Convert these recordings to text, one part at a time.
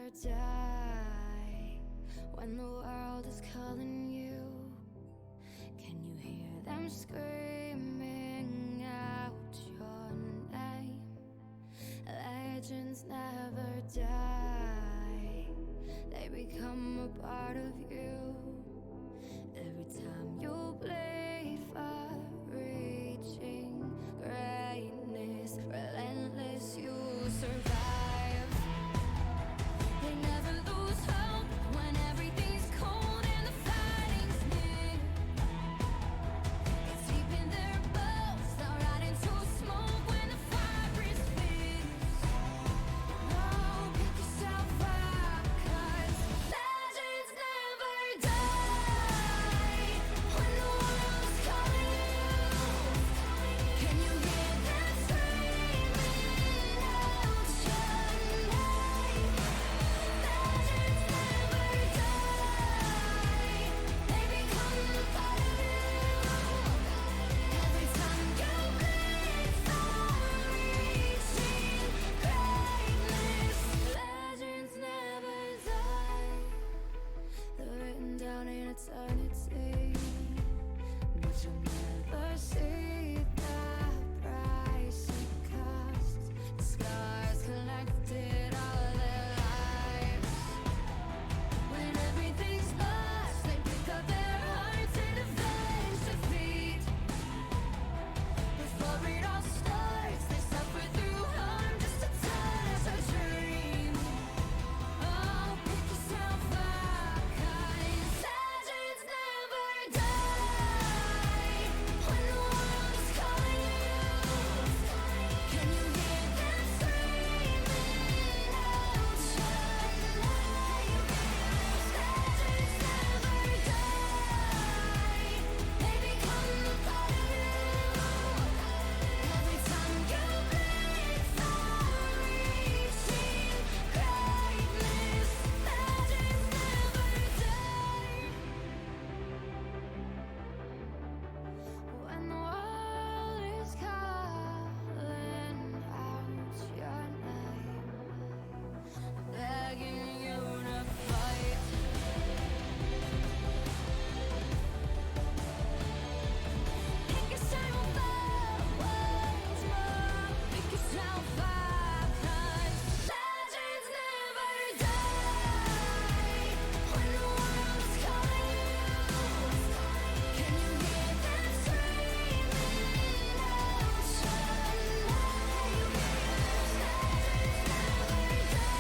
never die. When the world is calling you, can you hear them screaming out your name? Legends never die, they become a part of you. Every time you bleed for reaching greatness, relentless, you survive. They never lose hope when everything's cold and the fighting's near. It's deep in their bones, they'll rot into smoke when the fire is fierce. Oh, pick yourself up, 'cause legends never die. When the world's calling you, can you hear them screaming out your name? Legends never die, they become a part of you. Every time you bleed for reaching greatness, legends never die. They're written down in eternity, but you'll never see the price it costs. The scars collected all their lives. When everything's lost, they pick up their hearts and avenge defeat. Before it all starts, they suffer through harm just to touch a dream. Oh, pick yourself up, 'cause legends never die. When the world is calling you, can you hear them screaming out your name? Legends never die, they become a part of you. Every time you bleed for reaching greatness, legends never die. When the world is calling out your name, begging you to fight. Pick yourself up once more. Pick yourself up, 'cause legends never die. When the world's calling you, can you hear them screaming out your name? Legends never die,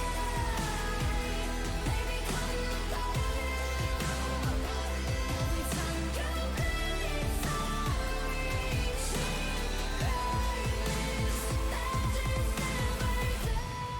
they become a part of you. Every time you bleed for reaching greatness, legends never die.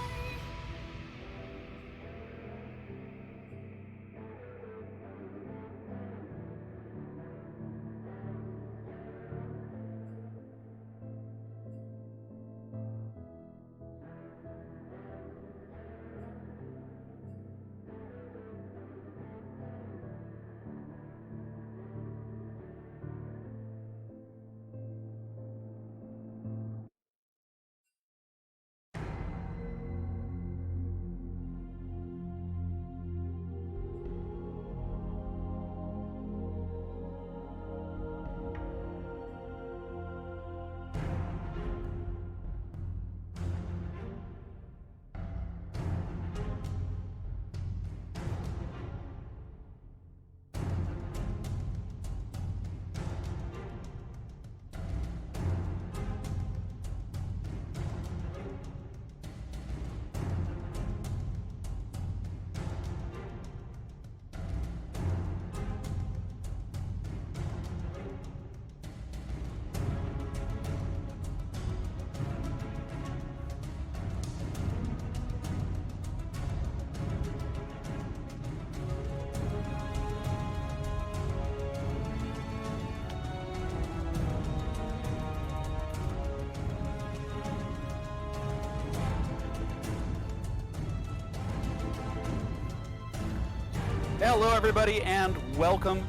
Hello, everybody, and welcome.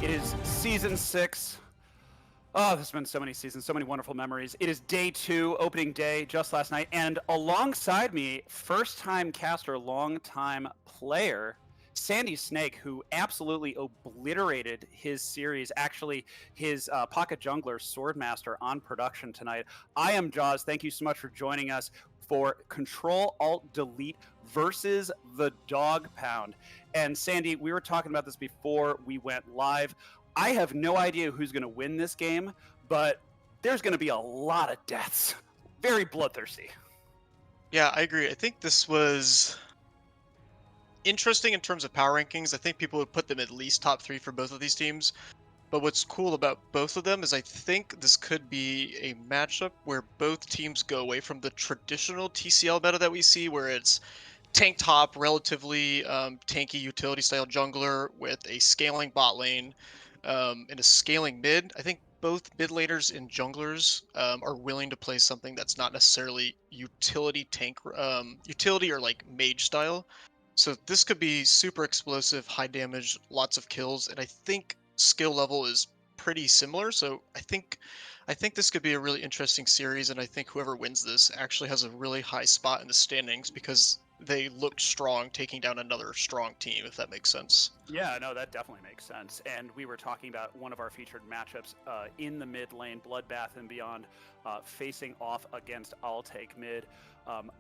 It is Season 6 Oh, there's been so many seasons, so many wonderful memories. It is day two, opening day, just last night, and alongside me, first-time caster, long-time player, Sandy Snake, who absolutely obliterated his series, actually his Pocket Jungler Swordmaster on production tonight. I am Jaws. Thank you so much for joining us for Control Alt Delete versus the Dog Pound. And Sandy, we were talking about this before we went live. I have no idea who's going to win this game, but there's going to be a lot of deaths. Very bloodthirsty. Yeah, I agree. I think this was interesting in terms of power rankings. I think people would put them at least top three for both of these teams. But what's cool about both of them is I think this could be a matchup where both teams go away from the traditional TCL meta that we see, where it's tank top, relatively tanky utility style jungler with a scaling bot lane and a scaling mid. I think both mid laners and junglers are willing to play something that's not necessarily utility tank, utility or like mage style. So this could be super explosive, high damage, lots of kills, and I think skill level is pretty similar. So I think this could be a really interesting series, and I think whoever wins this actually has a really high spot in the standings because they looked strong taking down another strong team, if that makes sense. Yeah, no, that definitely makes sense. And we were talking about one of our featured matchups in the mid lane, Bloodbath and Beyond, facing off against I'll Take Mid.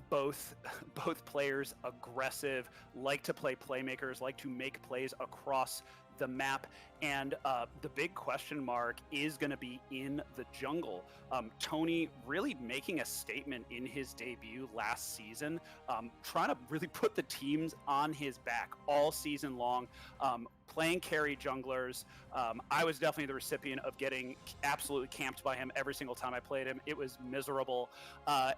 Both both players aggressive, like to play playmakers, like to make plays across the map. And the big question mark is going to be in the jungle. Tony really making a statement in his debut last season, trying to really put the teams on his back all season long, playing carry junglers. I was definitely the recipient of getting absolutely camped by him every single time I played him. It was miserable.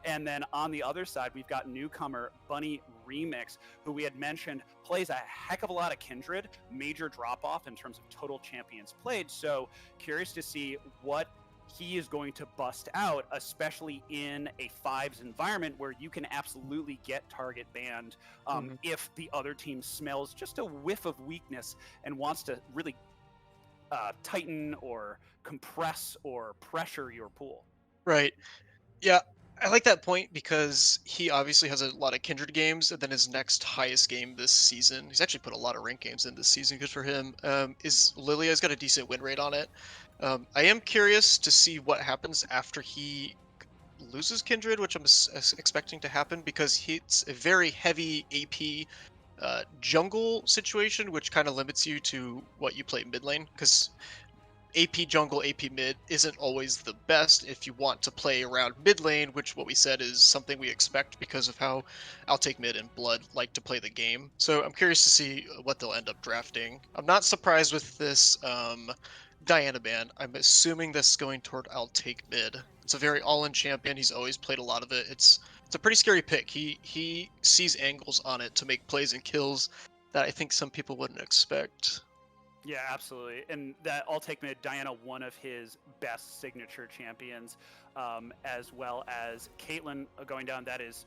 And then on the other side, we've got newcomer Bunny Remix, who we had mentioned plays a heck of a lot of Kindred, major drop off in terms of total champions played. So curious to see what he is going to bust out, especially in a fives environment where you can absolutely get target banned Hmm. if the other team smells just a whiff of weakness and wants to really tighten or compress or pressure your pool. Right. Yeah, I like that point because he obviously has a lot of Kindred games, and then his next highest game this season, he's actually put a lot of ranked games in this season, good for him, is Lilia's got a decent win rate on it. I am curious to see what happens after he loses Kindred, which I'm expecting to happen because it's a very heavy AP jungle situation, which kind of limits you to what you play mid lane. Because AP jungle, AP mid isn't always the best if you want to play around mid lane, which what we said is something we expect because of how I'll take mid and blood like to play the game. So I'm curious to see what they'll end up drafting. I'm not surprised with this Diana ban. I'm assuming this is going toward I'll take mid. It's a very all-in champion. He's always played a lot of it. It's a pretty scary pick. He sees angles on it to make plays and kills that I think some people wouldn't expect. Yeah, absolutely. And that I'll take mid Diana, one of his best signature champions, as well as Caitlyn going down. That is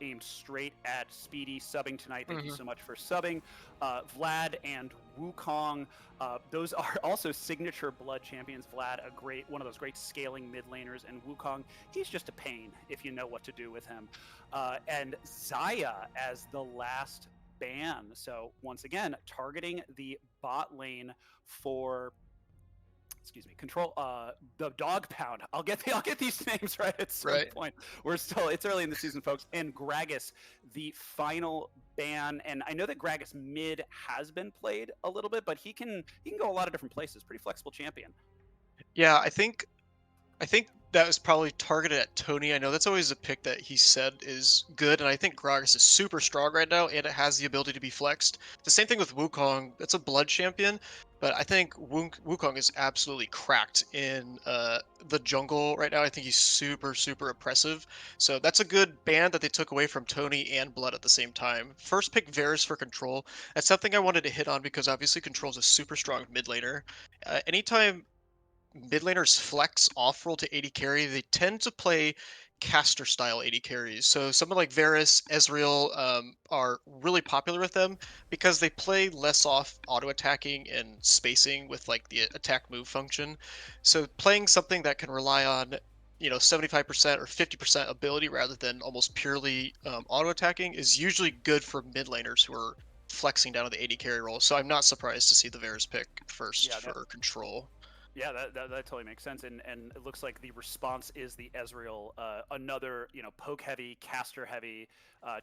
aimed straight at Speedy subbing tonight. Thank you Hmm. so much for subbing. Vlad and Wukong, those are also signature blood champions. Vlad, a great one of those great scaling mid laners, and Wukong, he's just a pain if you know what to do with him. And Zaya as the last ban. So once again, targeting the bot lane for, excuse me, control the dog pound. I'll get these names right at some Right. point. It's early in the season, folks. And Gragas, the final ban. And I know that Gragas mid has been played a little bit, but he can go a lot of different places. Pretty flexible champion. Yeah, I think that was probably targeted at Tony. I know that's always a pick that he said is good, and I think Gragas is super strong right now, and it has the ability to be flexed. The same thing with Wukong. That's a blood champion, but I think Wukong is absolutely cracked in the jungle right now. I think he's super, super oppressive. So that's a good ban that they took away from Tony and Blood at the same time. First pick Varus for control. That's something I wanted to hit on because obviously control is a super strong mid laner. Anytime mid laners flex off roll to AD carry, they tend to play caster style AD carries. So someone like Varus, Ezreal are really popular with them because they play less off auto attacking and spacing with like the attack move function. So playing something that can rely on 75% or 50% ability rather than almost purely auto attacking is usually good for mid laners who are flexing down to the AD carry role. So I'm not surprised to see the Varus pick first Yeah, for control. yeah, that totally makes sense, and it looks like the response is the Ezreal, another poke heavy, caster heavy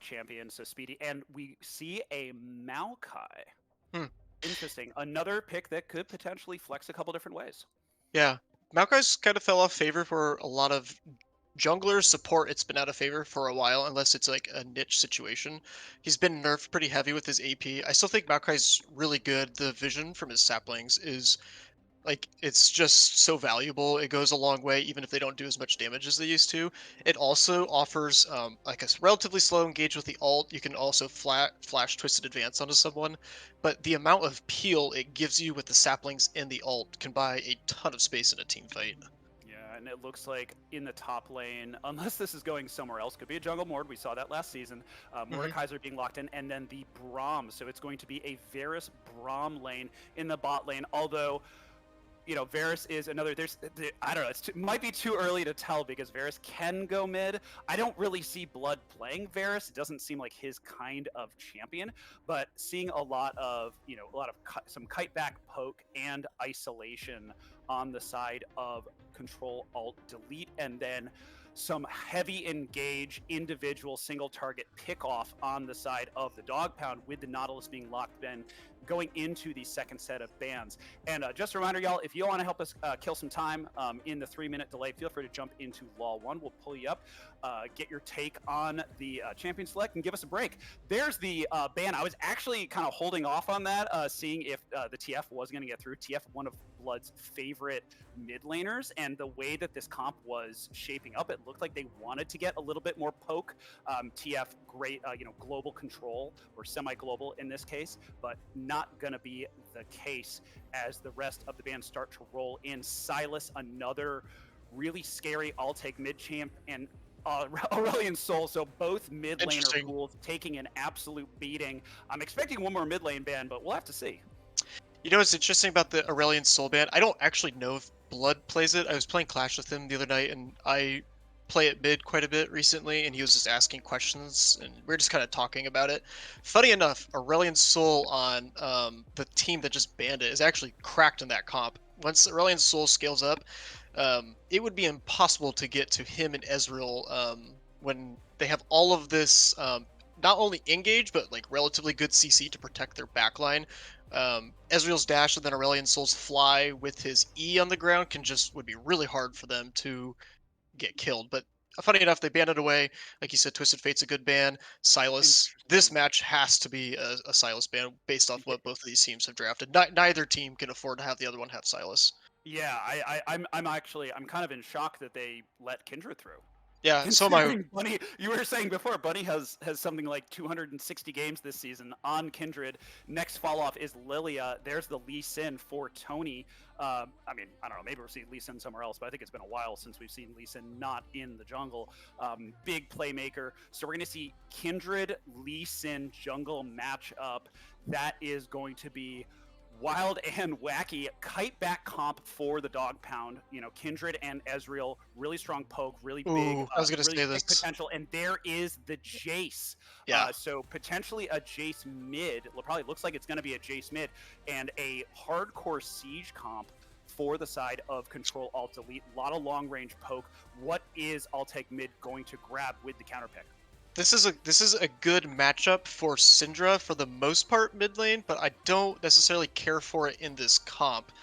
champion, so speedy, and we see a Maokai. Hmm. Interesting, another pick that could potentially flex a couple different ways. Yeah. Maokai's kind of fell off favor for a lot of junglers. Support, it's been out of favor for a while, unless it's like a niche situation. He's been nerfed pretty heavy with his AP. I still think Maokai's really good. The vision from his saplings is like it's just so valuable. It goes a long way, even if they don't do as much damage as they used to. It also offers like a relatively slow engage with the ult. You can also flash twisted advance onto someone, but the amount of peel it gives you with the saplings and the ult can buy a ton of space in a team fight. Yeah, and it looks like in the top lane, unless this is going somewhere else, could be a jungle Mord. We saw that last season. Hmm. Mordekaiser being locked in, and then the Braum. So it's going to be a Varus Braum lane in the bot lane. Although Varus is another. I don't know. Might be too early to tell because Varus can go mid. I don't really see Blood playing Varus. It doesn't seem like his kind of champion. But seeing a lot of some kite back poke and isolation on the side of Control Alt Delete, and then some heavy engage individual single target pick off on the side of the dog pound with the Nautilus being locked in going into the second set of bans. And just a reminder, y'all, if you want to help us kill some time in the 3-minute delay, feel free to jump into Law 1. We'll pull you up, get your take on the champion select, and give us a break. There's the ban. I was actually kind of holding off on that, seeing if the TF was going to get through. TF, one of Blood's favorite mid laners, and the way that this comp was shaping up, it looked like they wanted to get a little bit more poke. TF, great, global control, or semi-global in this case, but not going to be the case as the rest of the band start to roll in. Silas, another really scary I'll take mid champ, and Aurelion Sol, so both mid laner Interesting. pools taking an absolute beating. I'm expecting one more mid lane ban, but we'll have to see. You know what's interesting about the Aurelion Soul Band? I don't actually know if Blood plays it. I was playing Clash with him the other night, and I play it mid quite a bit recently, and he was just asking questions, and we are just kind of talking about it. Funny enough, Aurelion Soul on the team that just banned it is actually cracked in that comp. Once Aurelion Soul scales up, it would be impossible to get to him and Ezreal when they have all of this not only engage but like relatively good CC to protect their backline. Ezreal's dash and then Aurelion Soul's fly with his E on the ground would be really hard for them to get killed. But funny enough, they banned it away. Like you said, Twisted Fate's a good ban. Silas, this Interesting. match has to be a Silas ban based off Yeah, what both of these teams have drafted. Neither team can afford to have the other one have Silas. yeah. I'm kind of in shock that they let Kindred through. Yeah, so am I. Considering Bunny, you were saying before, Bunny has something like 260 games this season on Kindred. Next fall off is Lilia. There's the Lee Sin for Tony. I mean, I don't know. Maybe we'll see Lee Sin somewhere else, but I think it's been a while since we've seen Lee Sin not in the jungle. Big playmaker. So we're going to see Kindred Lee Sin jungle matchup. That is going to be wild and wacky. Kite back comp for the dog pound. Kindred and Ezreal, really strong poke, Ooh, I was gonna really say big this. potential. And there is the Jace. Yeah, So potentially a Jace mid. It probably looks like it's going to be a Jace mid and a hardcore siege comp for the side of Control Alt Delete. A lot of long range poke. What is I'll take mid going to grab with the counter pick? this is a good matchup for Syndra for the most part mid lane, but I don't necessarily care for it in this comp.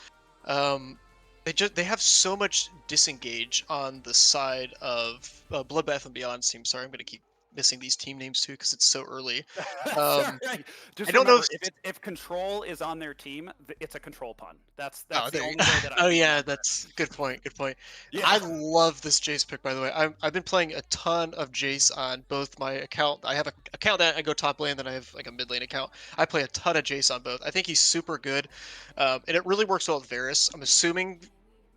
Um, they have so much disengage on the side of Bloodbath and Beyond's team. Sorry, I'm gonna keep missing these team names too because it's so early. That's all Um, right. I Just don't know remember, if if control is on their team, it's a control pun. That's oh, the there you only way that I oh can yeah, remember it. that's good point. Good point. I Yeah. love this Jace pick, by the way. I've been playing a ton of Jace on both my account. I have a account that I go top lane, then I have like a mid lane account. I play a ton of Jace on both. I think he's super good, and it really works well with Varus. I'm assuming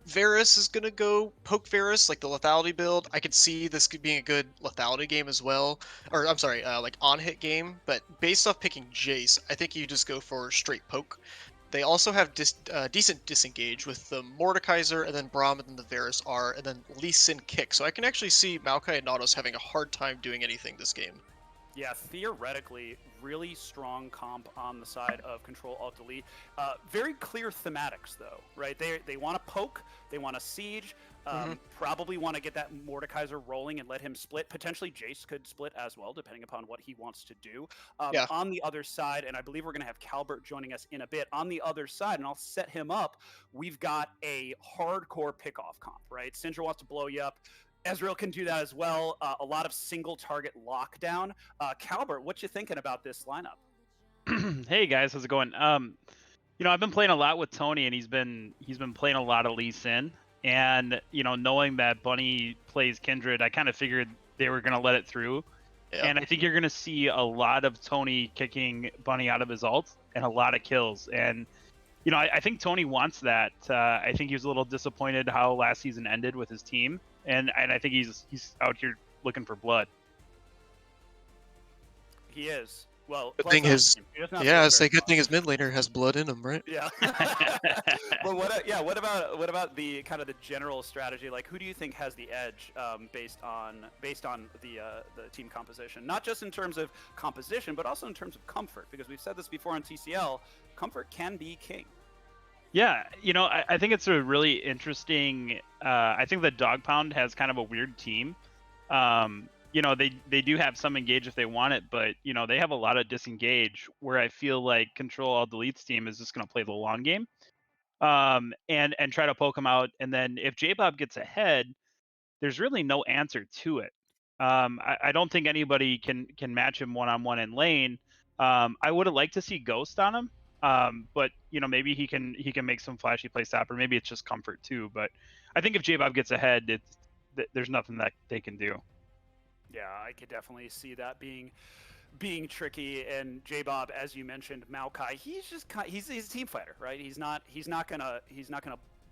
Varus is gonna go poke Varus, like the lethality build. I could see this could being a good lethality game as well, or I'm sorry, like on hit game. But based off picking Jace, I think you just go for straight poke. They also have decent disengage with the Mordekaiser and then Braum and then the Varus R and then Lee Sin kick. So I can actually see Maokai and Nautos having a hard time doing anything this game. Yeah, theoretically, really strong comp on the side of Control Alt Delete. Very clear thematics, though, right? They want to poke, they want to siege, probably want to get that Mordekaiser rolling and let him split. Potentially, Jace could split as well, depending upon what he wants to do. Yeah. On the other side, and I believe we're going to have Calbert joining us in a bit. On the other side, and I'll set him up. We've got a hardcore pickoff comp, right? Sindra wants to blow you up. Ezreal can do that as well. A lot of single target lockdown. Calbert, what you thinking about this lineup? Hey guys, how's it going? I've been playing a lot with Tony, and he's been playing a lot of Lee Sin, and knowing that Bunny plays Kindred, I kind of figured they were gonna let it through, Yeah. and I think you're gonna see a lot of Tony kicking Bunny out of his ult and a lot of kills, and I think Tony wants that. I think he was a little disappointed how last season ended with his team, and I think he's out here looking for blood. He is. Well, Good Blood's thing not his he doesn't have yeah, blood it's very a good well. thing his mid laner has blood in him, right? Yeah. But what about the kind of the general strategy? Like, who do you think has the edge based on the team composition? Not just in terms of composition, but also in terms of comfort. Because we've said this before on TCL, comfort can be king. Yeah, I think it's a really interesting. I think the Dog Pound has kind of a weird team. They do have some engage if they want it, but they have a lot of disengage. Where I feel like Control All Delete's team is just going to play the long game, and try to poke him out. And then if J-Bob gets ahead, there's really no answer to it. I don't think anybody can match him one on one in lane. I would have liked to see Ghost on him, but maybe he can make some flashy play stop, or maybe it's just comfort too. But I think if J-Bob gets ahead, there's nothing that they can do. Yeah, I could definitely see that being tricky. And J Bob, as you mentioned, Maokai, he's a team fighter, right? He's not gonna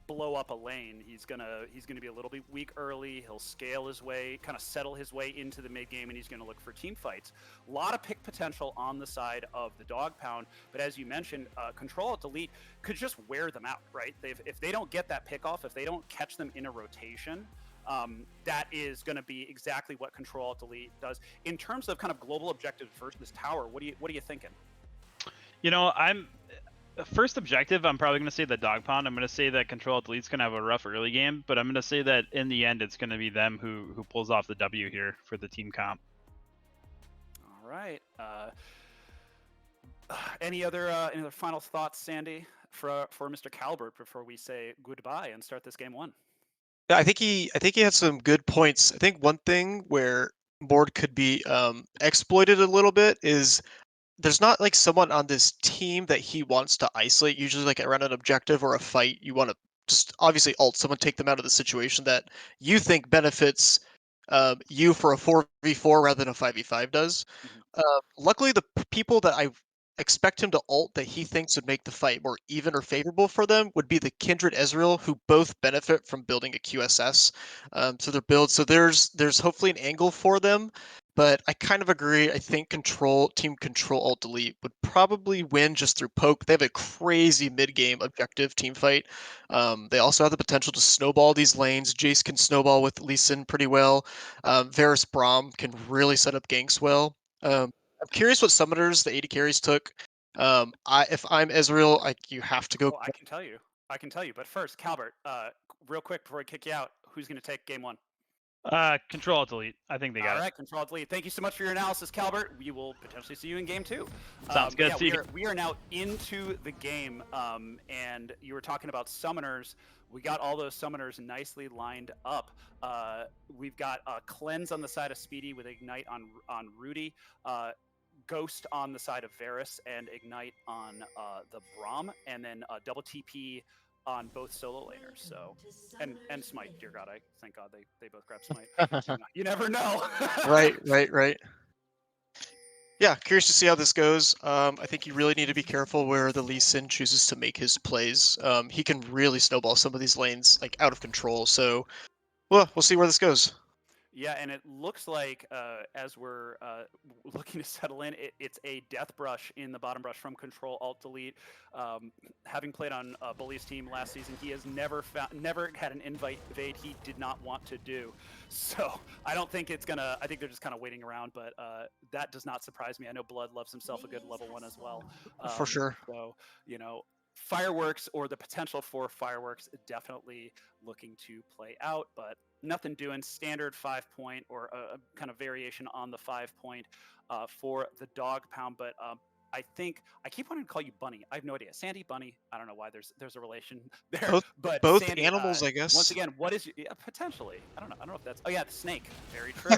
blow up a lane. He's gonna be a little bit weak early. He'll scale his way, kind of settle his way into the mid game, and he's gonna look for team fights. A lot of pick potential on the side of the Dog Pound, but as you mentioned, Control Alt Delete could just wear them out, right? If they don't get that pick off, if they don't catch them in a rotation, that is going to be exactly what Control Alt Delete does. In terms of kind of global objectives versus this tower, what are you thinking? I'm first objective. I'm probably going to say the Dog Pound. I'm going to say that Control Alt Delete's going to have a rough early game, but I'm going to say that in the end, it's going to be them who pulls off the W here for the team comp. All right. Any other final thoughts, Sandy, for Mr. Calbert before we say goodbye and start this game one? Yeah, I think he had some good points. I think one thing where Board could be exploited a little bit is there's not like someone on this team that he wants to isolate. Usually, like around an objective or a fight, you want to just obviously ult someone, take them out of the situation that you think benefits you for a 4v4 rather than a 5v5 does. Mhm. Luckily, the people that I expect him to ult that he thinks would make the fight more even or favorable for them would be the Kindred Ezreal, who both benefit from building a QSS to their build. So there's hopefully an angle for them. But I kind of agree. I think Team Control Alt Delete would probably win just through poke. They have a crazy mid game objective team fight. They also have the potential to snowball these lanes. Jace can snowball with Lee Sin pretty well. Varus Braum can really set up ganks well. I'm curious what summoners the AD carries took. If I'm Ezreal, you have to go. Oh, I can tell you. But first, Calbert, real quick before I kick you out, who's going to take game one? Control Alt Delete. I think they got All it. right, Control Alt Delete. Thank you so much for your analysis, Calbert. We will potentially see you in game two. Sounds good. Yeah, See you. we are now into the game, and you were talking about summoners. We got all those summoners nicely lined up. We've got a cleanse on the side of Speedy with Ignite on Rudy. Ghost on the side of Varus and Ignite on the Braum, and then double TP on both solo laners. So and Smite, dear God, thank God they both grab Smite. You never know. Right. Yeah, curious to see how this goes. I think you really need to be careful where the Lee Sin chooses to make his plays. He can really snowball some of these lanes like out of control. So, well, we'll see where this goes. Yeah, and it looks like as we're looking to settle in, it's a death brush in the bottom brush from Control Alt Delete. Having played on Bully's team last season, he has never had an invite evade he did not want to do. So I don't think it's gonna. I think they're just kind of waiting around, but that does not surprise me. I know Blood loves himself a good level 1 as well. For sure. So you know, fireworks or the potential for fireworks definitely looking to play out, but nothing doing. Standard 5 point or a kind of variation on the 5 point for the dog pound. But I think I keep wanting to call you Bunny. I have no idea. Sandy, Bunny. I don't know why there's a relation there. Both But both Sandy, animals, I once guess. again, what is potentially? I don't know. I don't know if that's. Oh yeah, the snake. Very true.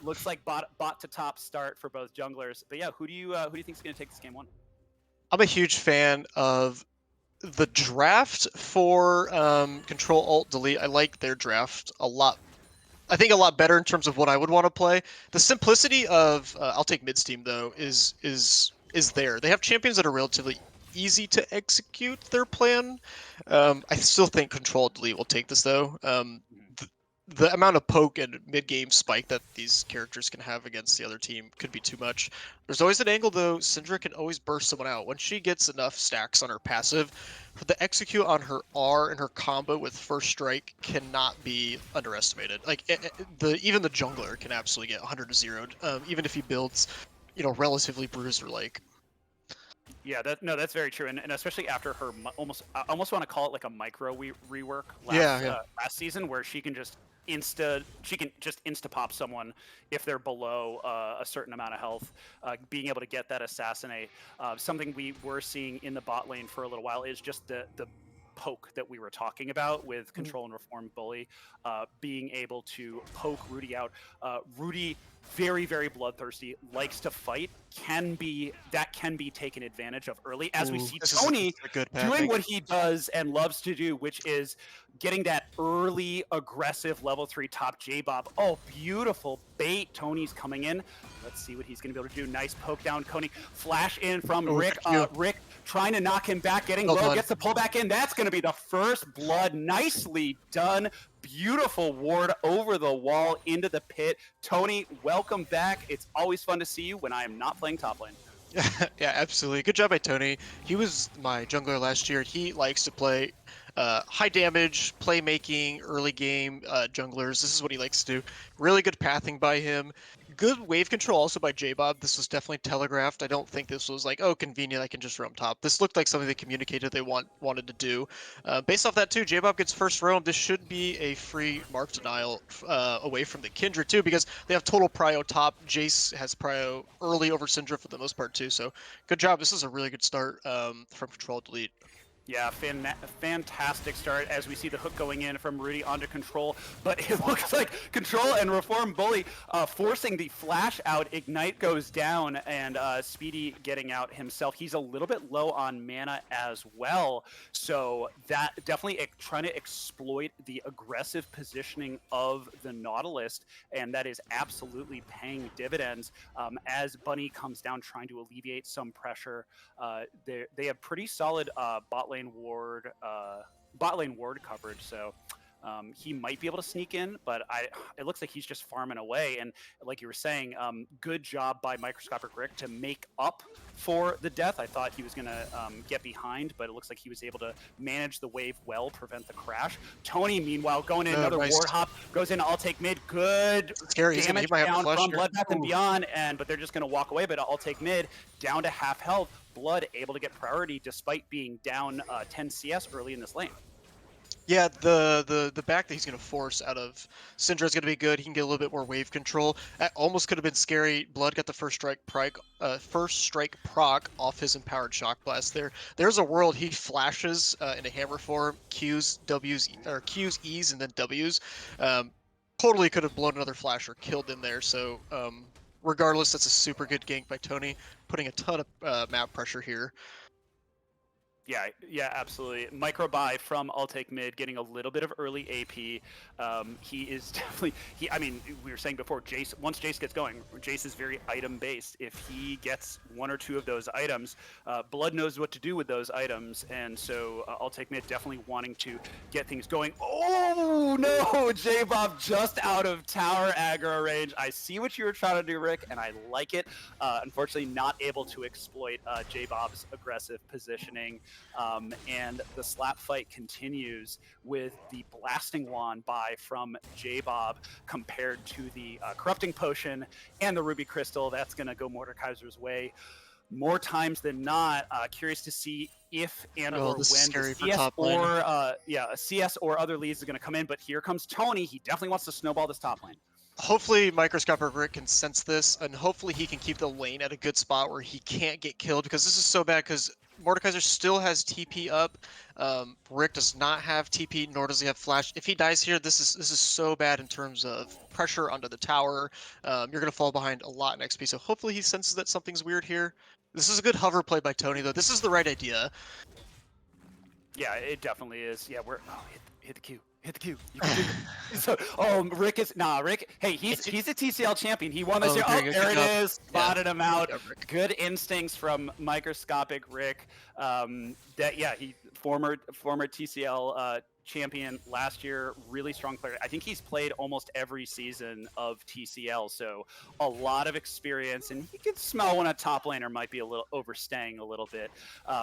Looks like bot to top start for both junglers. But yeah, who do you think is going to take this game one? I'm a huge fan of the draft for Control Alt Delete. I like their draft a lot. I think a lot better in terms of what I would want to play. The simplicity of I'll take Mid's team though is there. They have champions that are relatively easy to execute their plan. I still think Control Delete will take this though. The amount of poke and mid-game spike that these characters can have against the other team could be too much. There's always an angle though. Syndra can always burst someone out. When she gets enough stacks on her passive, the execute on her R and her combo with first strike cannot be underestimated. Like even the jungler can absolutely get 100 to 0, even if he builds, relatively bruiser like. Yeah, that's very true, and especially after her I almost want to call it like a micro rework Yeah, yeah. last season, where she can just insta pop someone if they're below a certain amount of health, being able to get that assassinate. Something we were seeing in the bot lane for a little while is just the poke that we were talking about with Control and Reform Bully, being able to poke Rudy out. Rudy, very very bloodthirsty, likes to fight, can be taken advantage of early, as we Ooh, see this Tony is a good doing mapping. what he does and loves to do, which is getting that early aggressive level 3 top J-Bob. Oh, beautiful bait. Tony's coming in. Let's see what he's going to be able to do. Nice poke down, Coney. Flash in from Oh, Rick. thank you. Rick trying to knock him back, getting Well low, done. gets the pull back in. That's going to be the first blood. Nicely done. Beautiful ward over the wall into the pit. Tony, welcome back. It's always fun to see you when I am not playing top lane. Yeah, absolutely. Good job by Tony. He was my jungler last year. He likes to play high damage, playmaking, early game junglers. This is what he likes to do. Really good pathing by him. Good wave control also by J-Bob. This was definitely telegraphed. I don't think this was like, oh, convenient, I can just roam top. This looked like something they communicated they wanted to do. Based off that too, J-Bob gets first roam. This should be a free mark denial away from the Kindred too, because they have total prio top. Jace has prio early over Syndra for the most part too. So good job. This is a really good start from Control Delete. Yeah, fantastic start as we see the hook going in from Rudy onto Control, but it looks like Control and Reform Bully forcing the flash out. Ignite goes down, and Speedy getting out himself. He's a little bit low on mana as well, so that definitely trying to exploit the aggressive positioning of the Nautilus, and that is absolutely paying dividends as Bunny comes down trying to alleviate some pressure. They have pretty solid bot lane ward coverage, so he might be able to sneak in, but it looks like he's just farming away. And like you were saying, good job by Microscopic Rick to make up for the death. I thought he was going to get behind, but it looks like he was able to manage the wave well, prevent the crash. Tony, meanwhile, going in another Nice. ward hop, goes in, I'll take mid. Good Scary. damage He might have down a flash from here. Bloodbath and Ooh. Beyond, but they're just going to walk away, but I'll take mid, down to half health. Blood able to get priority despite being down 10 CS early in this lane. Yeah, the back that he's going to force out of Syndra is going to be good. He can get a little bit more wave control. That almost could have been scary. Blood got the first strike proc off his empowered shock blast there. There's a world he flashes in a hammer form, Qs, Ws, or Qs, Es, and then Ws. Totally could have blown another flash or killed him there. So regardless, that's a super good gank by Tony, putting a ton of map pressure here. Yeah, absolutely. Micro buy from I'll take mid, getting a little bit of early AP. He is definitely I mean, we were saying before, once Jace gets going, Jace is very item based. If he gets one or two of those items, Blood knows what to do with those items, and so I'll take mid, definitely wanting to get things going. Oh no, J-Bob just out of tower aggro range. I see what you were trying to do, Rick, and I like it. Unfortunately, not able to exploit J-Bob's aggressive positioning. And the slap fight continues with the blasting wand buy from J-Bob compared to the corrupting potion and the ruby crystal. That's going to go Mordekaiser's way more times than not. Curious to see if and Oh, or this is when scary the for CS top lane. or a CS or other leads are going to come in. But here comes Tony. He definitely wants to snowball this top lane. Hopefully Microscopic Rick can sense this, and hopefully he can keep the lane at a good spot where he can't get killed, because this is so bad, because Mordekaiser still has TP up. Rick does not have TP, nor does he have flash. If he dies here, this is so bad in terms of pressure under the tower. You're going to fall behind a lot in XP, so hopefully he senses that something's weird here. This is a good hover play by Tony, though. This is the right idea. Yeah, it definitely is. Yeah, hit the Q. Hit the Q. You can do it. So, Rick is Rick. Hey, he's a TCL champion. He won this year. very Oh, good. there Good it job. is. Spotted him out. Good job, Rick. Good instincts from microscopic Rick. He former TCL champion last year. Really strong player. I think he's played almost every season of TCL, so a lot of experience, and he can smell when a top laner might be a little overstaying a little bit.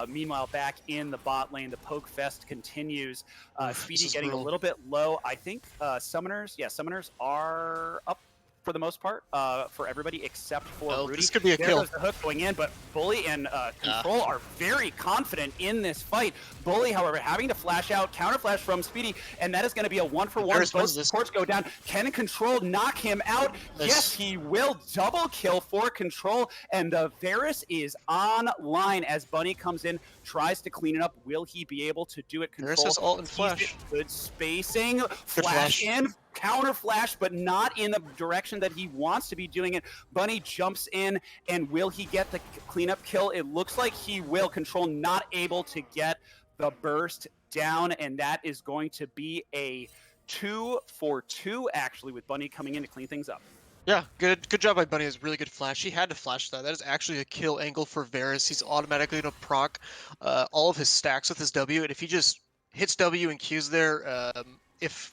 Meanwhile, back in the bot lane, the poke fest continues. Speedy getting a little bit low. I think summoners are up for the most part for everybody except for Rudy. This could be a there kill. goes the hook going in, but Bully and Control are very confident in this fight. Bully, however, having to flash out, counter flash from Speedy, and that is going to be a 1-for-1. Both supports go down. Can Control knock him out? Nice. Yes, he will. Double kill for Control, and Varus is online as Bunny comes in, tries to clean it up. Will he be able to do it? Control. Varus has ult and flash. Good spacing. Flash in. Counter flash, but not in the direction that he wants to be doing it. Bunny jumps in, and will he get the cleanup kill? It looks like he will. Control not able to get the burst down, and that is going to be a 2-for-2, actually, with Bunny coming in to clean things up. Yeah, good job by Bunny. It was really good flash. He had to flash that. That is actually a kill angle for Varus. He's automatically going to proc all of his stacks with his W, and if he just hits W and Qs there, if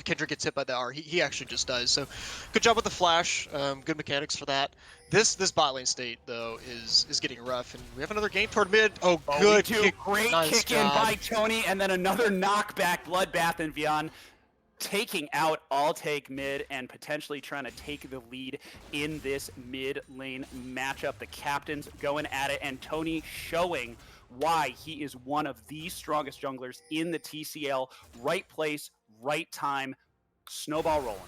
Kendrick gets hit by the R, he actually just dies. So good job with the flash. Good mechanics for that. This bot lane state, though, is getting rough, and we have another game toward mid. Good kick. Great nice kick job. in by Tony, and then another knockback. Bloodbath and Vian taking out I'll take mid and potentially trying to take the lead in this mid lane matchup. The captains going at it, and Tony showing why he is one of the strongest junglers in the TCL. Right place, right time, snowball rolling.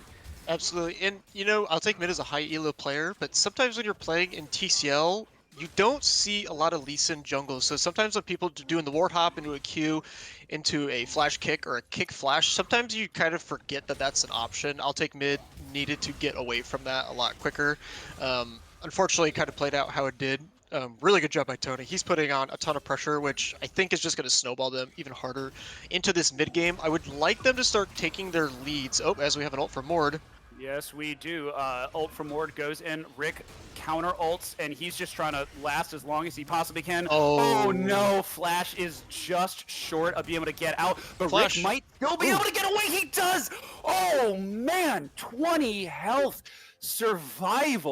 Absolutely, and I'll take mid as a high elo player, but sometimes when you're playing in TCL, you don't see a lot of Lee Sin jungles. So sometimes when people are doing the ward hop into a Q, into a flash kick or a kick flash, sometimes you kind of forget that that's an option. I'll take mid needed to get away from that a lot quicker. Unfortunately, it kind of played out how it did. Really good job by Tony. He's putting on a ton of pressure, which I think is just going to snowball them even harder into this mid game. I would like them to start taking their leads. Oh, as we have an ult from Mord. Yes, we do. Ult from Ward goes in. Rick counter ults, and he's just trying to last as long as he possibly can. Oh no, Flash is just short of being able to get out, but Flash. Rick might still be able to get away. He does! Oh man, 20 health. Survive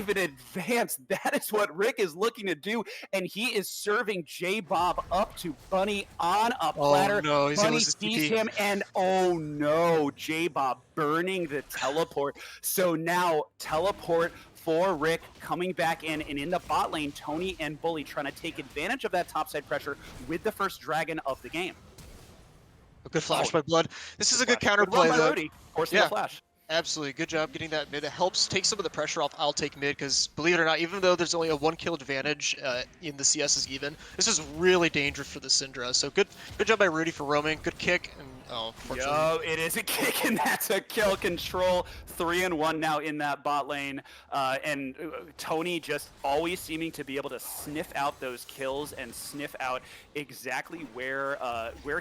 in advance. That is what Rick is looking to do, and he is serving J-Bob up to Bunny on a platter. Oh no, he's Bunny sees him, and oh no, J-Bob burning the teleport. So now teleport for Rick coming back in, and in the bot lane, Tony and Bully trying to take advantage of that topside pressure with the first dragon of the game. A good flash by Blood. This is a good counterplay though. Forcing the flash. Absolutely, good job getting that mid. It helps take some of the pressure off I'll take mid, because believe it or not, even though there's only a 1 kill advantage in the CS's even, this is really dangerous for the Syndra. So good job by Rudy for roaming. Good kick, and Oh, fortunately. Yo, it is a kick, and that's a kill. Control 3-1 now in that bot lane, and Tony just always seeming to be able to sniff out those kills and sniff out exactly where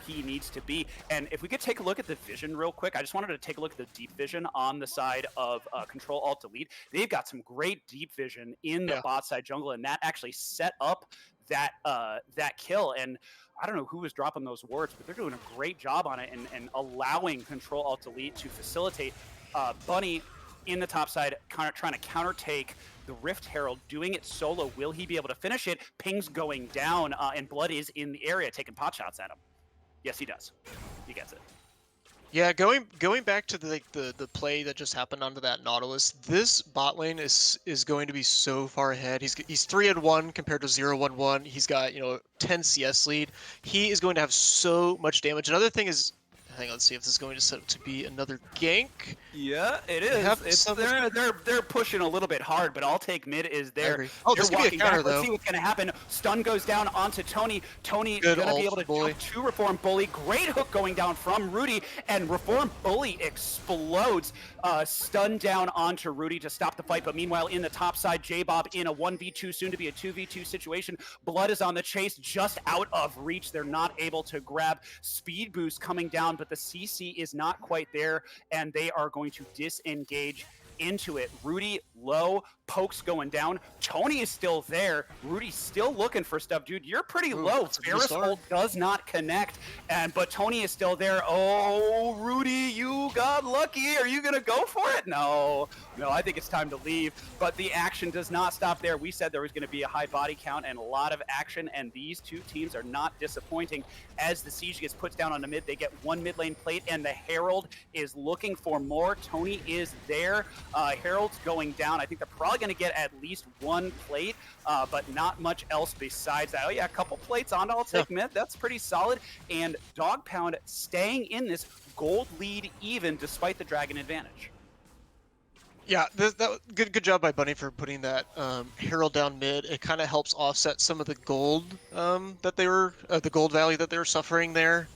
he needs to be. And if we could take a look at the vision real quick, I just wanted to take a look at the deep vision on the side of Control Alt Delete. They've got some great deep vision in the bot side jungle, and that actually set up that kill. And I don't know who was dropping those wards, but they're doing a great job on it and allowing Control Alt Delete to facilitate Bunny in the top side, kind of trying to countertake the Rift Herald, doing it solo. Will he be able to finish it? Ping's going down, and Blood is in the area taking pot shots at him. Yes, he does. He gets it. Yeah, going back to the play that just happened onto that Nautilus, this bot lane is going to be so far ahead. He's 3-1 compared to 0-1-1. He's got 10 CS lead. He is going to have so much damage. Another thing is, hang on, let's see if this is going to set up to be another gank. Yeah, it is. They're pushing a little bit hard, but I'll take mid is there. Oh, this could be a counter back. though. Let's see what's gonna happen. Stun goes down onto Tony. Tony Good gonna be ult able to Bully. jump to Reform Bully. Great hook going down from Rudy, and Reform Bully explodes. Stun down onto Rudy to stop the fight. But meanwhile, in the top side, J-Bob in a 1v2, soon to be a 2v2 situation. Blood is on the chase, just out of reach. They're not able to grab. Speed boost coming down, but the CC is not quite there, and they are going to disengage into it. Rudy low, pokes going down. Tony is still there. Rudy's still looking for stuff. Dude, you're pretty low. Ferris ult does not connect, but Tony is still there. Oh, Rudy, you got lucky. Are you gonna go for it? No, I think it's time to leave. But the action does not stop there. We said there was gonna be a high body count and a lot of action, and these two teams are not disappointing. As the siege gets put down on the mid, they get one mid lane plate, and the Herald is looking for more. Tony is there. Herald's going down. I think they're probably going to get at least one plate, but not much else besides that. Oh yeah, a couple plates on. I'll take mid. That's pretty solid. And Dog Pound staying in this gold lead even despite the dragon advantage. Yeah, that good job by Bunny for putting that Herald down mid. It kind of helps offset some of the gold that they were the gold value that they were suffering there.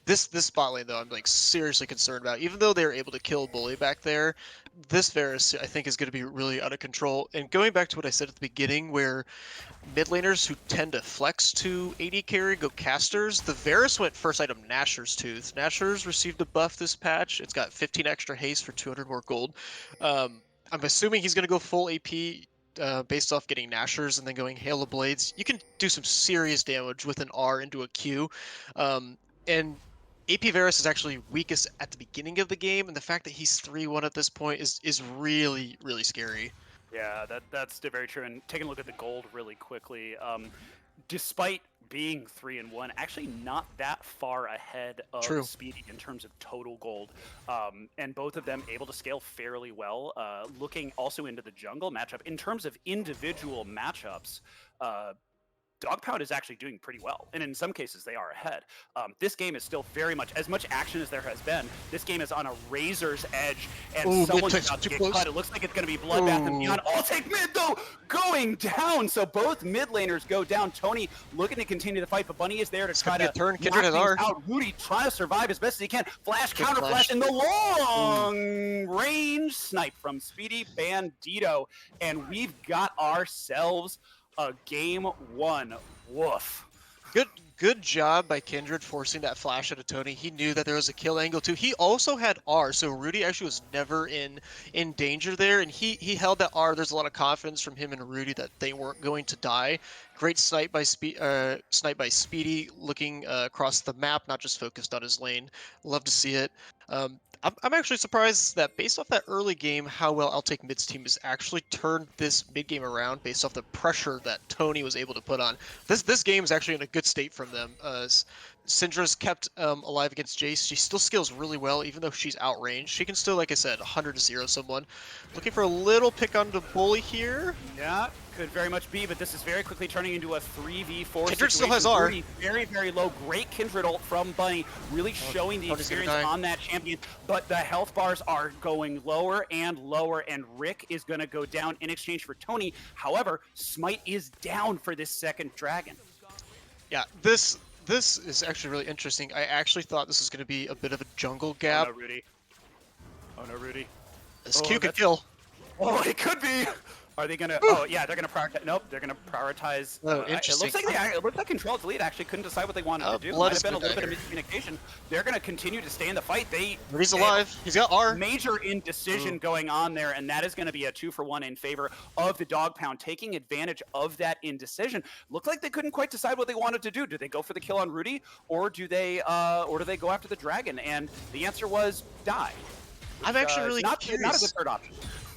This spot lane though, I'm like seriously concerned about. Even though they were able to kill Bully back there, this Varus I think is going to be really out of control. And going back to what I said at the beginning, where mid laners who tend to flex to AD carry go casters, the Varus went first item Nashor's Tooth. Nashor's received a buff this patch. It's got 15 extra haste for 200 more gold. I'm assuming he's going to go full AP. Based off getting Nashers and then going Hail of Blades. You can do some serious damage with an R into a Q. And AP Varus is actually weakest at the beginning of the game, and the fact that he's 3-1 at this point is really, really scary. Yeah, that's very true. And taking a look at the gold really quickly, despite being 3-1, actually not that far ahead of Speedy in terms of total gold, and both of them able to scale fairly well. Looking also into the jungle matchup, in terms of individual matchups, Dog Pound is actually doing pretty well, and in some cases they are ahead. This game is still very much, as much action as there has been, this game is on a razor's edge, and someone's about to get cut. It looks like it's going to be Bloodbath and Beyond. I'll take mid, though, going down, so both mid laners go down. Tony looking to continue the fight, but Bunny is there to try to turn. knock things out. Rudy trying to survive as best as he can. Flash, counter flash, and the long range snipe from Speedy Bandito, and we've got ourselves a game one. Woof. Good job by Kindred forcing that flash out of Tony. He knew that there was a kill angle too. He also had R, so Rudy actually was never in danger there, and he held that R. There's a lot of confidence from him and Rudy that they weren't going to die. Great snipe by Speedy, looking across the map, not just focused on his lane. Love to see it. I'm actually surprised that based off that early game, how well I'll Take Mid's team has actually turned this mid game around based off the pressure that Tony was able to put on. This game is actually in a good state from them. Syndra's kept alive against Jace. She still scales really well, even though she's outranged. She can still, like I said, 100-0 someone. Looking for a little pick on the Bully here. Yeah, could very much be, but this is very quickly turning into a 3v4 Kindred situation. still has R. Very, very low. Great Kindred ult from Bunny, really showing the experience on that champion, but the health bars are going lower and lower, and Rick is going to go down in exchange for Tony. However, Smite is down for this second dragon. Yeah, this this is actually really interesting. I actually thought this was going to be a bit of a jungle Oh gap. no, Rudy. Oh no, Rudy. This Oh, Q could that's- kill. Oh, it could be. Are they gonna? Oh yeah, they're gonna prioritize. Nope, they're gonna prioritize. Oh, It interesting. looks like it looks like Control Delete actually couldn't decide what they wanted to do. Blood Might is have been a gonna little bit die of miscommunication. They're gonna continue to stay in the fight. Rudy's alive. He's got R. Major indecision going on there, and that is going to be a 2-for-1 in favor of the Dog Pound, taking advantage of that indecision. Looked like they couldn't quite decide what they wanted to do. Do they go for the kill on Rudy, or do they go after the dragon? And the answer was die. I'm actually really not a curious. good third option.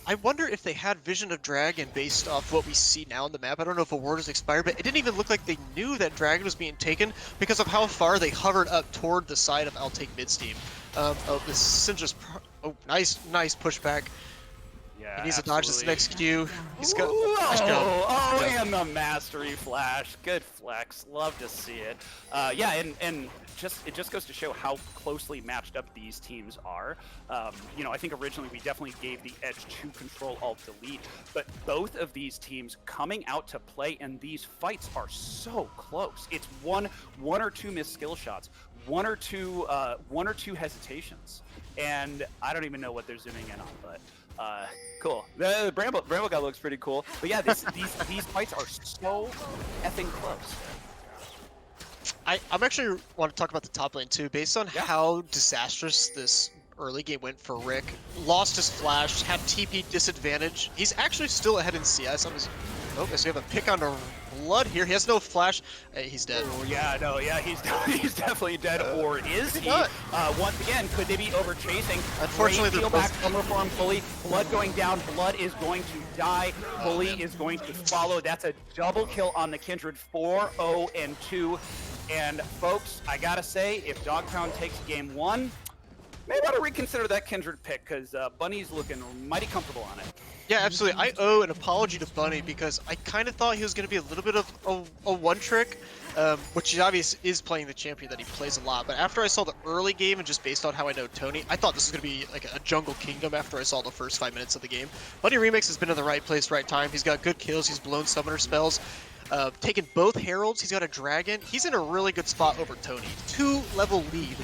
I wonder if they had vision of dragon based off what we see now on the map. I don't know if a word is expired, but it didn't even look like they knew that dragon was being taken because of how far they hovered up toward the side of I'll take mid steam. Oh, this Syndra's nice pushback. Yeah, He needs to dodge this absolutely. next Q. He's got. Oh, and the mastery flash. Good flex. Love to see it. Yeah, and it just goes to show how closely matched up these teams are. You know, I think originally we definitely gave the edge to Control Alt Delete, but both of these teams coming out to play, and these fights are so close. It's one or two missed skill shots, one or two hesitations, and I don't even know what they're zooming in on, but. Cool. The Bramble guy looks pretty cool. But yeah, these fights are so effing close. I'm actually want to talk about the top lane too, based on how disastrous this early game went for Rick. Lost his flash, had TP disadvantage. He's actually still ahead in CS. Oh, so we have a pick on Blood here. He has no flash. He's dead. Oh, yeah, no, yeah, he's definitely dead. Or is he? not. Once again, could they be over chasing? Unfortunately, Great they're peel back both- cover for him fully. Blood going down. Blood is going to die. Bully is going to follow. That's a double kill on the Kindred. 4-0-2. And folks, I gotta say, if Dogtown takes game one, maybe I ought to reconsider that Kindred pick, because Bunny's looking mighty comfortable on it. Yeah, absolutely. I owe an apology to Bunny because I kind of thought he was going to be a little bit of a one-trick, which he obviously is playing the champion that he plays a lot. But after I saw the early game and just based on how I know Tony, I thought this was going to be like a jungle kingdom after I saw the first 5 minutes of the game. Bunny Remix has been in the right place, right time. He's got good kills. He's blown summoner spells. Taken both heralds. He's got a dragon. He's in a really good spot over Tony. 2-level lead.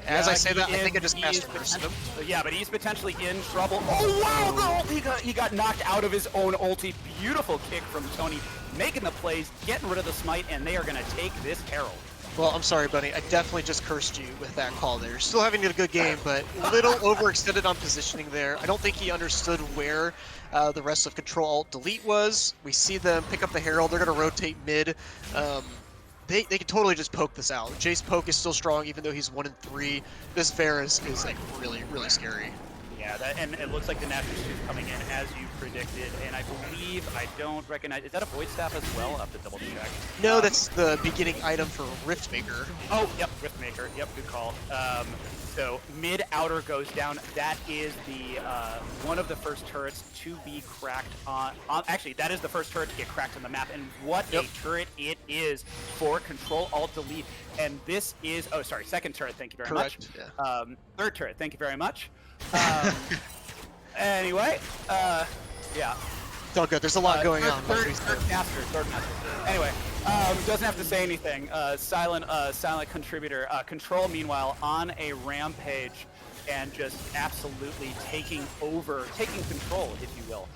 As I say that, I think I just master versed him. Yeah, but he's potentially in trouble. Oh wow, the ult! He got knocked out of his own ulti. Beautiful kick from Tony, making the plays, getting rid of the smite, and they are gonna take this herald. Well, I'm sorry, Bunny. I definitely just cursed you with that call there. Still having a good game, but a little overextended on positioning there. I don't think he understood where the rest of Control Alt Delete was. We see them pick up the Herald. They're going to rotate mid. They can totally just poke this out. Jace poke is still strong, even though he's 1-3. This Varus is like really scary. Yeah, and it looks like the Natural Suit coming in as you predicted, and I believe, I don't recognize, is that a Void Staff as well? I'll have to double check. No, that's the beginning item for Riftmaker. Oh, yep, Riftmaker, yep, good call. So mid outer goes down. That is the one of the first turrets to be cracked on. Actually, that is the first turret to get cracked on the map, and what a turret it is for Control Alt Delete. And this is second turret. Thank you very much. Yeah. Third turret. Thank you very much. Anyway, yeah. It's all good. There's a lot going on. Third master. Anyway, doesn't have to say anything. Silent contributor. Control, meanwhile, on a rampage and just absolutely taking control, if you will,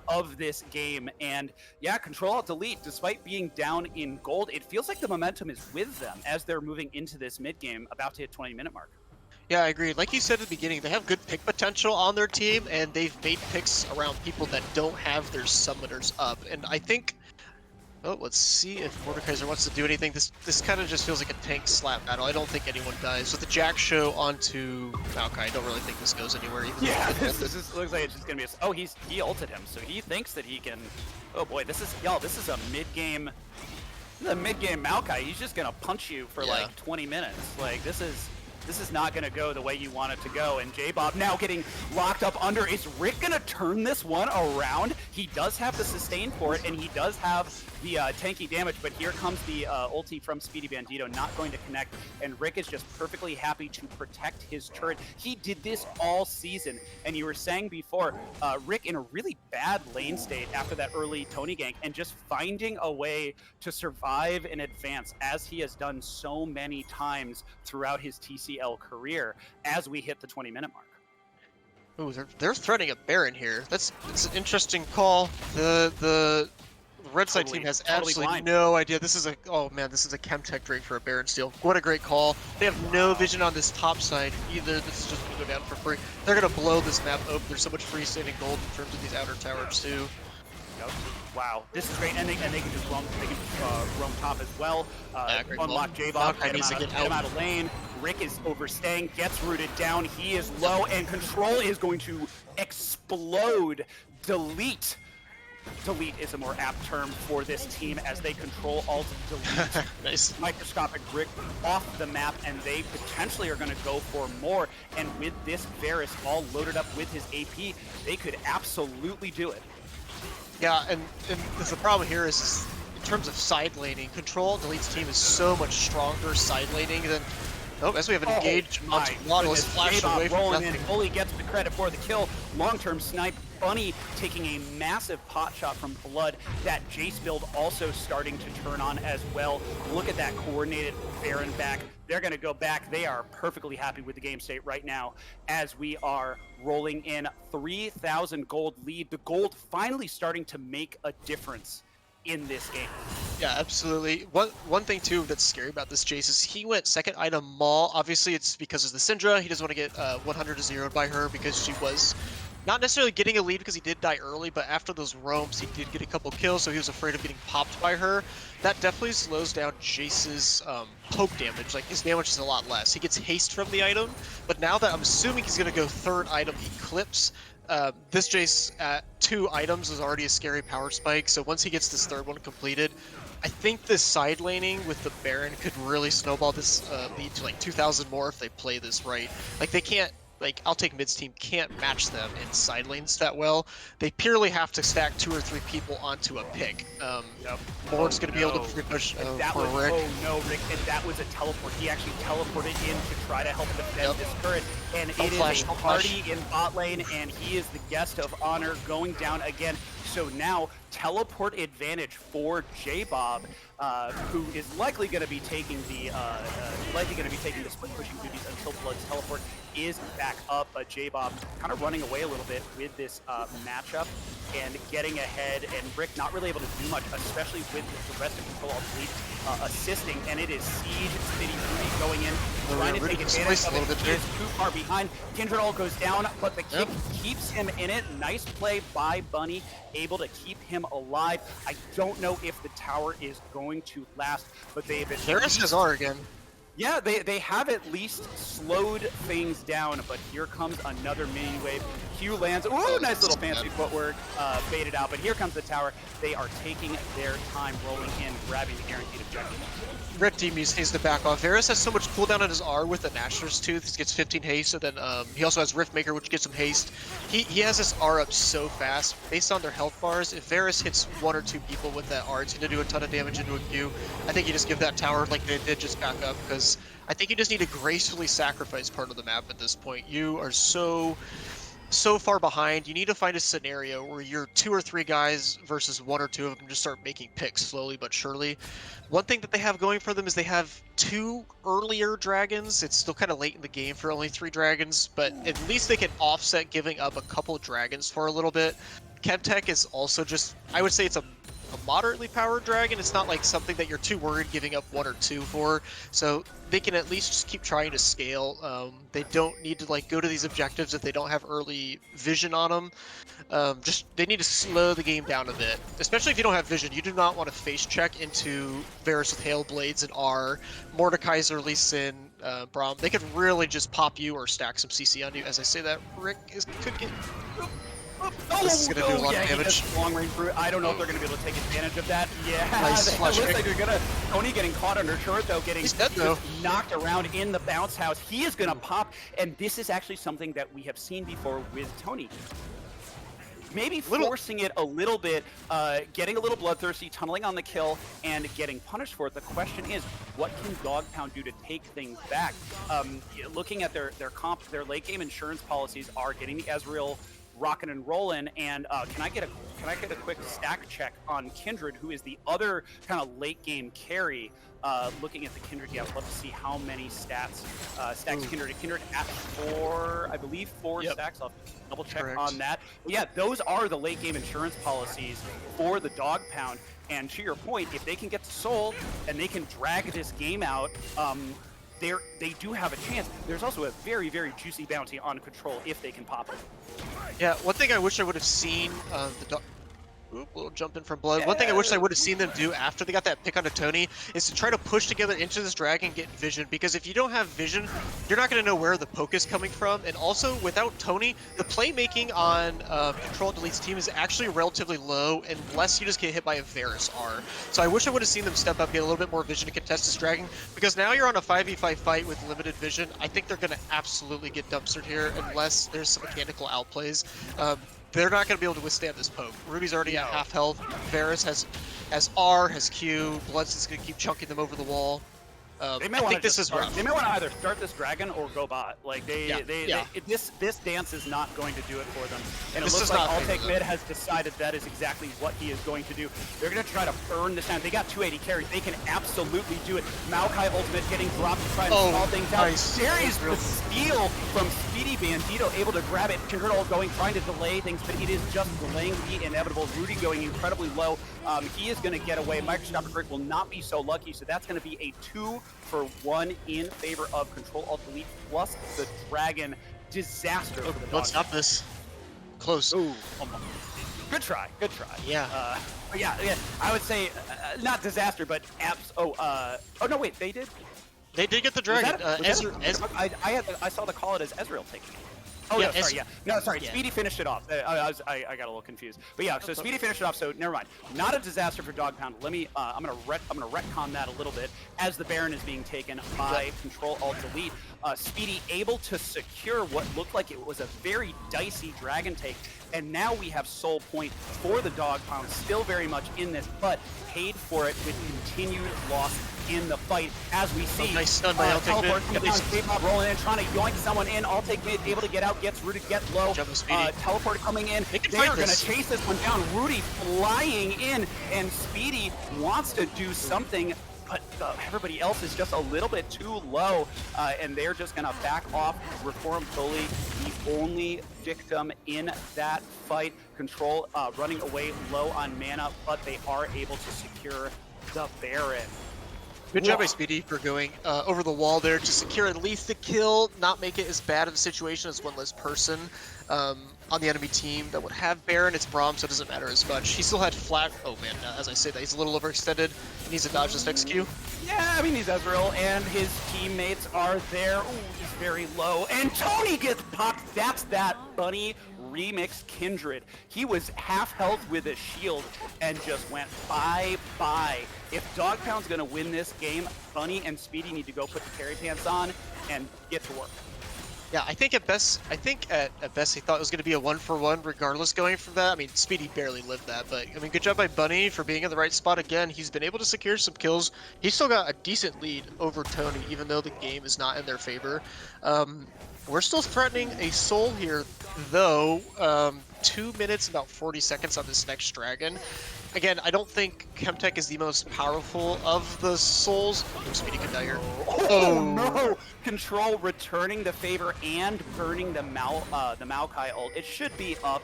of this game. And yeah, Control Alt Delete, despite being down in gold, it feels like the momentum is with them as they're moving into this mid game, about to hit 20-minute mark. Yeah, I agree. Like you said at the beginning, they have good pick potential on their team, and they've made picks around people that don't have their summoners up. And I think, oh, let's see if Mordekaiser wants to do anything. This kind of just feels like a tank slap battle. I don't think anyone dies. With the Jack show onto Maokai, I don't really think this goes anywhere. Even This looks like it's just gonna be. He ulted him, so he thinks that he can. Oh boy, this is a mid game. This is a mid game Maokai. He's just gonna punch you for like 20 minutes. Like this is not going to go the way you want it to go. And J-Bob now getting locked up under. Is Rick going to turn this one around? He does have the sustain for it, and he does have the tanky damage, but here comes the ulti from Speedy Bandito, not going to connect, and Rick is just perfectly happy to protect his turret. He did this all season, and you were saying before, Rick in a really bad lane state after that early Tony gank, and just finding a way to survive and advance, as he has done so many times throughout his TCL career, as we hit the 20-minute mark. Ooh, they're threatening a Baron here. That's an interesting call. The red side team has absolutely blind. no idea. This is a this is a Chemtech Drake for a Baron steal. What a great call. They have no vision on this top side either. This is just gonna go down for free. They're gonna blow this map open. There's so much free standing gold in terms of these outer towers too. Yep. Wow, this is great, and they can just roam top as well. Unlock J-Bob, get him out of lane. Rick is overstaying, gets rooted down. He is low, and control is going to explode. Delete. Delete is a more apt term for this team, as they control alt delete. Nice. Microscopic Rick off the map, and they potentially are going to go for more. And with this Varus all loaded up with his AP, they could absolutely do it. Yeah, and the problem here is in terms of side laning, Control Delete's team is so much stronger side laning than. Oh, as we have an engaged Nautilus flash away from rolling nothing. in. Fully gets the credit for the kill. Long-term snipe. Bunny taking a massive pot shot from Blood. That Jace build also starting to turn on as well. Look at that coordinated Baron back. They're going to go back. They are perfectly happy with the game state right now, as we are rolling in 3,000 gold lead. The gold finally starting to make a difference in this game. Yeah, absolutely. One thing too that's scary about this Jace is he went second item Maul. Obviously it's because of the Syndra. He doesn't want to get 100 to 0'd by her, because she was not necessarily getting a lead because he did die early, but after those roams he did get a couple kills, so he was afraid of getting popped by her. That definitely slows down Jace's poke damage. Like, his damage is a lot less. He gets haste from the item, but now that I'm assuming he's going to go third item Eclipse, this Jace at 2 items is already a scary power spike, so once he gets this third one completed, I think this side laning with the Baron could really snowball this lead to like 2,000 more if they play this right. Like, they can't, like, I'll take mid's team can't match them in side lanes that well. They purely have to stack 2 or 3 people onto a pick. Lord's going to be able to push for Rick. Oh no, Rick, and that was a teleport. He actually teleported in to try to help defend this turret, and it is a party in bot lane, and he is the guest of honor going down again. So now, teleport advantage for J-Bob, who is likely going to be taking the split pushing duties until Blood's teleport is back up. But J-Bob kind of running away a little bit with this matchup and getting ahead, and Rick not really able to do much, especially with the rest of Control Fleet assisting. And it is Siege, City Rudy going in, trying to take advantage of it. He is too far behind. Kindred all goes down, but the kick keeps him in it. Nice play by Bunny, able to keep him alive. I don't know if the tower is going to last, but they've been. Varus has R again. Yeah, they have at least slowed things down, but here comes another mini wave. Q lands. Ooh, nice little fancy footwork, baited out, but here comes the tower. They are taking their time rolling in, grabbing the guaranteed objective. Red team needs to back off. Varus has so much cooldown on his R with the Nashor's Tooth. He gets 15 haste, and then he also has Riftmaker, which gets him haste. He has his R up so fast. Based on their health bars, if Varus hits 1 or 2 people with that R, it's going to do a ton of damage into a Q. I think you just give that tower, like they did, just back up, because I think you just need to gracefully sacrifice part of the map at this point. You are so far behind. You need to find a scenario where you're 2 or 3 guys versus 1 or 2 of them just start making picks slowly but surely. One thing that they have going for them is they have 2 earlier dragons. It's still kind of late in the game for only 3 dragons, but at least they can offset giving up a couple dragons for a little bit. Chemtech is also just, I would say it's a moderately powered dragon. It's not like something that you're too worried giving up 1 or 2 for, so they can at least just keep trying to scale. They don't need to like go to these objectives if they don't have early vision on them. Just they need to slow the game down a bit, especially if you don't have vision. You do not want to face check into Varus with Hail Blades and R, Mordekaiser, Lee Sin, Braum. They could really just pop you or stack some CC on you. As I say that, Rick could get. This is going to do a lot of damage. Long range through. I don't know if they're going to be able to take advantage of that. Yeah, nice it looks like they're going to. Tony getting caught under short, though, getting knocked around in the bounce house. He is going to pop, and this is actually something that we have seen before with Tony. maybe Little- forcing it a little bit, getting a little bloodthirsty, tunneling on the kill, and getting punished for it. The question is, what can Dog Pound do to take things back? Looking at their late game insurance policies are getting the Ezreal rocking and rolling. And can I get a quick stack check on Kindred, who is the other kind of late game carry? Looking at the Kindred, yeah, I'd love to see how many stacks Kindred at 4, I believe 4 stacks. I'll double check on that. But yeah, those are the late game insurance policies for the Dog Pound. And to your point, if they can get to Soul and they can drag this game out, they do have a chance. There's also a very, very juicy bounty on Control if they can pop it. Yeah, one thing I wish I would have seen little jump in from Blood. Yeah. One thing I wish I would have seen them do after they got that pick onto Tony is to try to push together into this dragon and get vision, because if you don't have vision, you're not going to know where the poke is coming from. And also, without Tony, the playmaking on Control Delete's team is actually relatively low unless you just get hit by a Varus R. So I wish I would have seen them step up, get a little bit more vision to contest this dragon, because now you're on a 5v5 fight with limited vision. I think they're going to absolutely get dumpstered here unless there's some mechanical outplays. They're not going to be able to withstand this poke. Ruby's already at half health. Varus has R, has Q. Blood's is going to keep chunking them over the wall. They may want to either start this dragon or go bot. Like this dance is not going to do it for them. And it looks like Alltake Mid has decided that is exactly what he is going to do. They're going to try to burn this down. They got 280 carries. They can absolutely do it. Maokai ultimate getting dropped to try and stall things out. There is the steal from Speedy Bandito, able to grab it. Control going, trying to delay things, but it is just delaying the inevitable. Rudy going incredibly low. He is going to get away. Microscopic Break will not be so lucky, so that's going to be a 2-for-1 in favor of Control Alt Delete plus the Dragon. Disaster for the Let's stop this. Close. Ooh, good try. Yeah. Yeah. I would say not disaster, but oh no, wait, they did. They did get the dragon. I saw the call it as Ezreal taking it. Oh, yeah, sorry. Speedy finished it off. I got a little confused. But yeah, so Speedy finished it off, so never mind. Not a disaster for Dog Pound. Let me, I'm gonna retcon that a little bit as the Baron is being taken by Control Alt Delete. Speedy able to secure what looked like it was a very dicey dragon take, and now we have Soul Point for the Dog Pound, still very much in this, but paid for it with continued loss in the fight, as we see. Nice stun by Teleport coming down, K-Pop rolling in, trying to yoink someone in. Alltake Mid able to get out, gets Rudy, get low. Teleport coming in. They are going to chase this one down. Rudy flying in, and Speedy wants to do something, but everybody else is just a little bit too low, and they're just going to back off. Reform Bully, the only victim in that fight. Control running away low on mana, but they are able to secure the Baron. Good job by Speedy for going over the wall there to secure at least the kill, not make it as bad of a situation as one less person on the enemy team that would have Baron. It's Braum, so it doesn't matter as much. He still had flat. Oh man, as I say that, he's a little overextended. He needs to dodge this next Q. Yeah, I mean, he's Ezreal, and his teammates are there. Ooh, he's very low, and Tony gets popped. That's that Bunny remix Kindred. He was half health with a shield and just went bye-bye. If Dog Pound's gonna win this game, Bunny and Speedy need to go put the carry pants on and get to work. Yeah, I think at best he thought it was going to be a 1-for-1 regardless going from that. I mean, Speedy barely lived that, but I mean, good job by Bunny for being in the right spot again. He's been able to secure some kills. He's still got a decent lead over Tony, even though the game is not in their favor. We're still threatening a Soul here, though. 2 minutes, about 40 seconds on this next dragon. Again, I don't think Chemtech is the most powerful of the Souls. Speedy could die here. Oh no! Control returning the favor and burning the Maokai ult. It should be up.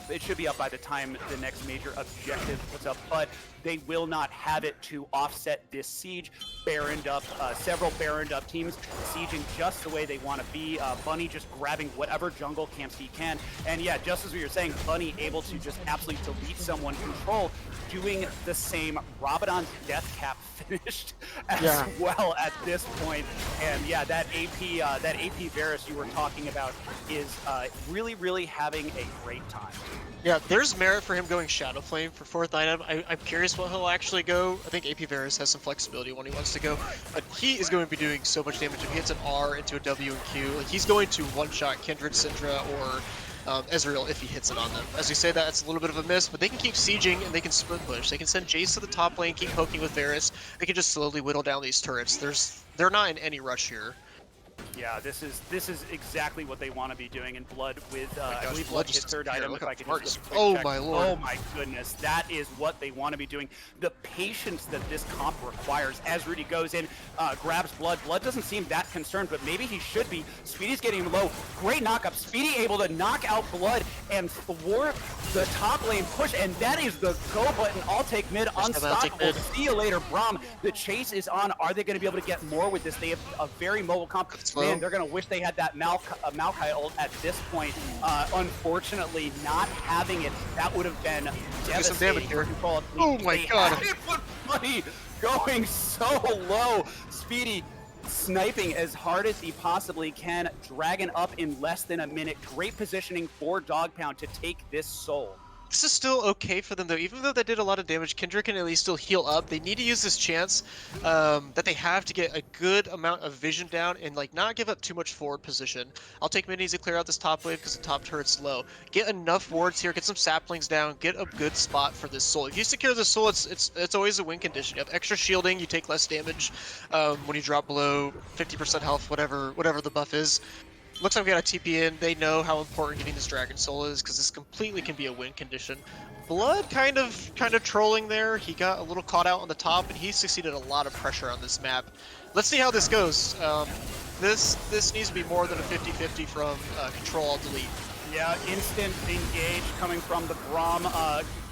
It should be up by the time the next major objective puts up, but they will not have it to offset this siege. Baroned up, several Baroned up teams sieging just the way they want to be. Bunny just grabbing whatever jungle camps he can. And yeah, just as we were saying, Bunny able to just absolutely delete someone. Control doing the same. Rabadon's death cap finished as well at this point. And yeah, that AP Varus you were talking about is really, really having a great time. Yeah, there's merit for him going Shadow Flame for 4th item. I'm curious what he'll actually go. I think AP Varus has some flexibility when he wants to go, but he is going to be doing so much damage. If he hits an R into a W and Q, like he's going to one-shot Kindred, Syndra, or Ezreal if he hits it on them. As we say that, it's a little bit of a miss, but they can keep sieging and they can split push. They can send Jace to the top lane, keep poking with Varus. They can just slowly whittle down these turrets. They're not in any rush here. Yeah, this is exactly what they want to be doing in Blood with, I gosh, believe Blood Blood just hit third doesn't care. item, Look if how I could smart just he do a is. quick Oh check. my lord. Oh my goodness, that is what they want to be doing. The patience that this comp requires as Rudy goes in, grabs Blood. Blood doesn't seem that concerned, but maybe he should be. Speedy's getting low. Great knockup. Speedy able to knock out Blood and thwart the top lane push, and that is the go button. I'll take mid, unstoppable. mid. See you later, Braum. The chase is on. Are they going to be able to get more with this? They have a very mobile comp. Slow. Man, they're going to wish they had that Maokai ult at this point. Unfortunately, not having it, that would have been devastating damage here. for Control. Oh my They god. had it, but Buddy going so low. Speedy sniping as hard as he possibly can. Dragon up in less than a minute. Great positioning for Dog Pound to take this soul. This is still okay for them though, even though they did a lot of damage. Kendrick can at least still heal up. They need to use this chance that they have to get a good amount of vision down and like not give up too much forward position. I'll take minis to clear out this top wave because the top turret's low. Get enough wards here, get some saplings down, get a good spot for this soul. If you secure the soul, it's always a win condition. You have extra shielding, you take less damage when you drop below 50% health, whatever the buff is. Looks like we got a TP in. They know how important getting this Dragon Soul is because this completely can be a win condition. Blood kind of trolling there. He got a little caught out on the top, and he succeeded a lot of pressure on this map. Let's see how this goes. This needs to be more than a 50-50 from Control Alt Delete. Yeah, instant engage coming from the Braum.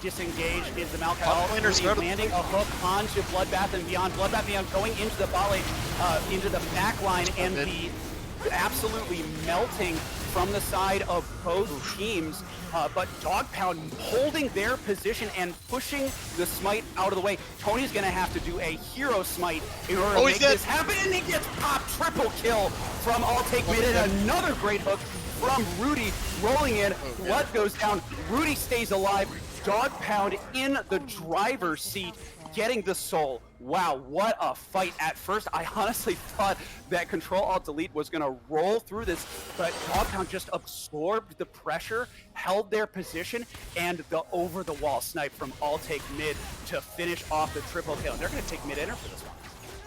Disengage is the Maokai. Laner's Really landing a hook onto Bloodbath and Beyond. Bloodbath and Beyond going into the bot lane, into the back line, and the absolutely melting from the side of both teams, but Dog Pound holding their position and pushing the smite out of the way. Tony's gonna have to do a hero smite in order to make this happen, and he gets popped. Triple kill from I'll Take Mid, and another great hook from Rudy rolling in. Blood goes down. Rudy stays alive. Dog Pound in the driver's seat, getting the soul. Wow, what a fight. At first, I honestly thought that Control Alt Delete was going to roll through this, but Dog Pound just absorbed the pressure, held their position, and the over-the-wall snipe from All Take Mid to finish off the triple kill. And they're going to take mid-enter for this one.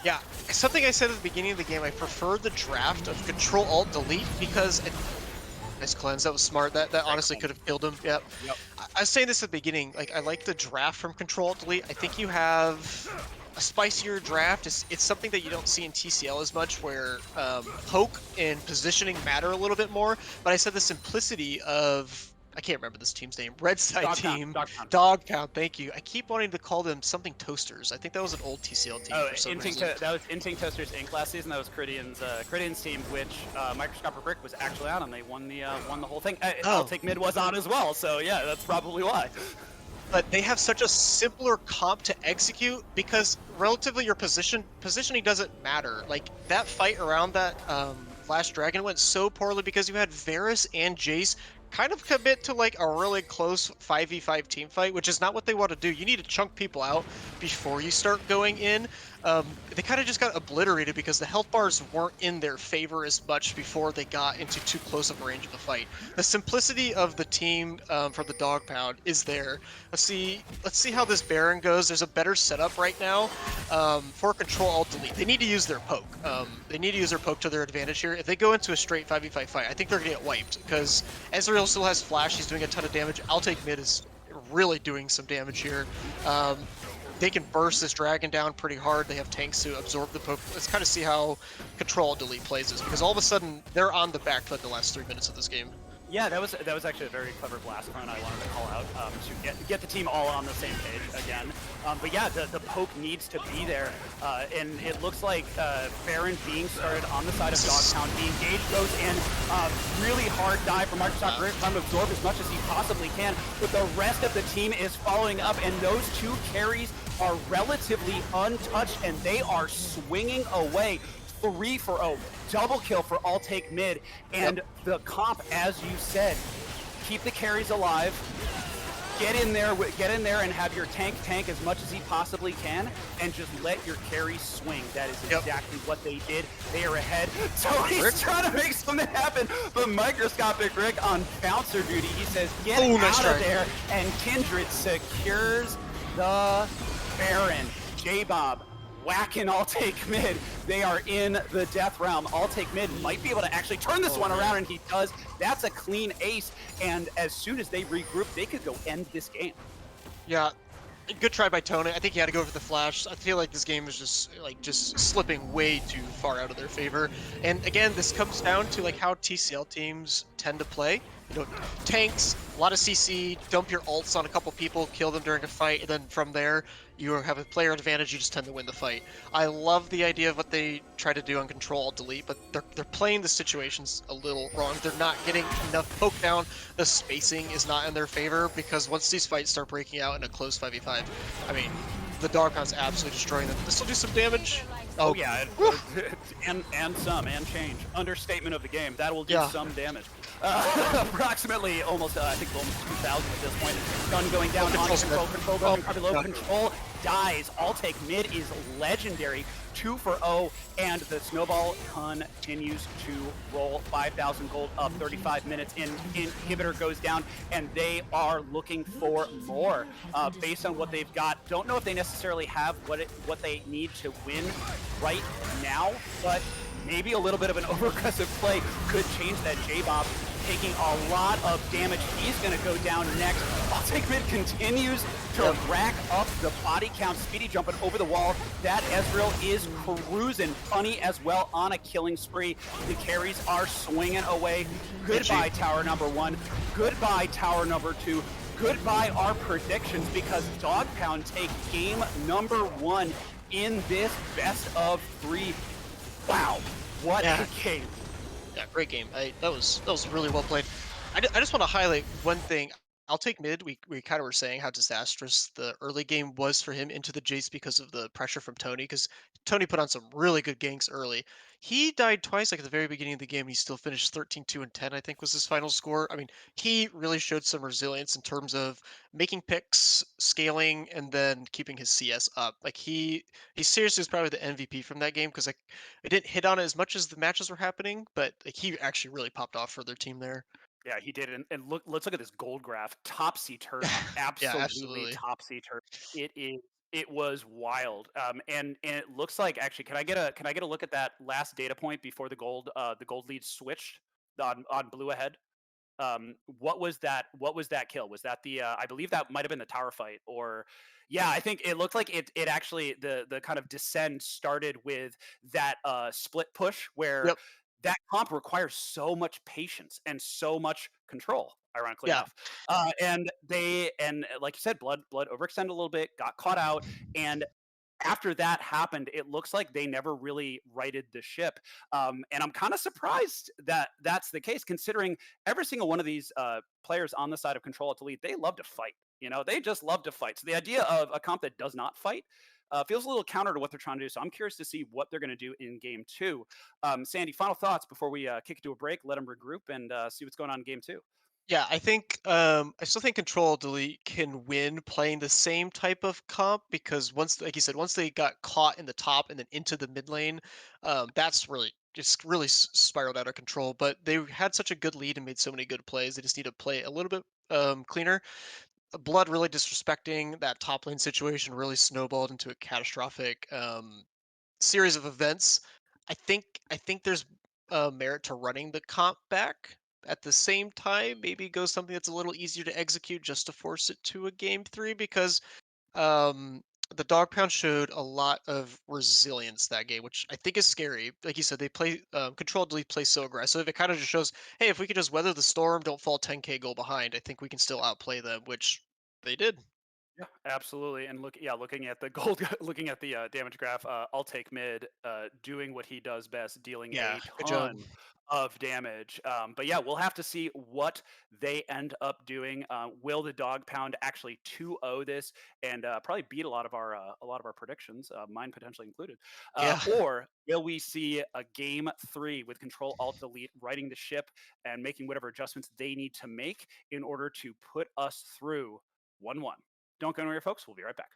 Yeah, something I said at the beginning of the game, I prefer the draft of Control Alt Delete because nice cleanse, that was smart. That honestly could have killed him. Yep. I was saying this at the beginning, like I like the draft from Control Alt Delete. I think you have a spicier draft. It's something that you don't see in TCL as much, where poke and positioning matter a little bit more. But I said the simplicity of, I can't remember this team's name. Red Side team. Dog Pound, thank you. I keep wanting to call them something Toasters. I think that was an old TCL team for some reason. That was Instinct Toasters Inc. last season. That was Cridian's team, which Microscopic Brick was actually on, and they won the whole thing. I'll Take Mid was on as well, so yeah, that's probably why. But they have such a simpler comp to execute because relatively your positioning doesn't matter. Like that fight around that last dragon went so poorly because you had Varus and Jace kind of commit to like a really close 5v5 team fight, which is not what they want to do. You need to chunk people out before you start going in. They kind of just got obliterated because the health bars weren't in their favor as much before they got into too close of a range of the fight. The simplicity of the team for the Dog Pound is there. Let's see how this Baron goes. There's a better setup right now for Control Alt Delete. They need to use their poke. They need to use their poke to their advantage here. If they go into a straight 5v5 fight, I think they're gonna get wiped because Ezreal still has flash. He's doing a ton of damage. I'll Take Mid is really doing some damage here. They can burst this dragon down pretty hard. They have tanks to absorb the poke. Let's kind of see how Control Delete plays this, because all of a sudden they're on the back foot the last 3 minutes of this game. Yeah, that was actually a very clever blast clone I wanted to call out to get the team all on the same page again. But yeah, the poke needs to be there, and it looks like Baron being started on the side of Dog Pound. The engage goes in, really hard dive from Microsoft Grid, trying to absorb as much as he possibly can, but the rest of the team is following up, and those two carries are relatively untouched, and they are swinging away. 3-for-0, double kill for All Take Mid, and the comp, as you said, keep the carries alive, get in there and have your tank as much as he possibly can, and just let your carry swing. That is Yep. exactly what they did. They are ahead. Tony's Rick? trying to make something happen, but Microscopic Rick on bouncer duty. He says, "Get Oh, nice out try. of there!" And Kindred secures the Baron. J-Bob whacking All Take Mid. They are in the death realm. All Take Mid might be able to actually turn this one around, and he does. That's a clean ace, and as soon as they regroup, they could go end this game. Yeah, good try by Tony. I think he had to go for the flash. I feel like this game is just slipping way too far out of their favor. And again, this comes down to like how TCL teams tend to play. You know, tanks, a lot of CC, dump your ults on a couple people, kill them during a fight, and then from there you have a player advantage. You just tend to win the fight. I love the idea of what they try to do on Control Alt Delete, but they're playing the situations a little wrong. They're not getting enough poke down. The spacing is not in their favor because once these fights start breaking out in a close 5v5, I mean, the Dog Pound's absolutely destroying them. This will do some damage. Oh yeah, and some and change. Understatement of the game. That will do Yeah. some damage. Approximately almost I think almost 2,000 at this point. Gun going down on Control's control. dead. Control Oh, going probably low. God. Control dies. All Take Mid is legendary. 2 for 0, and the snowball continues to roll. 5,000 gold up. 35 minutes in. Inhibitor goes down, and they are looking for more based on what they've got. Don't know if they necessarily have what they need to win right now, but maybe a little bit of an over-aggressive play could change that. J-Bob taking a lot of damage. He's going to go down next. All Take Mid continues to rack up the body count. Speedy jumping over the wall. That Ezreal is cruising. Funny as well on a killing spree. The carries are swinging away. Goodbye, tower number 1. Goodbye, tower number 2. Goodbye, our predictions, because Dog Pound take game number 1 in this best of 3. Wow, what a game. Yeah, great game. That was really well played. I just want to highlight one thing. I'll take mid. We kind of were saying how disastrous the early game was for him into the Jace because of the pressure from Tony. Because Tony put on some really good ganks early. He died twice, like at the very beginning of the game. He still finished 13, 2, and 10. I think was his final score. I mean, he really showed some resilience in terms of making picks, scaling, and then keeping his CS up. Like he seriously was probably the MVP from that game because like it didn't hit on it as much as the matches were happening, but like he actually really popped off for their team there. Yeah, he did. And let's look at this gold graph. Topsy-turvy. Yeah, Absolutely absolutely. topsy-turvy. It is. It was wild. And it looks like actually, can I get a look at that last data point before the gold lead switched on blue ahead? What was that kill? Was that the I believe that might have been the tower fight, or yeah, I think it looked like it actually the kind of descend started with that split push where Yep. that comp requires so much patience and so much control, ironically Yeah. enough. And like you said, blood overextended a little bit, got caught out, and after that happened, it looks like they never really righted the ship. And I'm kind of surprised that that's the case, considering every single one of these players on the side of Control at Elite, they love to fight. You know, they just love to fight. So the idea of a comp that does not fight feels a little counter to what they're trying to do. So I'm curious to see what they're going to do in game 2. Sandy, final thoughts before we kick it to a break, let them regroup and see what's going on in game 2. Yeah, I still think Control Delete can win playing the same type of comp because once, like you said, once they got caught in the top and then into the mid lane, that's really just really spiraled out of control. But they had such a good lead and made so many good plays. They just need to play a little bit cleaner. Blood really disrespecting that top lane situation really snowballed into a catastrophic series of events. I think there's merit to running the comp back. At the same time, maybe go something that's a little easier to execute just to force it to a game 3 because um, the Dog Pound showed a lot of resilience that game, which I think is scary. Like you said, they play Control Delete plays so aggressive. It kind of just shows, hey, if we could just weather the storm, don't fall 10k goal behind, I think we can still outplay them, which they did. Yeah, absolutely. And looking at the gold, looking at the damage graph, I'll take mid, doing what he does best, dealing Yeah, a good job. ton of damage. But yeah, we'll have to see what they end up doing. Will the dog pound actually 2-0 this and probably beat a lot of our predictions, mine potentially included, Yeah. or will we see a game 3 with Control Alt Delete riding the ship and making whatever adjustments they need to make in order to put us through 1-1. Don't go anywhere, folks. We'll be right back.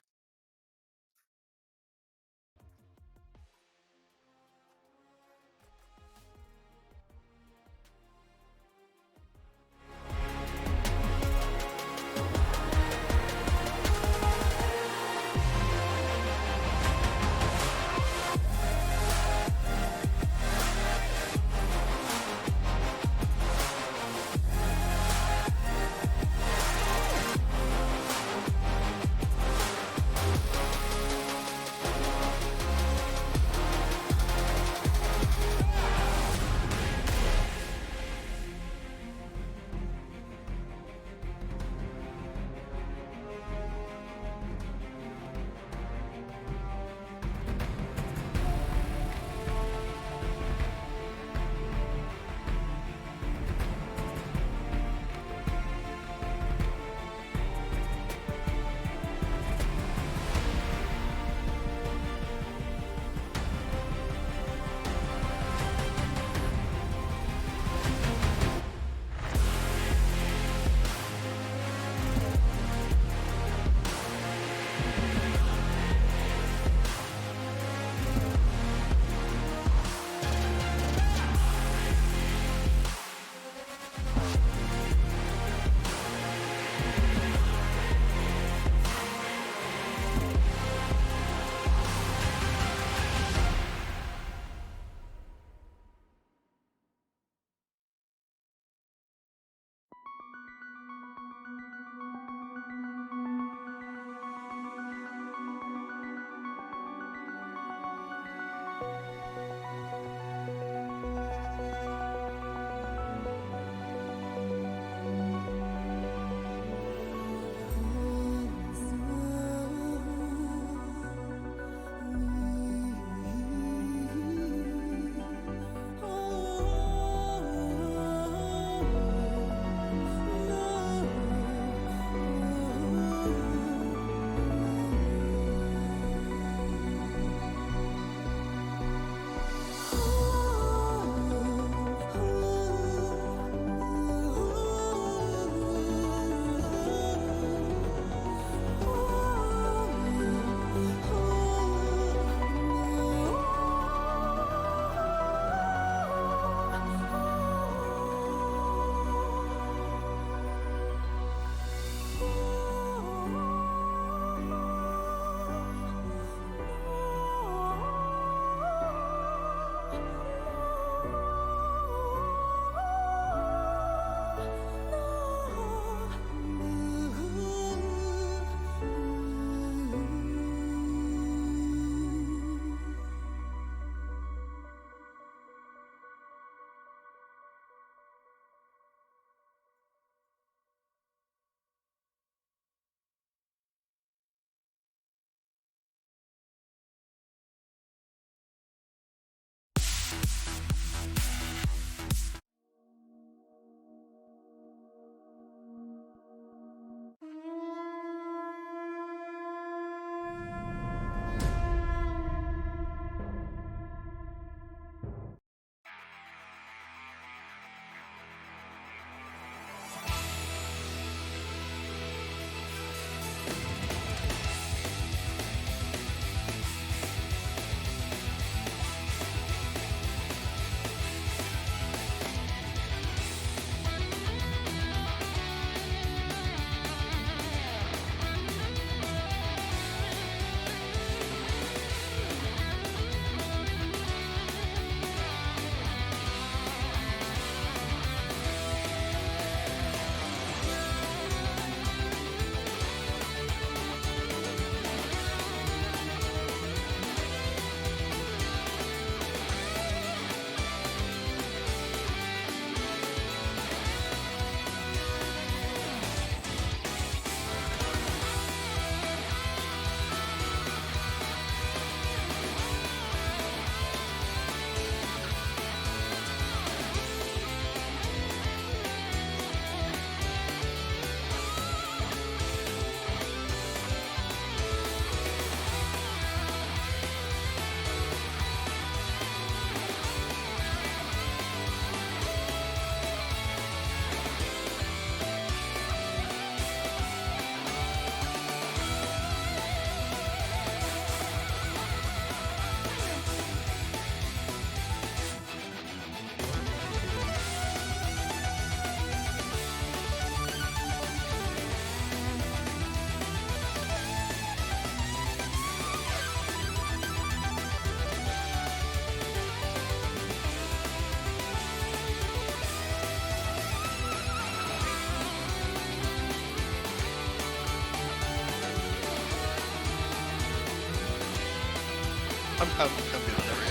I'm good whenever you.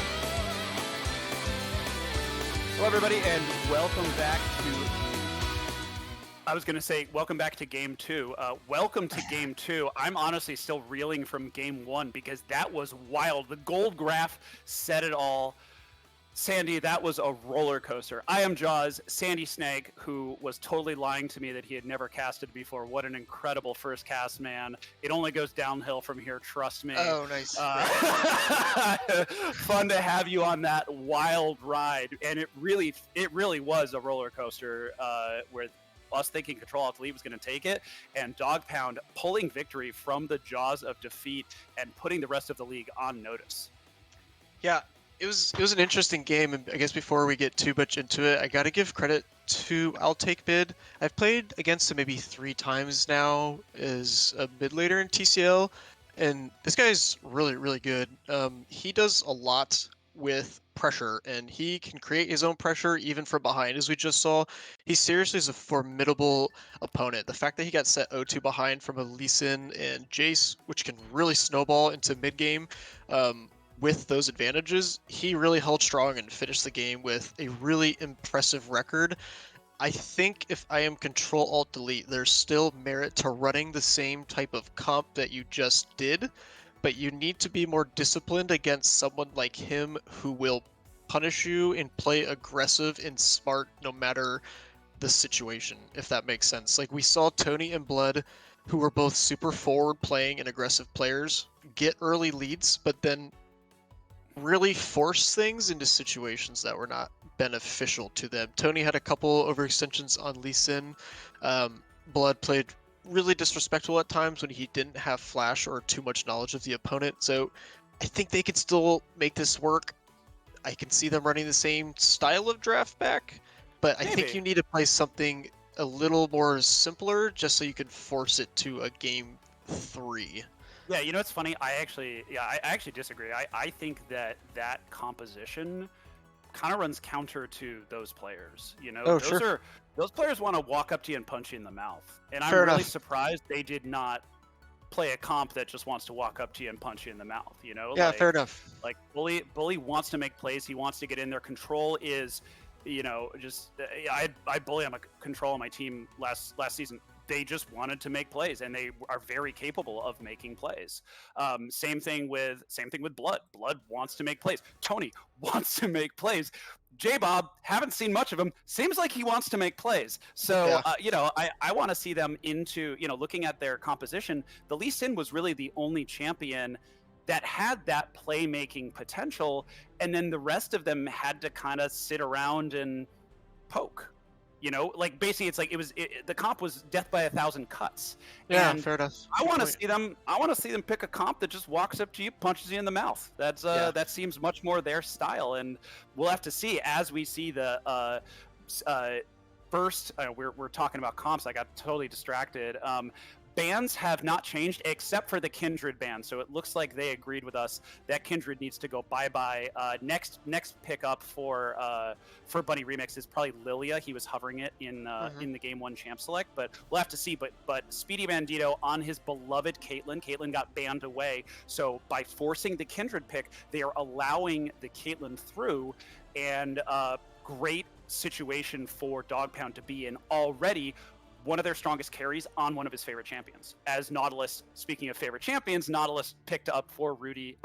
Hello, everybody, and welcome back to. I was going to say, welcome back to Game 2. Welcome to Game 2. I'm honestly still reeling from Game 1 because that was wild. The gold graph said it all. Sandy, that was a roller coaster. I am Jaws, Sandy Snag, who was totally lying to me that he had never casted before. What an incredible first cast, man. It only goes downhill from here, trust me. Oh, nice. Fun to have you on that wild ride. And it really was a roller coaster where us thinking Control Alt Delete was going to take it, and Dog Pound pulling victory from the jaws of defeat and putting the rest of the league on notice. Yeah, it was an interesting game, and I guess before we get too much into it, I got to give credit to I'll Take Mid. I've played against him maybe 3 times now as a mid laner in TCL, and this guy's really, really good. He does a lot with pressure, and he can create his own pressure even from behind, as we just saw. He seriously is a formidable opponent. The fact that he got set 0-2 behind from a Lee Sin and Jace, which can really snowball into mid game, with those advantages, he really held strong and finished the game with a really impressive record. I think if I am Control Alt Delete, there's still merit to running the same type of comp that you just did, but you need to be more disciplined against someone like him who will punish you and play aggressive and smart no matter the situation, if that makes sense. Like we saw Tony and Blood, who were both super forward playing and aggressive players, get early leads, but then really force things into situations that were not beneficial to them. Tony had a couple overextensions on Lee Sin. Blood played really disrespectful at times when he didn't have flash or too much knowledge of the opponent. So I think they could still make this work. I can see them running the same style of draft back, but I think Maybe. you need to play something a little more simpler just so you can force it to a game 3. Yeah, you know what's funny? I actually disagree. I think that composition kind of runs counter to those players. You know, Oh, those sure. those players want to walk up to you and punch you in the mouth, and I'm Fair really enough. surprised they did not play a comp that just wants to walk up to you and punch you in the mouth. You know, Yeah, fair enough. like bully wants to make plays. He wants to get in there. Control is, you know, just I bully on a Control on my team last season. They just wanted to make plays, and they are very capable of making plays. Same thing with Blood. Blood wants to make plays. Tony wants to make plays. J-Bob, haven't seen much of him. Seems like he wants to make plays. So, Yeah. you know, I want to see them into, you know, looking at their composition. The Lee Sin was really the only champion that had that playmaking potential, and then the rest of them had to kind of sit around and poke. You know, like basically, it's like the comp was death by 1,000 cuts. Yeah, And fair enough. I Good want to point. see them. I want to see them pick a comp that just walks up to you, punches you in the mouth. That's Yeah. that seems much more their style, and we'll have to see as we see the first. We're talking about comps. I got totally distracted. Bans have not changed except for the Kindred ban, so it looks like they agreed with us that Kindred needs to go bye-bye. Next pickup for Bunny Remix is probably Lilia. He was hovering it in the Game 1 Champ Select, but we'll have to see. But Speedy Bandito on his beloved Caitlyn. Caitlyn got banned away, so by forcing the Kindred pick, they are allowing the Caitlyn through, and great situation for Dog Pound to be in already. One of their strongest carries on one of his favorite champions. As Nautilus, speaking of favorite champions, Nautilus picked up for Rudy,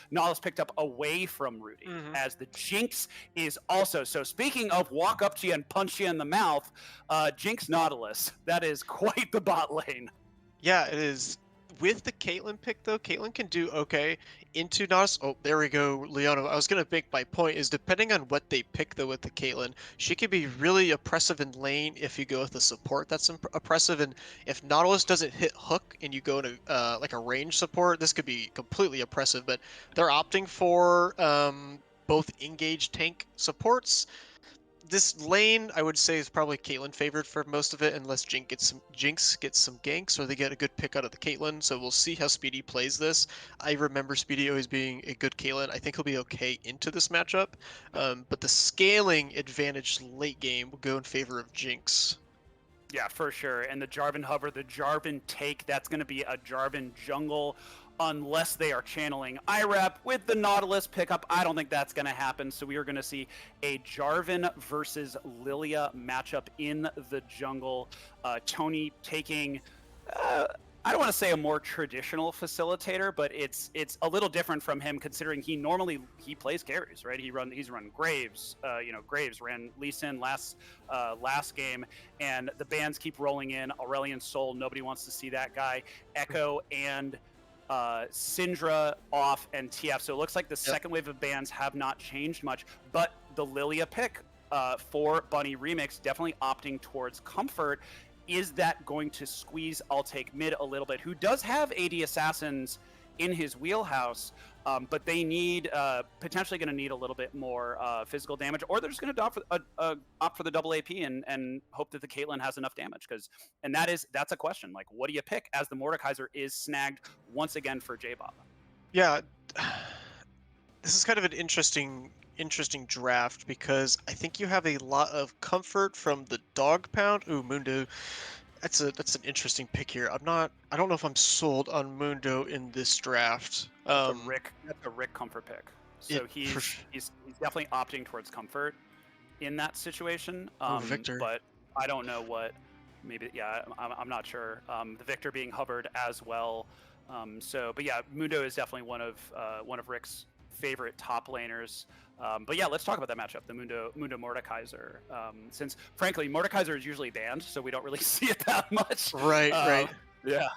Nautilus picked up away from Rudy, as the Jinx is also. So speaking of walk up to you and punch you in the mouth, Jinx Nautilus, that is quite the bot lane. Yeah, it is. With the Caitlyn pick, though, Caitlyn can do okay into Nautilus. Oh, there we go, Leona. I was going to make my point is depending on what they pick, though, with the Caitlyn, she can be really oppressive in lane if you go with a support that's oppressive. And if Nautilus doesn't hit hook and you go to like a range support, this could be completely oppressive. But they're opting for both engaged tank supports. This lane, I would say, is probably Caitlyn favored for most of it, unless Jinx gets some ganks, or they get a good pick out of the Caitlyn. So we'll see how Speedy plays this. I remember Speedy always being a good Caitlyn. I think he'll be okay into this matchup, but the scaling advantage late game will go in favor of Jinx. Yeah, for sure. And the Jarvan hover, the Jarvan take, that's going to be a Jarvan jungle unless they are channeling IREP with the Nautilus pickup. I don't think that's going to happen. So we are going to see a Jarvan versus Lilia matchup in the jungle. Tony taking, I don't want to say a more traditional facilitator, but it's a little different from him, considering he plays carries, right? He's run Graves. Graves ran Lee Sin last game, and the bans keep rolling in. Aurelion Sol, nobody wants to see that guy. Echo and Syndra off, and TF. So it looks like the second wave of bans have not changed much, but the Lilia pick for Bunny Remix definitely opting towards comfort. Is that going to squeeze I'll Take Mid a little bit, who does have AD Assassins in his wheelhouse, but they need potentially going to need a little bit more physical damage, or they're just going to opt for the double AP and hope that the Caitlyn has enough damage. That's a question. Like, what do you pick as the Mordekaiser is snagged once again for J-Bob? Yeah, this is kind of an interesting draft, because I think you have a lot of comfort from the dog pound. Ooh, Mundo. That's an interesting pick here. I don't know if I'm sold on Mundo in this draft. That's a Rick comfort pick. So he's definitely opting towards comfort in that situation. Victor. But I don't know what. Maybe I'm not sure. The Victor being hovered as well. But yeah, Mundo is definitely one of Rick's favorite top laners. But yeah, let's talk about that matchup, the Mundo Mordekaiser. Since frankly, Mordekaiser is usually banned, so we don't really see it that much. Right. Yeah.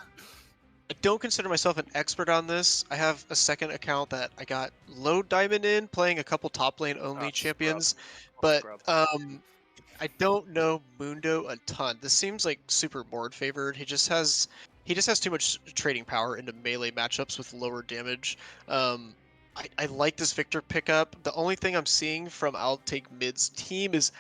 I don't consider myself an expert on this. I have a second account that I got low diamond in, playing a couple top lane only champions, but I don't know Mundo a ton. This seems like super board favored. He just has too much trading power into melee matchups with lower damage. I like this Victor pickup. The only thing I'm seeing from I'll Take Mid's team is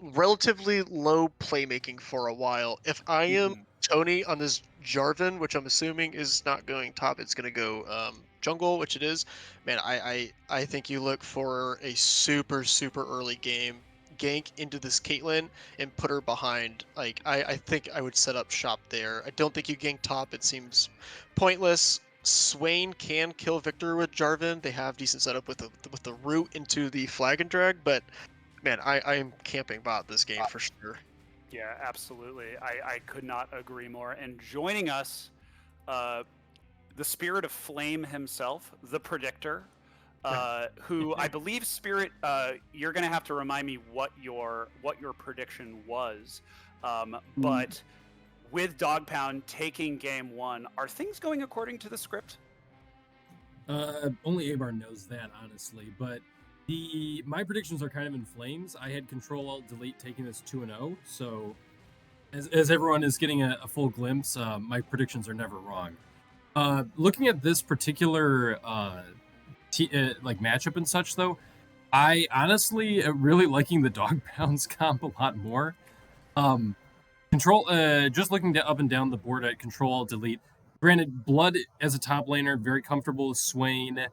relatively low playmaking for a while. If I am Tony on this Jarvan, which I'm assuming is not going top, it's going to go jungle, which it is. Man, I think you look for a super early game gank into this Caitlyn and put her behind. Like, I think I would set up shop there. I don't think you gank top. It seems pointless. Swain can kill Victor with Jarvan. They have decent setup with the root into the flag and drag, but man, I am camping bot this game for sure. Yeah, absolutely. I could not agree more. And joining us, the Spirit of Flame himself, the Predictor, who I believe, Spirit, you're going to have to remind me what your prediction was. But with Dog Pound taking game one, are things going according to the script? Only Abar knows that, honestly. But my predictions are kind of in flames. I had Control Alt Delete taking this 2-0. So as everyone is getting a full glimpse, my predictions are never wrong. Looking at this particular matchup and such, though, I honestly am really liking the Dog Pounds comp a lot more. Just looking up and down the board at Control Alt Delete. Granted, Blood as a top laner, very comfortable with Swain.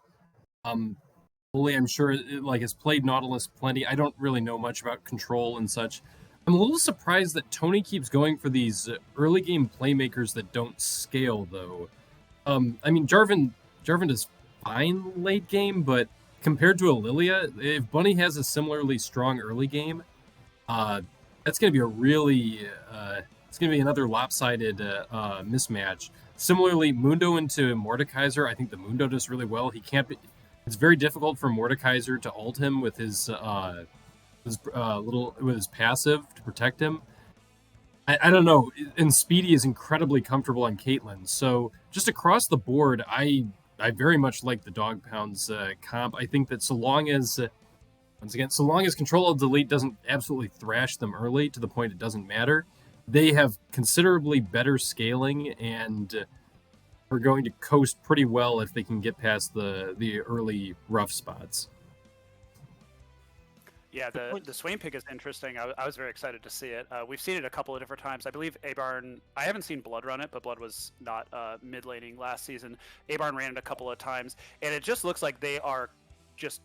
Fully, I'm sure, has played Nautilus plenty. I don't really know much about Control and such. I'm a little surprised that Tony keeps going for these early game playmakers that don't scale, though. I mean, Jarvan is fine late game, but compared to a Lilia, if Bunny has a similarly strong early game, that's going to be it's going to be another lopsided mismatch. Similarly, Mundo into Mordekaiser, I think the Mundo does really well. It's very difficult for Mordekaiser to ult him with his passive to protect him. I don't know, and Speedy is incredibly comfortable on Caitlyn. So just across the board, I very much like the Dog Pounds comp. I think that so long as Control Alt Delete doesn't absolutely thrash them early to the point it doesn't matter, they have considerably better scaling and are going to coast pretty well if they can get past the early rough spots. Yeah, the Swain pick is interesting. I was very excited to see it. We've seen it a couple of different times. I believe Abarn, I haven't seen Blood run it, but Blood was not mid laning last season. Abarn ran it a couple of times, and it just looks like they are just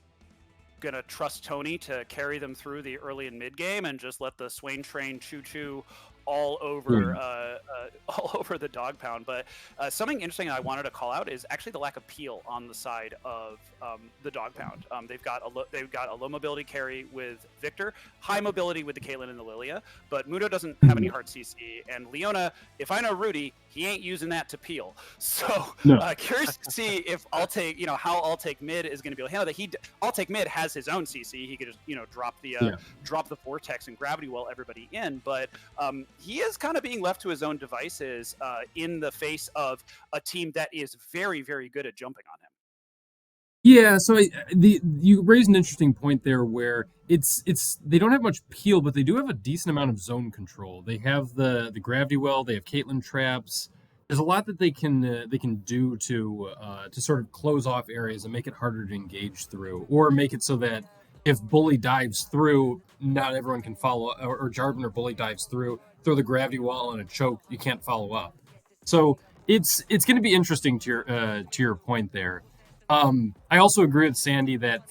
going to trust Tony to carry them through the early and mid game and just let the Swain train choo-choo all over all over the dog pound. But something interesting I wanted to call out is actually the lack of peel on the side of the dog pound. They've got a low mobility carry with Victor, high mobility with the Caitlyn and the Lilia, but Mundo doesn't have any hard CC, and Leona, if I know Rudy, he ain't using that to peel. So No. curious to see if I'll take, how I'll take mid is going to be able to handle that. I'll take mid has his own CC. He could just drop the vortex and gravity well everybody in, but he is kind of being left to his own devices in the face of a team that is very, very good at jumping on him. Yeah, so you raised an interesting point there, where it's they don't have much peel, but they do have a decent amount of zone control. They have the gravity well, they have Caitlyn traps. There's a lot that they can do to sort of close off areas and make it harder to engage through, or make it so that if Bully dives through, not everyone can follow, or Jarvan or Bully dives through, throw the gravity wall and a choke, you can't follow up. So it's going to be interesting to your point there. I also agree with Sandy that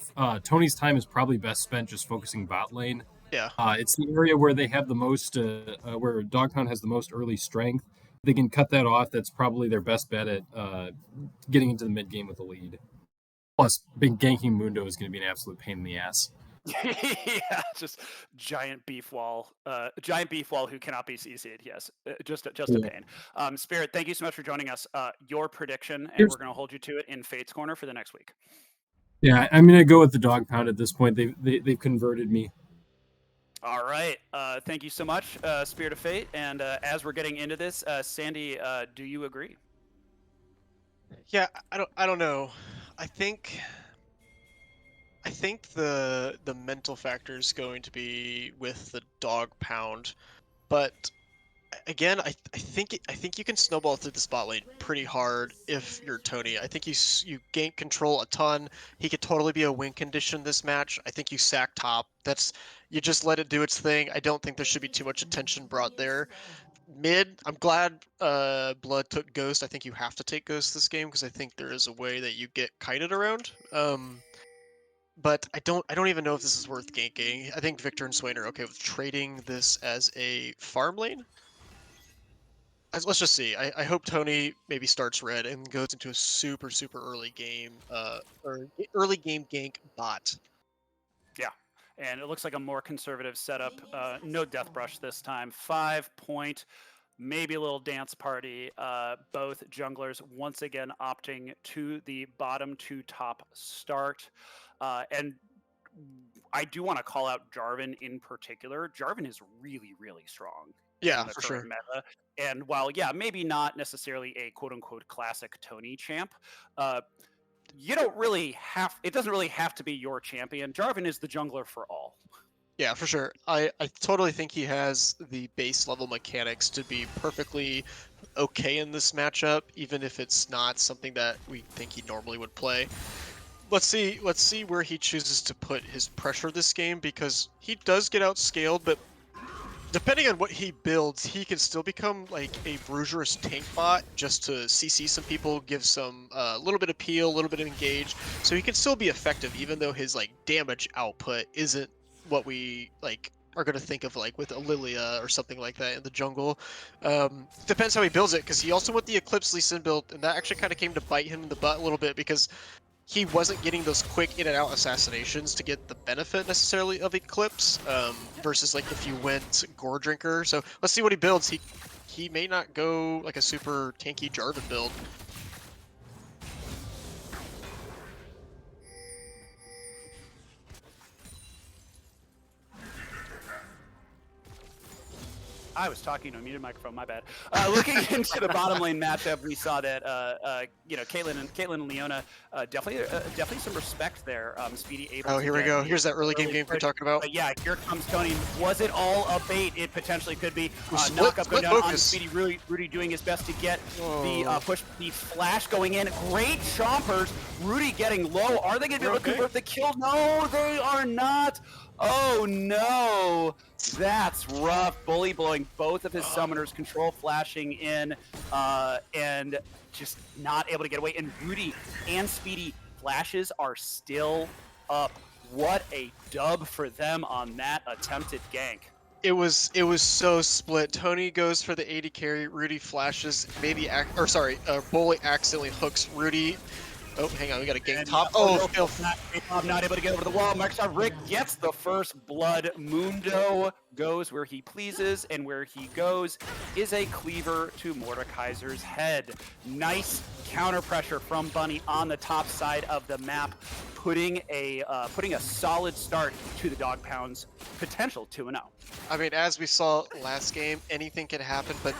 Tony's time is probably best spent just focusing bot lane. Yeah. It's the area where they have the most, where Dogpound has the most early strength. They can cut that off. That's probably their best bet at getting into the mid game with a lead. Plus, big ganking Mundo is going to be an absolute pain in the ass. Yeah, just giant beef wall who cannot be CC'd. Yes, just a pain. Spirit, thank you so much for joining us. Your prediction, and we're going to hold you to it in Fate's Corner for the next week. Yeah, I'm going to go with the dog pound at this point. They've converted me. All right. Thank you so much, Spirit of Fate. And as we're getting into this, Sandy, do you agree? Yeah, I don't know. I think the mental factor is going to be with the dog pound, but again, I think you can snowball through the spot lane pretty hard if you're Tony. I think you gain control a ton. He could totally be a win condition this match. I think you sack top. You just let it do its thing. I don't think there should be too much attention brought there. Mid, I'm glad Blood took Ghost. I think you have to take Ghost this game because I think there is a way that you get kited around. But I don't even know if this is worth ganking. I think Victor and Swain are okay with trading this as a farm lane. Let's just see. I hope Tony maybe starts red and goes into a super early game or early game gank bot. Yeah, and it looks like a more conservative setup. No death brush this time. 5 point, maybe a little dance party. Both junglers once again opting to the bottom to top start. And I do want to call out Jarvan in particular. Jarvan is really, really strong. Yeah, in the for current sure. meta. And while, yeah, maybe not necessarily a quote unquote classic Tony champ, you don't really it doesn't really have to be your champion. Jarvan is the jungler for all. Yeah, for sure. I totally think he has the base level mechanics to be perfectly okay in this matchup, even if it's not something that we think he normally would play. Let's see where he chooses to put his pressure this game, because he does get outscaled, but depending on what he builds, he can still become like a Bruiserous tank bot just to CC some people, give some little bit of peel, a little bit of engage, so he can still be effective even though his like damage output isn't what we like are going to think of like with a Lilia or something like that in the jungle. Depends how he builds it, because he also went the Eclipse Lee Sin build, and that actually kind of came to bite him in the butt a little bit, because he wasn't getting those quick in and out assassinations to get the benefit necessarily of Eclipse, versus like if you went Gore Drinker. So let's see what he builds. He may not go like a super tanky Jarvan build. I was talking to a muted microphone. My bad. Looking into the bottom lane matchup, we saw that Caitlyn and Leona definitely some respect there. Speedy able. Oh, to here we get go. the Here's that early game gank we're talking about. But yeah, here comes Tony. Was it all a bait? It potentially could be. Split Knockup going down on focus. Speedy. Rudy doing his best to get the push. The flash going in. Great chompers. Rudy getting low. Are they going to be able to convert the kill? No, they are not. Oh no, that's rough. Bully blowing both of his summoners, control flashing in, and just not able to get away. And Rudy and Speedy flashes are still up. What a dub for them on that attempted gank. It was so split. Tony goes for the 80 carry. Rudy flashes. Maybe or sorry, Bully accidentally hooks Rudy. Oh, hang on, we got a gank And top. oh Oh, no, Phil. I'm not able to get over the wall. Microsoft Rick gets the first blood. Mundo goes where he pleases, and where he goes is a cleaver to Mordekaiser's head. Nice counter pressure from Bunny on the top side of the map, putting a solid start to the Dog Pound's potential 2-0. I mean, as we saw last game, anything can happen, but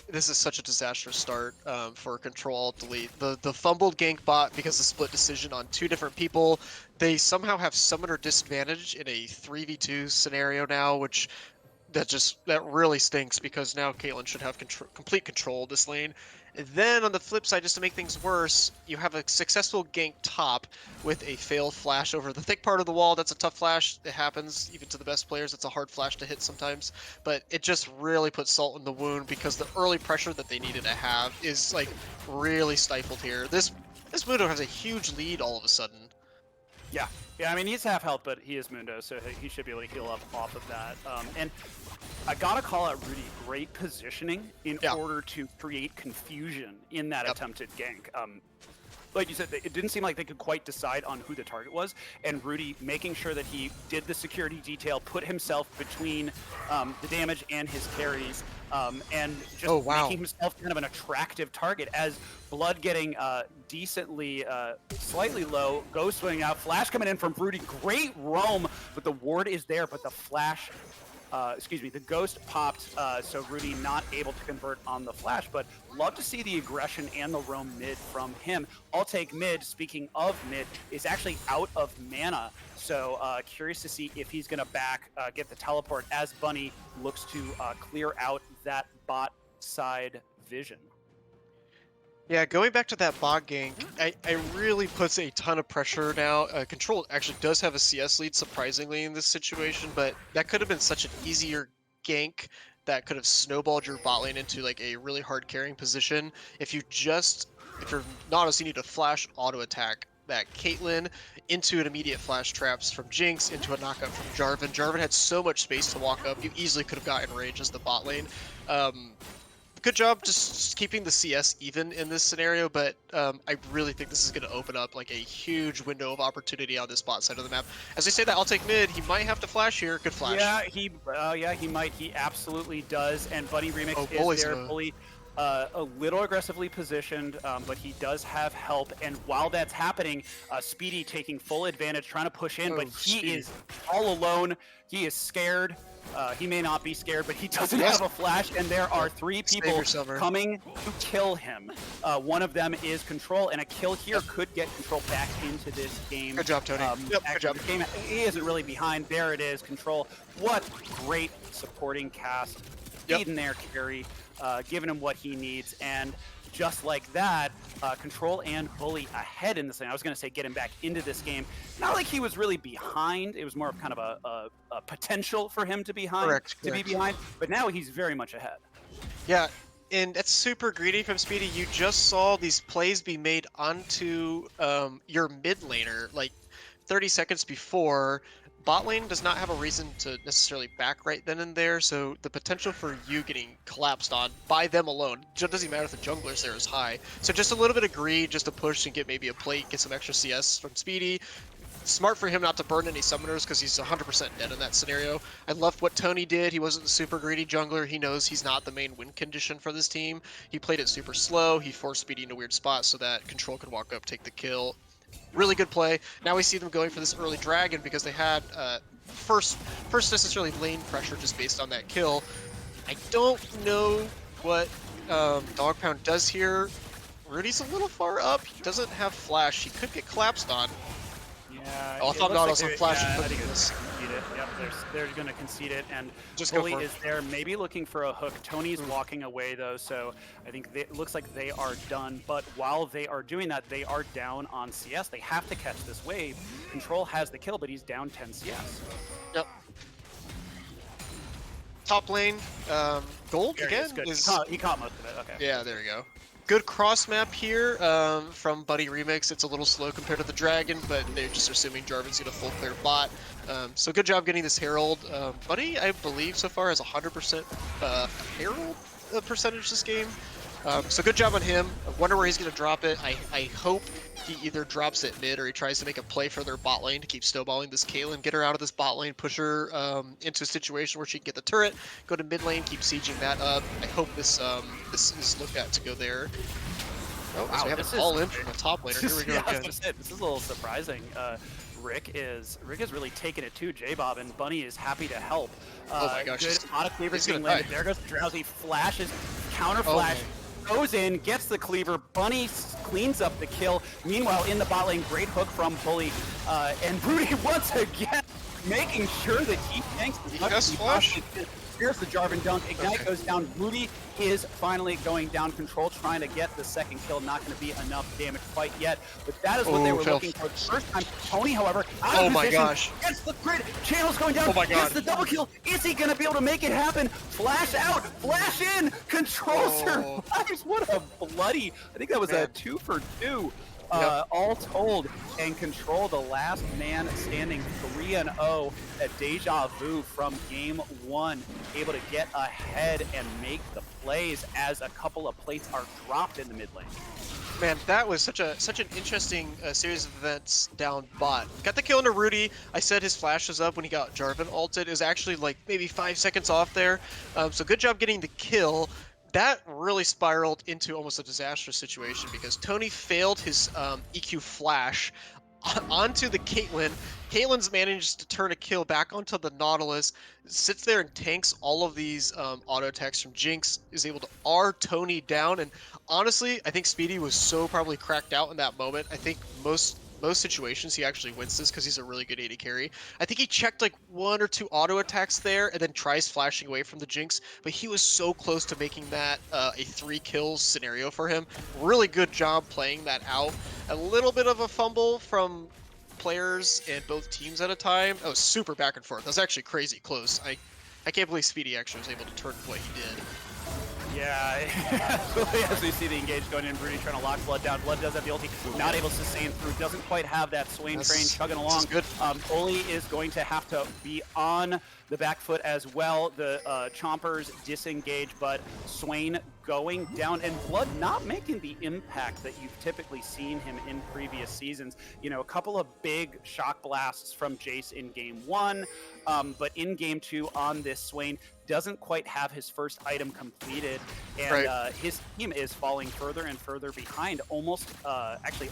this is such a disastrous start for Control Alt Delete. The fumbled gank bot because of split decision on 2 different people. They somehow have summoner disadvantage in a 3v2 scenario now, which that really stinks because now Caitlyn should have complete control of this lane. And then on the flip side, just to make things worse, you have a successful gank top with a failed flash over the thick part of the wall. That's a tough flash. It happens even to the best players. It's a hard flash to hit sometimes, but it just really puts salt in the wound because the early pressure that they needed to have is like really stifled here. This Mundo has a huge lead all of a sudden. Yeah, I mean, he's half health, but he is Mundo, so he should be able to heal up off of that. And I gotta call out Rudy. Great positioning in order to create confusion in that attempted gank. Like you said, it didn't seem like they could quite decide on who the target was, and Rudy making sure that he did the security detail, put himself between the damage and his carries, and just making himself kind of an attractive target as Blood getting decently, slightly low, goes swinging out, flash coming in from Rudy, great roam, but the ward is there, but the flash the ghost popped, so Rudy not able to convert on the flash, but love to see the aggression and the roam mid from him. I'll take mid, speaking of mid, is actually out of mana, so curious to see if he's going to get the teleport as Bunny looks to clear out that bot side vision. Yeah, going back to that bot gank, I really puts a ton of pressure now. Control actually does have a CS lead, surprisingly, in this situation, but that could have been such an easier gank that could have snowballed your bot lane into like a really hard carrying position. If you're Nautilus, you need to flash auto attack that Caitlyn into an immediate flash traps from Jinx into a knockup from Jarvan. Jarvan had so much space to walk up, you easily could have gotten range as the bot lane. Good job just keeping the CS even in this scenario, but I really think this is going to open up like a huge window of opportunity on this bot side of the map. As I say that, I'll take mid. He might have to flash here. Good flash. Yeah, he might. He absolutely does. And Bunny Remix is there, fully a little aggressively positioned, but he does have help. And while that's happening, Speedy taking full advantage, trying to push in, but he is all alone. He is scared. He may not be scared, but he doesn't have a flash, and there are 3 people coming to kill him. One of them is Control, and a kill here could get Control back into this game. Good job, Tony. Good job. He isn't really behind. There it is, Control. What great supporting cast. Feeding their carry, giving him what he needs, and just like that, Control and Bully ahead in this thing. I was going to say get him back into this game. Not like he was really behind. It was more of kind of a potential for him to be behind. Be behind. But now he's very much ahead. Yeah, and that's super greedy from Speedy. You just saw these plays be made onto your mid laner like 30 seconds before. Bot lane does not have a reason to necessarily back right then and there, so the potential for you getting collapsed on by them alone, it doesn't matter if the jungler's there, is high. So just a little bit of greed, just to push and get maybe a plate, get some extra CS from Speedy. Smart for him not to burn any summoners because he's 100% dead in that scenario. I loved what Tony did. He wasn't the super greedy jungler. He knows he's not the main win condition for this team. He played it super slow. He forced Speedy in a weird spot so that Control could walk up, take the kill. Really good play. Now we see them going for this early dragon because they had first necessarily lane pressure just based on that kill. I don't know what Dog Pound does here. Rudy's a little far up. He doesn't have flash. He could get collapsed on. Yeah. Oh, I thought Nautilus on flash. Yeah, I think it's concede it. Yep, they're going to concede it, and Bully is there, maybe looking for a hook. Tony's walking away though, so I think it looks like they are done. But while they are doing that, they are down on CS. They have to catch this wave. Control has the kill, but he's down 10 CS. Yep. Top lane, gold There again. he caught most of it. Okay. Yeah, there you go. good cross map here from Buddy Remix. It's a little slow compared to the Dragon, but they're just assuming Jarvan's gonna full clear bot. So good job getting this Herald. Buddy, I believe so far has 100% Herald percentage this game. So good job on him. I wonder where he's gonna drop it. I hope he either drops it mid or he tries to make a play for their bot lane to keep snowballing this Caitlyn, get her out of this bot lane, push her into a situation where she can get the turret, go to mid lane, keep sieging that up. I hope this this is looked at to go there. Oh, so we have this a call in from the top laner. Here we go yeah, I was again. gonna say, this is a little surprising. Rick is really taking it to J-Bob, and Bunny is happy to help. Oh my gosh, Good he's- auto cleaver he's gonna being landed. die. There goes the Drowsy, flashes, counter Oh, flash, man. goes in, gets the cleaver. Bunny cleans up the kill. Meanwhile, in the bot lane, great hook from Bully, and Rudy once again making sure that he tanks as much as he possibly can. Here's the Jarvan dunk. Ignite Okay. goes down. Rudy is finally going down control, trying to get the second kill. Not going to be enough damage quite yet, but that is what they Oh, were Phil. looking for the first time. Tony, however, out Oh of my position, gosh. gets the grid. Channel's going down. Oh my Gets God. the double kill. Is he going to be able to make it happen? Flash out. Flash in. Control Oh. survives. What a bloody. I think that was a Man. 2 for 2. Yep. All told, and Control, the last man standing, 3-0 at Deja Vu from game 1, able to get ahead and make the plays as a couple of plates are dropped in the mid lane. Man, that was such an interesting series of events down bot. Got the kill into Rudy. I said his flash was up when he got Jarvan ulted. It was actually like maybe 5 seconds off there. So good job getting the kill. That really spiraled into almost a disastrous situation because Tony failed his EQ flash onto the Caitlyn. Caitlyn's managed to turn a kill back onto the Nautilus, sits there and tanks all of these auto attacks from Jinx, is able to R Tony down, and honestly, I think Speedy was so probably cracked out in that moment. I think most situations he actually wins this because he's a really good AD carry. I think he checked like 1 or 2 auto attacks there and then tries flashing away from the Jinx, but he was so close to making that a 3 kills scenario for him. Really good job playing that out. A little bit of a fumble from players and both teams at a time. That was super back and forth. That was actually crazy close. I can't believe Speedy actually was able to turn what he did. Yeah, as we see the engage going in, Rudy trying to lock Blood down. Blood does have the ulti, not able to sustain through, doesn't quite have that Swain train chugging along. Good. Oli is going to have to be on the back foot as well. The Chompers disengage, but Swain going down, and Blood not making the impact that you've typically seen him in previous seasons. You know, a couple of big shock blasts from Jace in game 1, but in game 2 on this Swain, doesn't quite have his first item completed, and Right. his team is falling further and further behind, almost actually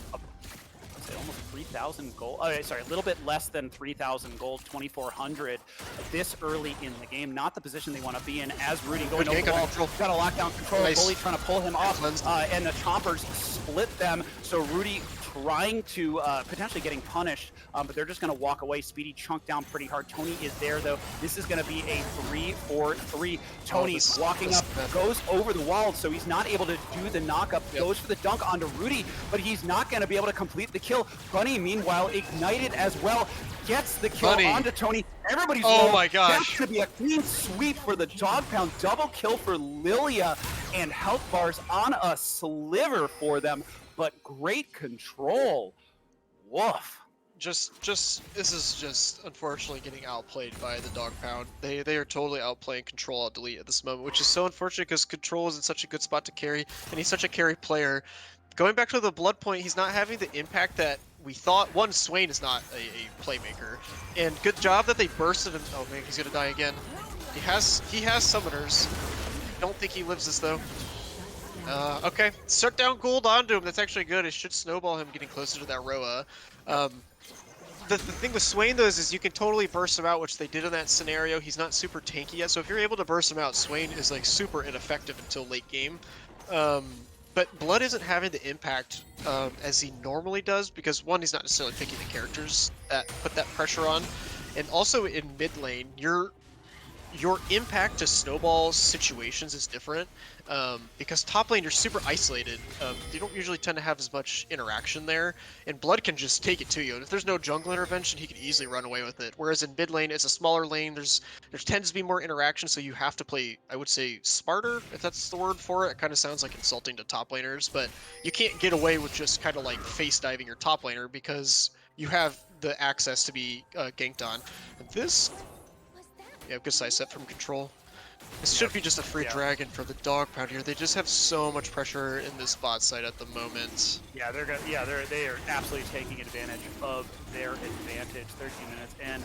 almost 3,000 gold. Oh, sorry, a little bit less than 3,000 gold, 2,400 this early in the game. Not the position they want to be in. As Rudy going Good over the gank on wall, control. got a lockdown control. Nice. Bully trying to pull him off, Cleanse. and the Chompers split them. So Rudy trying to potentially getting punished, but they're just going to walk away. Speedy chunked down pretty hard. Tony is there though. This is going to be a 3-4-3. Tony this- walking this up, is bad. goes over the wall, so he's not able to do the knockup. Yep. Goes for the dunk onto Rudy, but he's not going to be able to complete the kill. Bunny, meanwhile, ignited as well, gets the kill Bunny. onto Tony. Everybody's Oh low. my gosh. That's going to be a clean sweep for the Dog Pound. Double kill for Lilia, and health bars on a sliver for them, but great control. Woof. Just this is just unfortunately getting outplayed by the Dog Pound. They are totally outplaying Control Alt Delete at this moment, which is so unfortunate because Control is in such a good spot to carry, and he's such a carry player. Going back to the Blood Point, he's not having the impact that we thought. One, Swain is not a playmaker, and good job that they bursted him. Oh man, he's gonna die again. He has summoners. Don't think he lives this though. Okay, start down Gould onto him. That's actually good. It should snowball him getting closer to that Roa. The thing with Swain though is you can totally burst him out, which they did in that scenario. He's not super tanky yet, so if you're able to burst him out, Swain is like super ineffective until late game. But Blood isn't having the impact as he normally does because one, he's not necessarily picking the characters that put that pressure on, and also in mid lane, your impact to snowball situations is different because top lane you're super isolated. You don't usually tend to have as much interaction there, and Blood can just take it to you. And if there's no jungle intervention, he can easily run away with it. Whereas in mid lane, it's a smaller lane. There tends to be more interaction, so you have to play, I would say, smarter, if that's the word for it. It kind of sounds like insulting to top laners, but you can't get away with just kind of like face diving your top laner because you have the access to be ganked on. And this, yeah, good side set from Control. This should be just a free dragon for the dog pound here. They just have so much pressure in this bot side at the moment. Yeah, they are absolutely taking advantage of their advantage. 13 minutes, and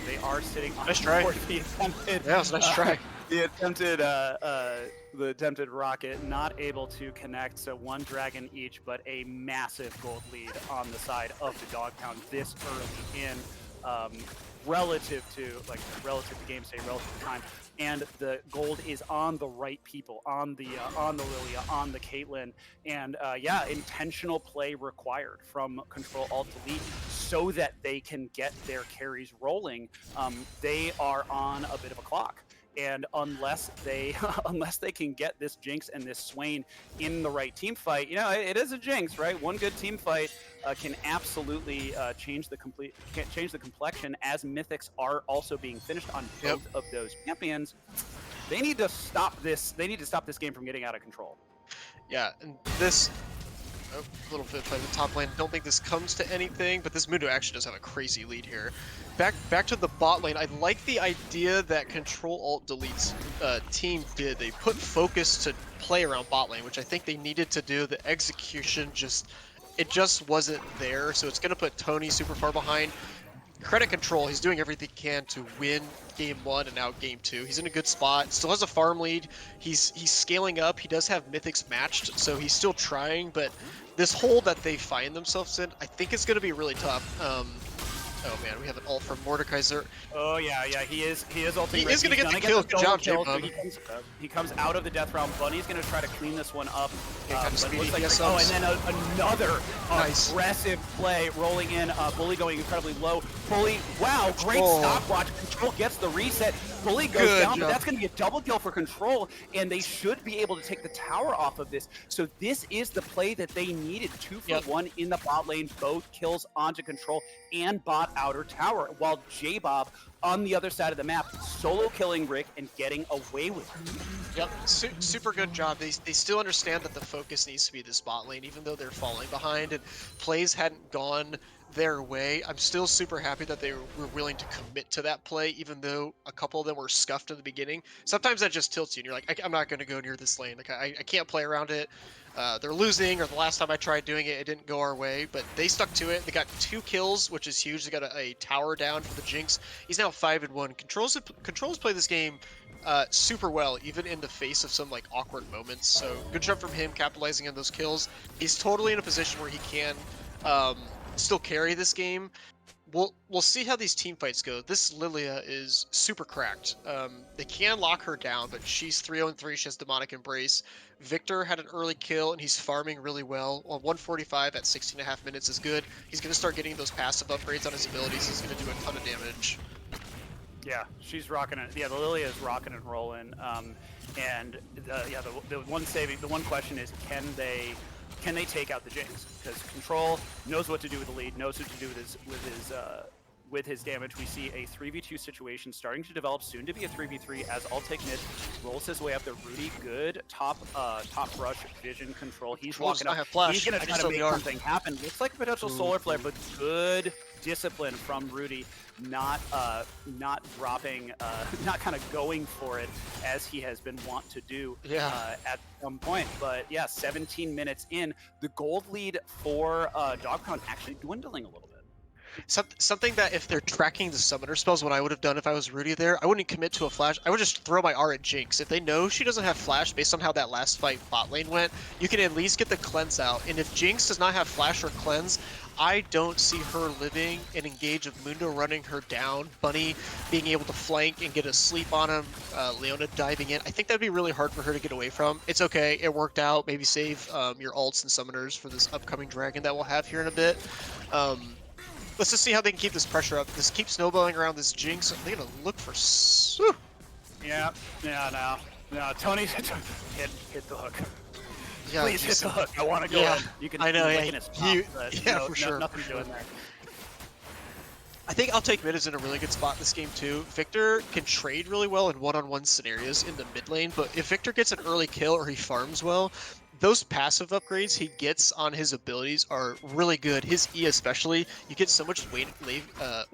they are sitting on Nice try. the attempted. Yeah, it was a nice try. The attempted rocket not able to connect. So one dragon each, but a massive gold lead on the side of the dog pound this early in. Relative to game state, relative to time, and the gold is on the right people, on the Lilia, on the Caitlyn, and yeah, intentional play required from Control Alt Delete so that they can get their carries rolling. They are on a bit of a clock. And unless they can get this Jinx and this Swain in the right team fight, you know, it is a Jinx, right? One good team fight can absolutely change the complexion. As Mythics are also being finished on both of those champions, they need to stop this. They need to stop this game from getting out of control. Yeah, and this little bit by the top lane. Don't think this comes to anything, but this Mundo actually does have a crazy lead here. Back to the bot lane. I like the idea that Control Alt Delete's team did. They put focus to play around bot lane, which I think they needed to do. The execution just wasn't there, so it's gonna put Tony super far behind. Credit Control, he's doing everything he can to win game 1 and now game 2. He's in a good spot, still has a farm lead, he's scaling up, he does have Mythics matched, so he's still trying, but this hole that they find themselves in, I think it's going to be really tough. Oh man, we have an ult from Mordekaiser. Oh yeah, he is ulting. He is gonna get the kill. Good job, J-Bub. He comes out of the death round. Bunny's gonna try to clean this one up. But it looks like, oh, and then another nice. aggressive play rolling in. Bully going incredibly low. Bully, wow, great stopwatch. Control gets the reset. Bully goes down, but that's going to be a double kill for Control, and they should be able to take the tower off of this. So this is the play that they needed. 2 for 1 in the bot lane, both kills onto Control and bot outer tower, while J-Bob on the other side of the map, solo killing Rick and getting away with it. Yep, super good job. They still understand that the focus needs to be this bot lane, even though they're falling behind and plays hadn't gone their way. I'm still super happy that they were willing to commit to that play, even though a couple of them were scuffed in the beginning. Sometimes that just tilts you, and you're like, I'm not going to go near this lane. Like, I can't play around it. They're losing, or the last time I tried doing it, it didn't go our way, but they stuck to it. They got 2 kills, which is huge. They got a tower down for the Jinx. He's now 5-1. Controls play this game super well, even in the face of some like awkward moments. So good job from him capitalizing on those kills. He's totally in a position where he can still carry this game. We'll see how these team fights go. This Lilia is super cracked. They can lock her down, but she's 3-0-3. She has Demonic Embrace. Victor had an early kill, and he's farming really well. 145 at 16.5 minutes is good. He's going to start getting those passive upgrades on his abilities. He's going to do a ton of damage. Yeah, she's rocking it. Yeah, the Lilia is rocking and rolling. And the one question is, can they take out the Jinx? Because Control knows what to do with the lead, knows what to do with his damage. We see a 3v2 situation starting to develop, soon to be a 3v3 as Altek Mid rolls his way up. The Rudy, good top rush vision control. He's walking up. He's gonna try to make something happen. Looks like a potential solar flare, but good discipline from Rudy, not dropping, not kind of going for it as he has been wont to do at some point. But yeah, 17 minutes in, the gold lead for Dog Pound actually dwindling a little bit. Something that if they're tracking the summoner spells, what I would have done if I was Rudy there, I wouldn't commit to a flash. I would just throw my R at Jinx. If they know she doesn't have flash based on how that last fight bot lane went, you can at least get the cleanse out. And if Jinx does not have flash or cleanse, I don't see her living and engage of Mundo running her down, Bunny being able to flank and get a sleep on him, Leona diving in. I think that'd be really hard for her to get away from. It's okay, it worked out. Maybe save your ults and summoners for this upcoming dragon that we'll have here in a bit. Let's just see how they can keep this pressure up. Just keep snowballing around this Jinx. They're gonna look for Yeah, no, Tony, hit the hook. Yeah, Please hit the hook. I want to go Yeah, in. You can I know, see yeah, licking his you- top, but yeah, no, for sure, nothing for doing sure. there. I think I'll take mid is in a really good spot in this game too. Victor can trade really well in one-on-one scenarios in the mid lane, but if Victor gets an early kill or he farms well, those passive upgrades he gets on his abilities are really good. His E especially, you get so much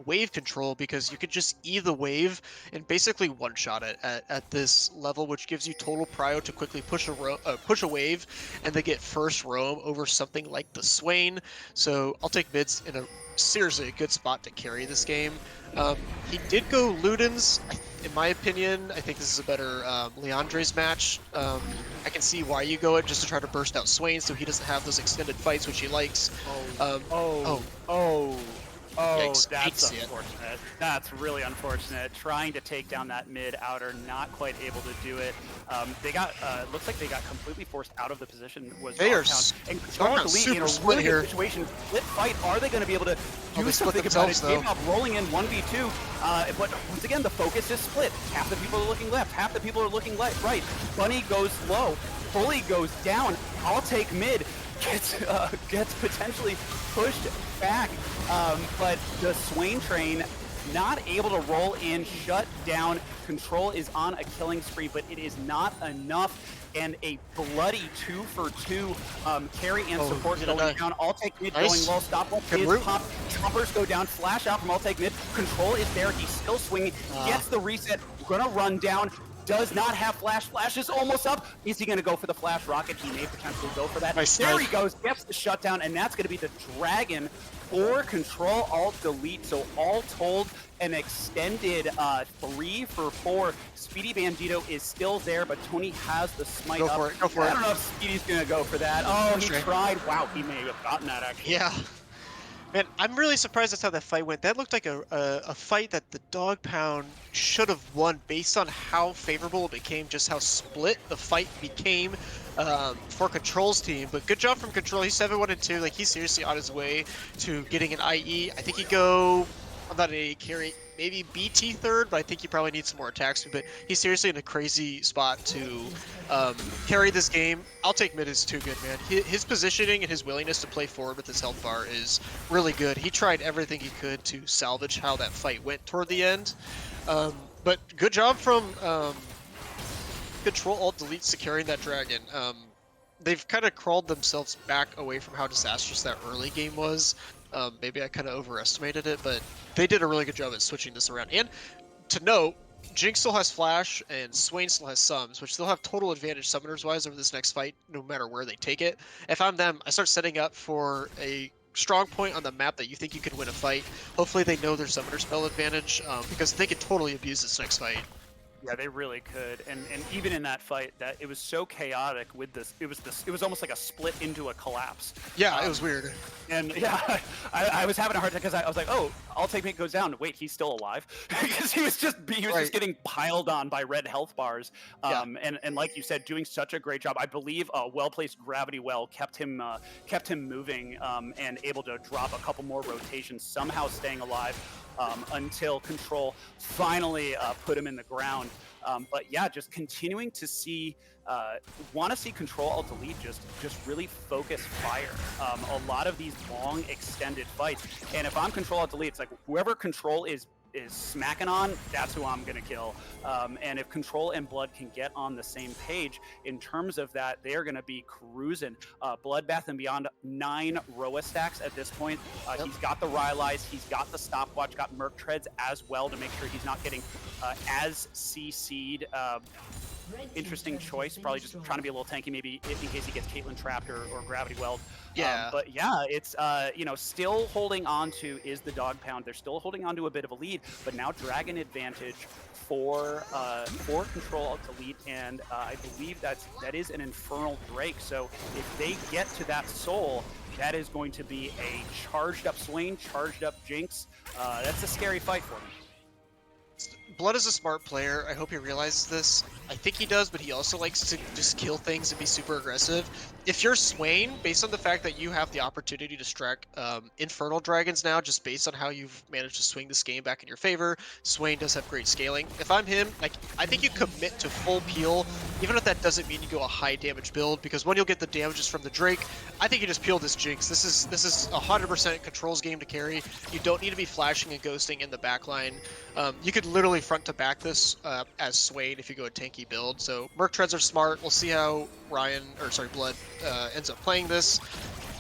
wave control because you can just E the wave and basically one-shot it at this level, which gives you total prio to quickly push a wave and then get first roam over something like the Swain. So I'll take mids in a seriously a good spot to carry this game. He did go Ludens. In my opinion, I think this is a better Leandre's match. I can see why you go it just to try to burst out Swain so he doesn't have those extended fights, which he likes. Yikes. Hate to That's see it. unfortunate. That's really unfortunate. Trying to take down that mid outer, not quite able to do it. They got, looks like they got completely forced out of the position. Was They are Dogtown. And Dogtown Elite super in a split really here. good situation. Split fight. Are they going to be able to do they split something about it? themselves, though. J-Mob rolling in 1v2. But once again, the focus is split. Half the people are looking left. Half the people are looking right. Bunny goes low. Bully goes down. I'll take mid. Gets potentially pushed back, but the Swain train not able to roll in, shut down. Control is on a killing spree, but it is not enough. And a bloody 2-for-2 carry and support he's gonna going die. down. I'll take mid Nice. going low. Stop one Good is route. pop. Choppers go down. Flash out from I'll take mid. Control is there. He's still swinging. Gets the reset. Gonna run down. Does not have flash. Flash is almost up. Is he going to go for the flash rocket? He may potentially go for that. Nice There dive. he goes. Gets the shutdown, and that's going to be the Dragon for Control Alt Delete. So all told, an extended 3-for-4. Speedy Bandito is still there, but Tony has the smite Go up. for it, go for I it. don't know if Speedy's going to go for that. Oh, he Sure. tried. Wow, he may have gotten that actually. Yeah. Man, I'm really surprised that's how that fight went. That looked like a fight that the Dog Pound should have won based on how favorable it became, just how split the fight became for Control's team. But good job from Control. He's 7-1-2. Like, he's seriously on his way to getting an IE. I think he'd go on that a carry, maybe BT third, but I think he probably needs some more attacks. But he's seriously in a crazy spot to carry this game. I'll take mid is too good, man. His positioning and his willingness to play forward with his health bar is really good. He tried everything he could to salvage how that fight went toward the end. But good job from Control Alt Delete securing that dragon. They've kind of crawled themselves back away from how disastrous that early game was. Maybe I kind of overestimated it, but they did a really good job at switching this around. And to note, Jinx still has Flash, and Swain still has Sums, which they'll have total advantage summoners-wise over this next fight, no matter where they take it. If I'm them, I start setting up for a strong point on the map that you think you could win a fight. Hopefully they know their summoner spell advantage, because they could totally abuse this next fight. Yeah, they really could, and even in that fight, that it was so chaotic with this. It was almost like a split into a collapse. Yeah, it was weird. And yeah, I was having a hard time because I was like, oh, I'll take mate goes down. Wait, he's still alive because he was just getting piled on by red health bars. And like you said, doing such a great job. I believe a well-placed gravity well kept him moving and able to drop a couple more rotations, somehow staying alive. Until Control finally put him in the ground. But yeah, just continuing to see, want to see Control Alt Delete just really focus fire. A lot of these long extended fights, and if I'm Control Alt Delete, it's like whoever Control is smacking on, that's who I'm gonna kill. And if Control and Blood can get on the same page in terms of that, they're gonna be cruising. Bloodbath and Beyond 9 Roa stacks at this point. He's got the Rylai's, he's got the stopwatch, got Merc Treads as well to make sure he's not getting as CC'd. Interesting choice, probably just trying to be a little tanky, maybe in case he gets Caitlyn trapped or Gravity Weld. Yeah. But yeah, it's still holding on to is the Dog Pound. They're still holding on to a bit of a lead, but now Dragon advantage for Control Alt Delete, and I believe that is an Infernal Drake. So if they get to that soul, that is going to be a charged up Swain, charged up Jinx. That's a scary fight for them. Blood is a smart player. I hope he realizes this. I think he does, but he also likes to just kill things and be super aggressive. If you're Swain, based on the fact that you have the opportunity to strike Infernal Dragons now, just based on how you've managed to swing this game back in your favor, Swain does have great scaling. If I'm him, like I think you commit to full peel, even if that doesn't mean you go a high damage build, because when you'll get the damages from the Drake, I think you just peel this Jinx. This is 100% controls game to carry. You don't need to be flashing and ghosting in the backline. You could literally front to back this as Swain if you go a tanky build. So Merc Treads are smart. We'll see how Blood ends up playing this.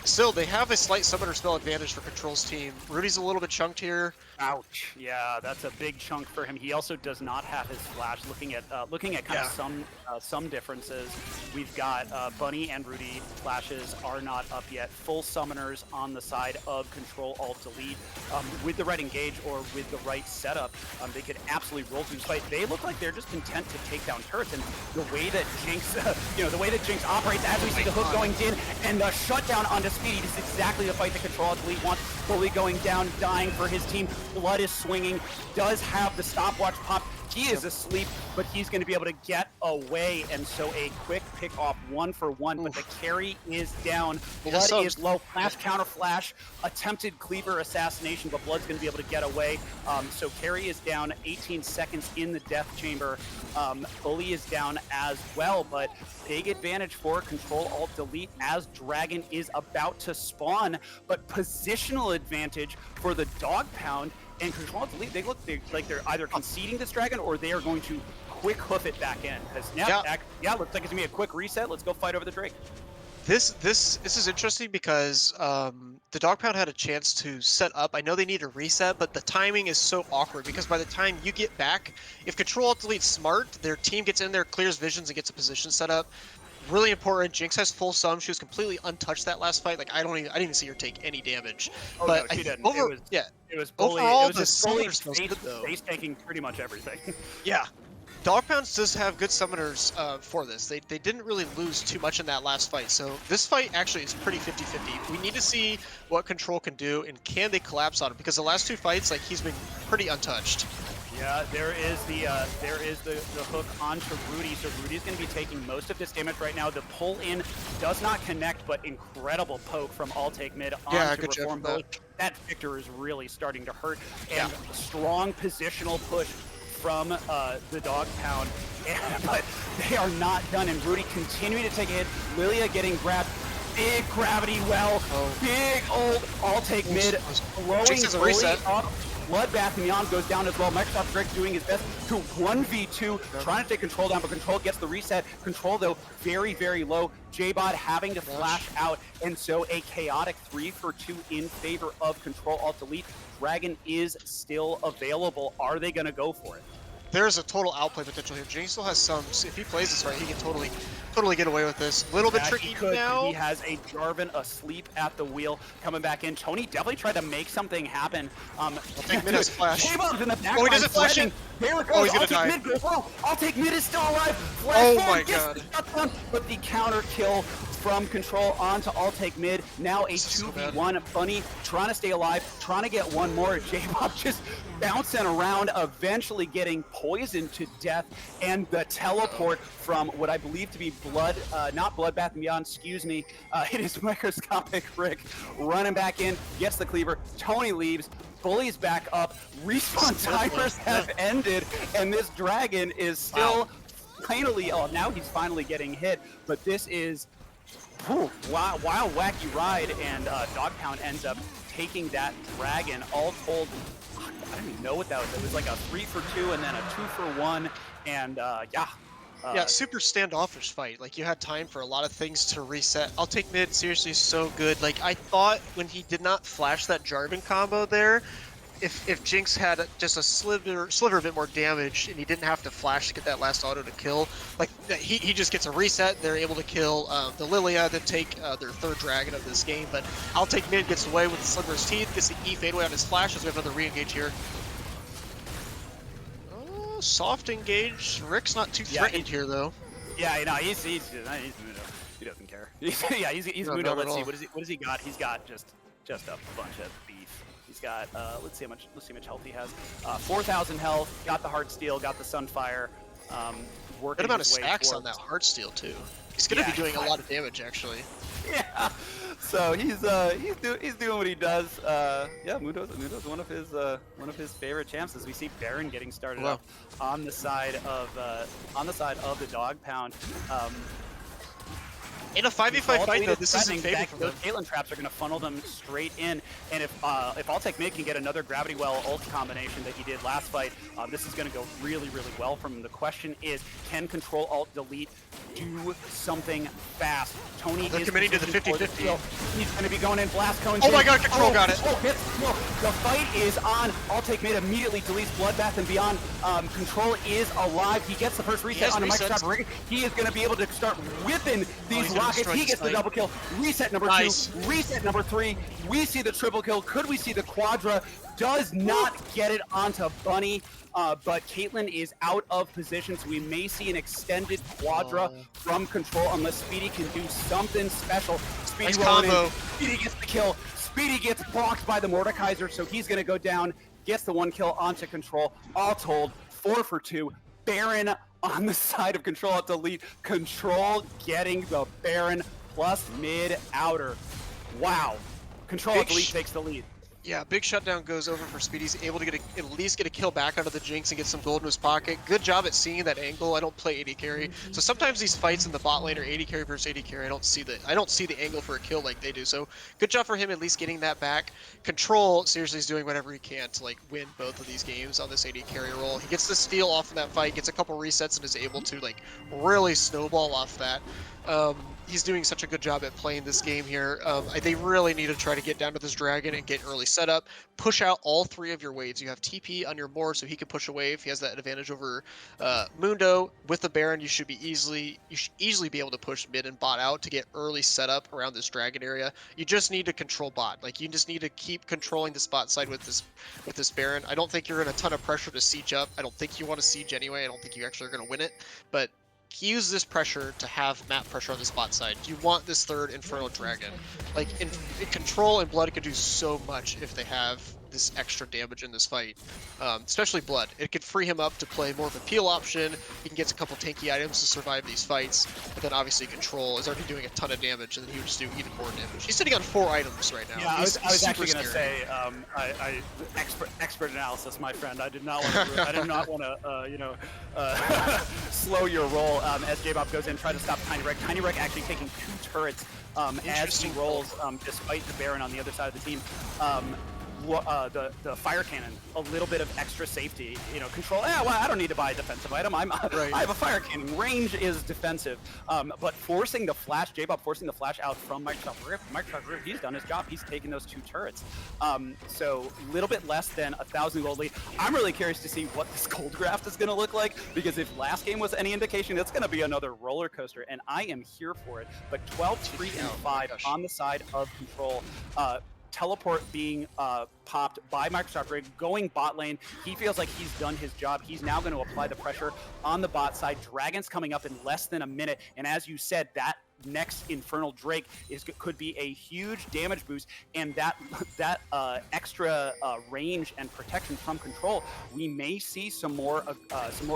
Still, they have a slight summoner spell advantage for Control's team. Rudy's a little bit chunked here. Ouch! Yeah, that's a big chunk for him. He also does not have his flash. Looking at kind of some differences, we've got Bunny and Rudy flashes are not up yet. Full summoners on the side of Control Alt Delete. With the right engage or with the right setup, they could absolutely roll through this fight. They look like they're just content to take down turrets, and the way that Jinx, the way that Jinx operates as we see the hook going in and the shutdown onto speed is exactly the fight that Control Alt Delete wants. Fully going down, dying for his team. Blood is swinging, does have the stopwatch pop. He is asleep, but he's going to be able to get away, and so a quick pick off 1-for-1, but the carry is down. Blood is low. Flash, counter flash, attempted cleaver assassination, but Blood's going to be able to get away. So carry is down, 18 seconds in the death chamber. Bully is down as well, but big advantage for Control Alt Delete as Dragon is about to spawn, but positional advantage for the Dog Pound. And Control Alt Delete, they look like they're either conceding this Dragon or they are going to quick hoof it back in. Because looks like it's gonna be a quick reset. Let's go fight over the Drake. This is interesting because the Dog Pound had a chance to set up. I know they need a reset, but the timing is so awkward because by the time you get back, if Control Alt Delete's smart, their team gets in there, clears visions, and gets a position set up. Really important. Jinx has full sum. She was completely untouched that last fight. Like I didn't even see her take any damage. Oh, but no, she didn't. It was Bully. Overall, it was the summoner Bully spell's good though. face taking pretty much everything. Yeah. Dog Pounds does have good summoners for this. They didn't really lose too much in that last fight. So this fight actually is pretty 50-50. We need to see what Control can do and can they collapse on him, because the last two fights, like, he's been pretty untouched. Yeah, there is the hook onto Rudy. So Rudy's going to be taking most of this damage right now. The pull in does not connect, but incredible poke from All Take Mid onto Reform Bully. That Victor is really starting to hurt, and strong positional push from the Dog Pound, but they are not done. And Rudy continuing to take a hit. Lilia getting grabbed. Big gravity well. Big old All Take Mid. Blowing Bully up. Bloodbath Neon goes down as well. Microsoft Drake doing his best to 1v2, trying to take Control down, but Control gets the reset. Control, though, very, very low. J-Bot having to flash out, and so a chaotic 3-for-2 in favor of Control Alt Delete. Dragon is still available. Are they going to go for it? There's a total outplay potential here. Jinx still has some. If he plays this right, he can totally get away with this. A little bit tricky now. He has a Jarvan asleep at the wheel coming back in. Tony definitely tried to make something happen. I'll take Mid as flash. J-Bob's in the back he doesn't flash it. There it goes. Oh, he's gonna die. Mid goes low. I'll take Mid is still alive. Flash Oh forward, my gets god. the shutdown, but the counter kill from Control onto All Take Mid. Now a 2v1. Bunny trying to stay alive, trying to get one more. J-Bob just bouncing around, eventually getting poisoned to death, and the teleport from what I believe to be not Bloodbath and Beyond, excuse me. It is Microscopic Rick running back in, gets the cleaver. Tony leaves. Bully's back up. Respawn timers have ended, and this Dragon is still finally. Oh, now he's finally getting hit, but this is wild wacky ride, and Dog Pound ends up taking that Dragon. All told, I don't even know what that was. It was like a 3-for-2 and then a 2-for-1, and yeah, super standoffish fight. Like, you had time for a lot of things to reset. I'll take Mid, seriously, so good. Like, I thought when he did not flash that Jarvan combo there, if Jinx had just a sliver a bit more damage and he didn't have to flash to get that last auto to kill, like, he just gets a reset. They're able to kill the Lilia, then take their third Dragon of this game. But I'll take Mid, gets away with the Sliver's Teeth, gets the E fadeaway on his flash as we have another re-engage here. Soft engage. Rick's not too threatened here, though. Yeah, you know, he's Mudo. He doesn't care. He's Mudo. Let's see. What has he got? He's got just a bunch of beef. He's got let's see how much health he has. 4,000 health. Got the Heartsteel. Got the Sunfire. Working Good amount of his way stacks on towards- that Heartsteel too. He's gonna be doing a lot of damage actually. Yeah. So he's doing what he does. Yeah, Mundo's one of his favorite champs. As we see Baron getting started Wow. up on the side of the dog pound. In a 5v5 fight though, this isn't threatening. favorable for Those them. Caitlyn traps are going to funnel them straight in, and if Alltech Mid can get another Gravity Well ult combination that he did last fight, this is going to go really, really well from him. The question is, can Control Alt Delete do something fast? Tony They're is committing to the positioned for 50-50. kill. He's going to be going in blast cone. Oh my god, Control got it! Oh, hits the kill. The fight is on. Alltech Mid immediately deletes Bloodbath and Beyond. Control is alive. He gets the first reset has on a resets. Microsoft Rig. He is going to be able to start whipping these he's gonna rockets. destroy He this gets the fight. double kill. Reset number Nice. 2. Reset number 3. We see the triple kill. Could we see the quadra? Does not get it onto Bunny. But Caitlyn is out of position, so we may see an extended quadra from Control unless Speedy can do something special. Speedy Nice rolling in. combo. Speedy gets the kill. Speedy gets blocked by the Mordekaiser, so he's going to go down, gets the 1 kill onto Control. All told, 4 for 2. Baron on the side of Control at Delete. Control getting the Baron plus mid outer. Wow. Control at Delete takes the lead. Yeah, big shutdown goes over for Speedy. He's able to at least get a kill back out of the Jinx and get some gold in his pocket. Good job at seeing that angle. I don't play AD carry, so sometimes these fights in the bot lane are AD carry versus AD carry. I don't see the angle for a kill like they do. So good job for him at least getting that back. Control seriously is doing whatever he can to like win both of these games on this AD carry role. He gets the steal off in that fight, gets a couple resets, and is able to like really snowball off that. He's doing such a good job at playing this game here. They really need to try to get down to this dragon and get early setup. Push out all 3 of your waves. You have TP on your Moor, so he can push a wave. He has that advantage over Mundo. With the Baron, you should easily be able to push mid and bot out to get early setup around this dragon area. You just need to control bot. Like you just need to keep controlling the spot side with this Baron. I don't think you're in a ton of pressure to siege up. I don't think you want to siege anyway. I don't think you actually are going to win it, but use this pressure to have map pressure on the spot side. You want this 3rd Infernal Dragon. Like, in Control and Blood could do so much if they have this extra damage in this fight. Especially Blood. It could free him up to play more of a peel option. He can get a couple tanky items to survive these fights. But then obviously Control is already doing a ton of damage, and then he would just do even more damage. He's sitting on 4 items right now. Yeah, He's I was super actually going to scary. say, expert analysis, my friend. I did not want to, slow your roll as J-Bob goes in, try to stop Tiny Wreck. Tiny Wreck actually taking 2 turrets as he Interesting rolls, despite the Baron on the other side of the team. The fire cannon, a little bit of extra safety. Control. Well, I don't need to buy a defensive item. I have a fire cannon. Range is defensive. But forcing the flash, J-Bob forcing the flash out from Microsoft Rift. Microsoft Rift, he's done his job. He's taken those 2 turrets. So a little bit less than 1,000 gold lead. I'm really curious to see what this gold draft is going to look like, because if last game was any indication, it's going to be another roller coaster, and I am here for it. But 12, 3, and 5 on the side of Control. Teleport being popped by Microsoft Rig, going bot lane. He feels like he's done his job. He's now going to apply the pressure on the bot side. Dragon's coming up in less than a minute, and as you said, that next Infernal Drake could be a huge damage boost, and that extra range and protection from Control, we may see some more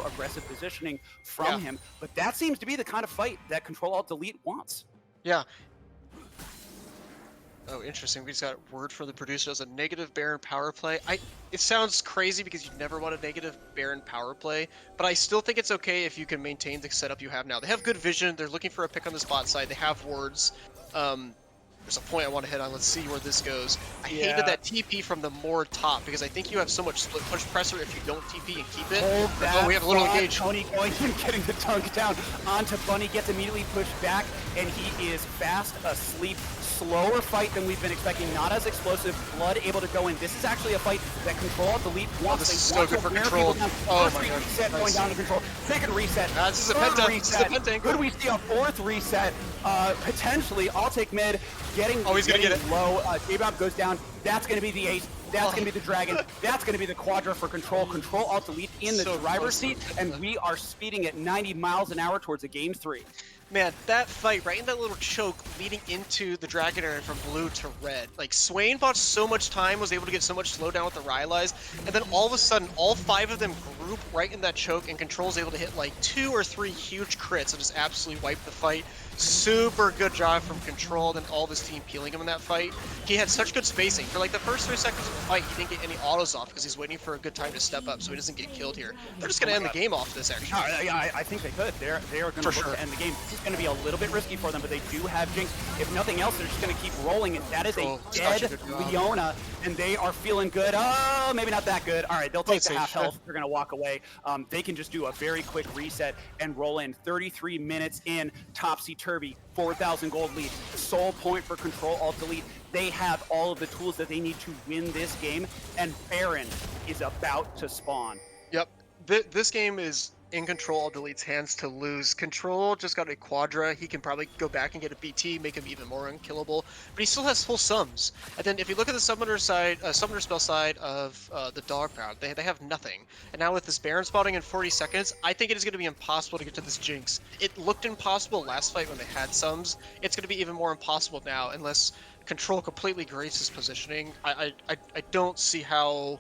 aggressive positioning from him. But that seems to be the kind of fight that Control Alt Delete wants. Yeah. Oh, interesting. We just got word from the producer as a negative Baron power play. It sounds crazy because you never want a negative Baron power play, but I still think it's okay if you can maintain the setup you have now. They have good vision. They're looking for a pick on the spot side. They have wards. There's a point I want to hit on. Let's see where this goes. I hated that TP from the Moor top because I think you have so much split push pressure if you don't TP and keep it. Oh, we have a little engage. Tony going and getting the dunk down onto Bunny, gets immediately pushed back, and he is fast asleep. Slower fight than we've been expecting, not as explosive. Blood able to go in. This is actually a fight that Control Alt Delete wants. This is They so want good to for wear Control. people down. Oh First my God. reset going Nice. down to Control. Second reset. This is a Third penta. reset. This is a penta. Could we see a 4th reset? Potentially. Alltech Mid getting he's gonna get it. low. J-Bob goes down. That's going to be the ace. That's going to be the dragon. That's going to be the quadra for Control. Control Alt Delete in the So driver's close. seat, and we are speeding at 90 miles an hour towards a game 3. Man, that fight right in that little choke leading into the Dragon area from blue to red. Like Swain bought so much time, was able to get so much slowdown with the Rylai's, and then all of a sudden, all 5 of them group right in that choke, and Control's able to hit like 2 or 3 huge crits and just absolutely wipe the fight. Super good job from Control, and all of his team peeling him in that fight. He had such good spacing. For like the first 3 seconds of the fight, he didn't get any autos off because he's waiting for a good time to step up so he doesn't get killed here. They're just Oh gonna my end the god. game off this No, actually. yeah, I think they could. They are going to For look sure. to end the game. This is going to be a little bit risky for them, but they do have Jinx. If nothing else, they're just going to keep rolling, and that is a Control, such a dead good job. Leona, and they are feeling good. Oh, maybe not that good. All right, they'll Play take the safe. half health. They're going to walk away. They can just do a very quick reset and roll in. 33 minutes in, topsy-turvy, 4,000 gold lead. Sole point for Control, Alt Delete. They have all of the tools that they need to win this game, and Baron is about to spawn. Yep. This game is in Control Delete's hands to lose. Control just got a Quadra. He can probably go back and get a BT, make him even more unkillable. But he still has full sums. And then if you look at the summoner side, summoner spell side of the Dog Pound, they have nothing. And now with this Baron spawning in 40 seconds, I think it is going to be impossible to get to this Jinx. It looked impossible last fight when they had sums. It's going to be even more impossible now unless Control completely graces his positioning. I don't see how.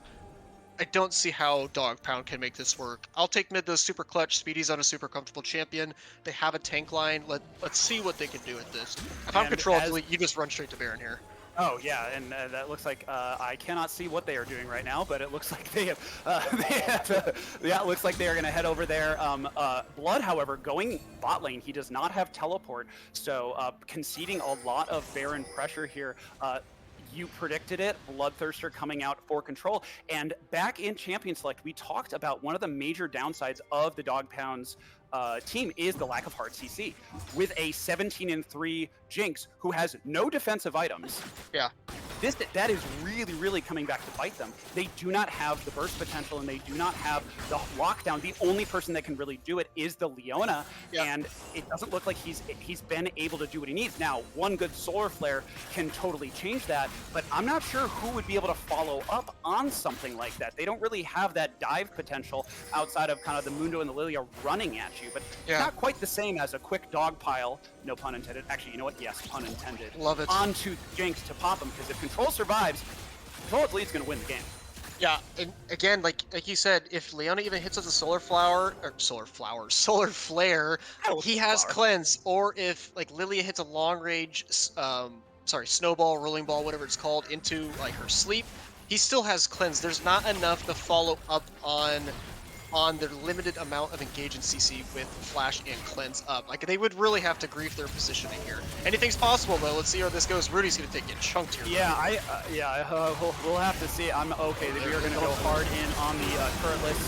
I don't see how Dog Pound can make this work. I'll take mid though, super clutch. Speedy's on a super comfortable champion. They have a tank line. Let's see what they can do with this. If I'm And Control as Delete, you just run straight to Baron here. Oh yeah, and that looks like I cannot see what they are doing right now, but it looks like they have. Yeah, it looks like they are going to head over there. Blood, however, going bot lane, he does not have teleport, so conceding a lot of Baron pressure here. You predicted it, Bloodthirster coming out for Control. And back in Champion Select, we talked about one of the major downsides of the Dog Pounds team is the lack of hard CC. With a 17-3 Jinx who has no defensive items, Yeah. that is really coming back to bite them. They do not have the burst potential, and they do not have the lockdown. The only person that can really do it is the Leona, Yeah. and it doesn't look like he's been able to do what he needs. Now, one good solar flare can totally change that, but I'm not sure who would be able to follow up on something like that. They don't really have that dive potential outside of kind of the Mundo and the Lilia running at you, but Yeah. not quite the same as a quick dog pile, no pun intended. Actually, you know what? Yes, pun intended. Love it. Onto Jinx to pop him, because if Control survives, Control at least going to win the game. Yeah, and again, like you said, if Leona even hits with a solar flower or solar flare, he has Flower. cleanse. Or if like Lilia hits a long range, snowball, rolling ball, whatever it's called, into like her sleep, he still has cleanse. There's not enough to follow up on their limited amount of engage in CC with flash and cleanse up. Like they would really have to grief their positioning here. Anything's possible though. Let's see how this goes. Rudy's gonna get chunked here. Yeah, we'll have to see. I'm okay. We are going to go hard in on the turretless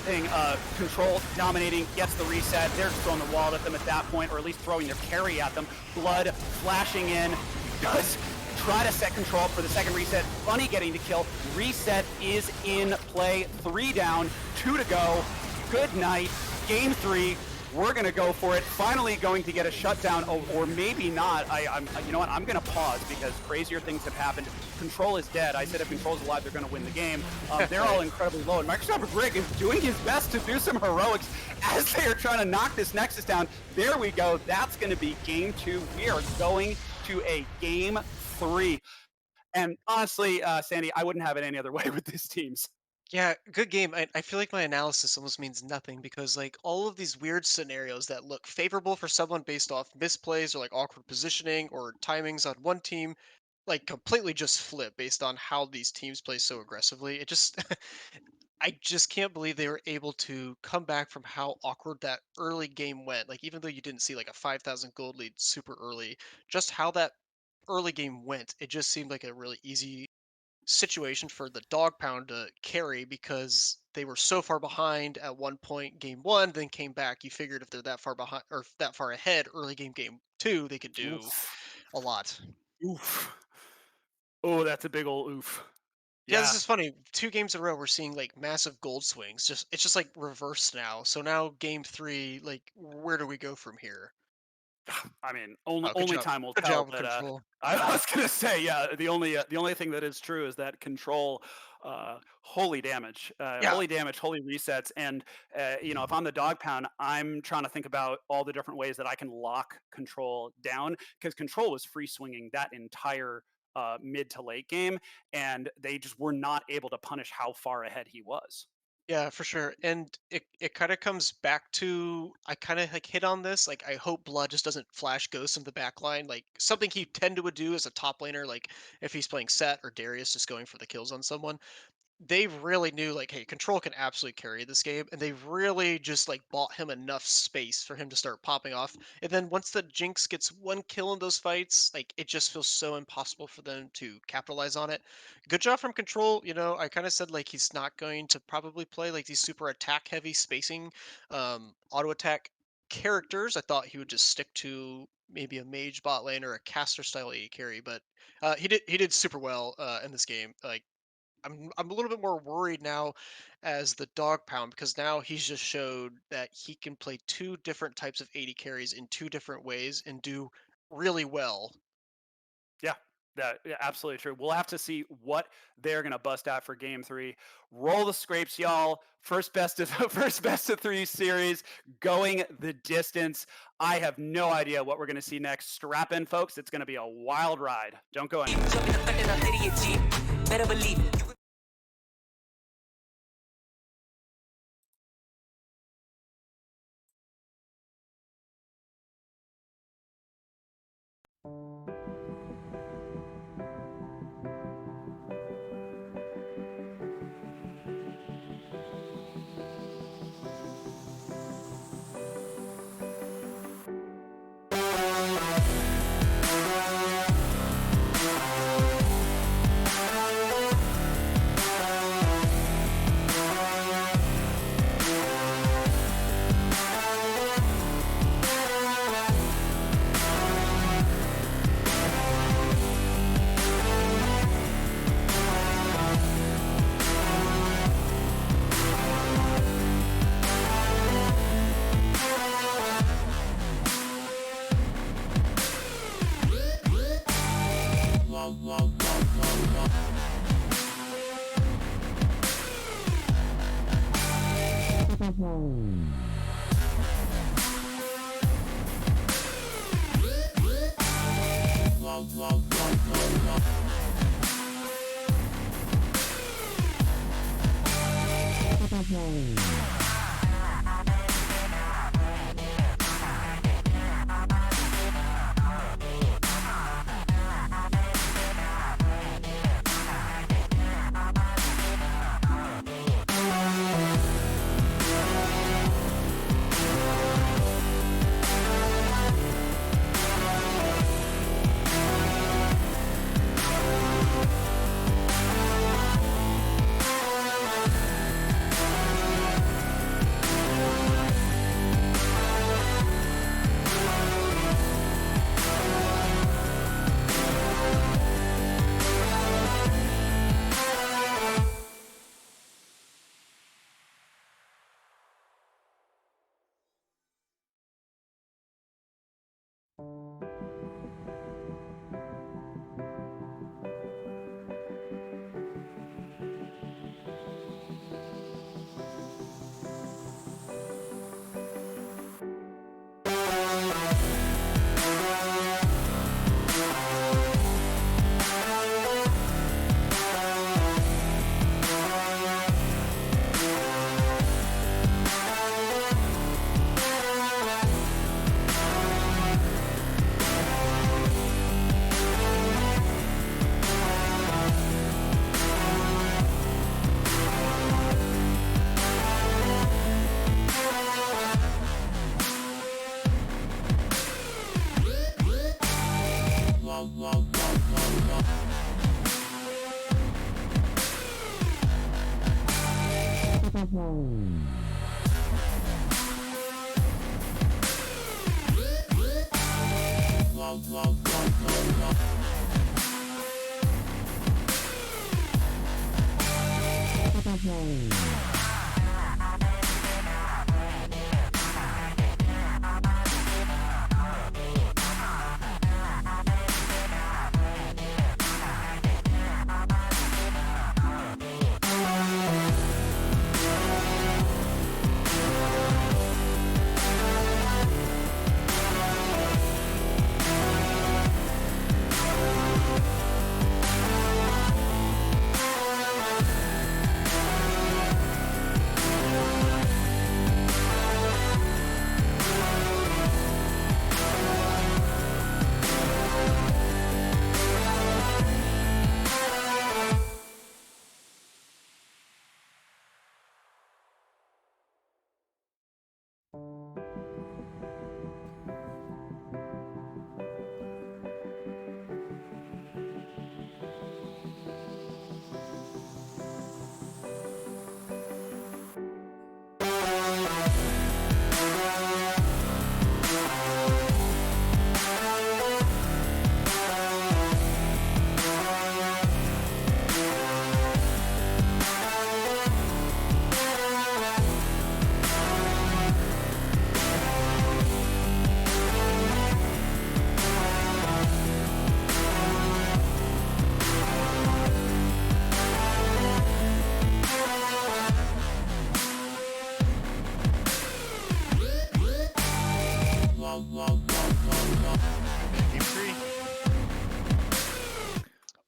thing. Control dominating, gets the reset. They're just throwing the wall at them at that point, or at least throwing their carry at them. Blood flashing in, does try to set Control up for the second reset. Bunny getting the kill. Reset is in play. 3 down, 2 to go. Good night. Game 3. We're gonna go for it. Finally going to get a shutdown, or maybe not. You know what? I'm gonna pause because crazier things have happened. Control is dead. I said if Control's alive, they're gonna win the game. They're all incredibly low, and Microsoft Rig is doing his best to do some heroics as they are trying to knock this Nexus down. There we go. That's gonna be game 2. We are going to a game 3. And honestly, Sandy, I wouldn't have it any other way with these teams. Yeah, good game. I feel like my analysis almost means nothing because like all of these weird scenarios that look favorable for someone based off misplays or like awkward positioning or timings on one team, like completely just flip based on how these teams play so aggressively. It just I just can't believe they were able to come back from how awkward that early game went. Like even though you didn't see like a 5,000 gold lead super early, just how that early game went, it just seemed like a really easy situation for the Dog Pound to carry because they were so far behind at one point game one, then came back. You figured if they're that far behind or that far ahead early game two, they could do Oof. a lot. Oof. Oh, that's a big old oof. Yeah, this Yeah. is funny. 2 games in a row, we're seeing like massive gold swings. Just it's just like reversed now. So now game three, like where do we go from here? I mean, Good only job. time will Good tell. job with But control. I was gonna say, yeah, the only thing that is true is that control, holy damage, Yeah. holy resets, and if I'm the dog pound, I'm trying to think about all the different ways that I can lock control down because control was free swinging that entire mid to late game, and they just were not able to punish how far ahead he was. Yeah, for sure. And it kind of comes back to I kind of like hit on this. Like I hope Blood just doesn't flash Ghost in the back line. Like something he tend to would do as a top laner, like if he's playing Set or Darius just going for the kills on someone. They really knew like, hey, control can absolutely carry this game, and they really just like bought him enough space for him to start popping off. And then once the Jinx gets one kill in those fights, like it just feels so impossible for them to capitalize on it. Good job from control. I kind of said like he's not going to probably play like these super attack heavy spacing, auto attack characters. I thought he would just stick to maybe a mage bot lane or a caster style AD carry, but he did super well in this game. Like I'm a little bit more worried now as the dog pound because now he's just showed that he can play two different types of 80 carries in two different ways and do really well. Yeah, yeah, absolutely true. We'll have to see what they're gonna bust out for Game 3. Roll the scrapes, y'all. First best of first best of 3 series, going the distance. I have no idea what we're gonna see next. Strap in, folks. It's gonna be a wild ride. Don't go anywhere. Better believe it.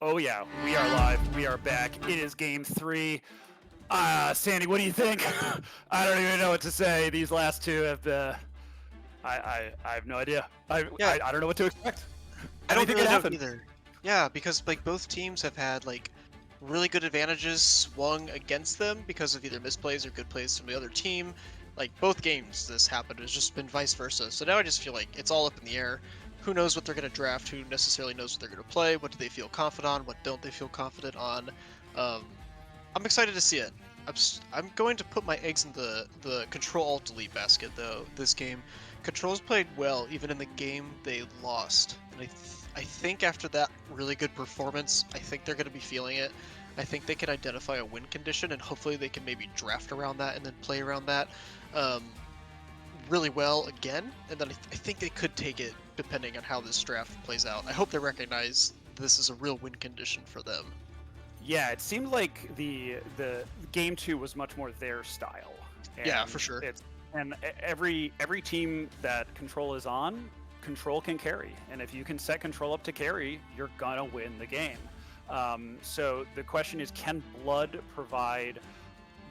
Oh yeah, we are live. We are back. It is game 3. Sandy, what do you think? I don't even know what to say. These last two have I have no idea. Yeah. I don't know what to expect. I don't Anything really could know happen. either. Yeah, because like both teams have had like really good advantages swung against them because of either misplays or good plays from the other team. Like both games this happened. It's just been vice versa. So now I just feel like it's all up in the air. Who knows what they're going to draft? Who necessarily knows what they're going to play? What do they feel confident on? What don't they feel confident on? I'm excited to see it. I'm going to put my eggs in the Control Alt Delete basket though. This game, Control's played well even in the game they lost, and I think after that really good performance, I think they're going to be feeling it. I think they can identify a win condition, and hopefully they can maybe draft around that and then play around that really well again. And then I think they could take it depending on how this draft plays out. I hope they recognize this is a real win condition for them. Yeah, it seemed like the game 2 was much more their style. Yeah, And for sure. And every team that Control is on, Control can carry, and if you can set Control up to carry, you're gonna win the game. So the question is, can Blood provide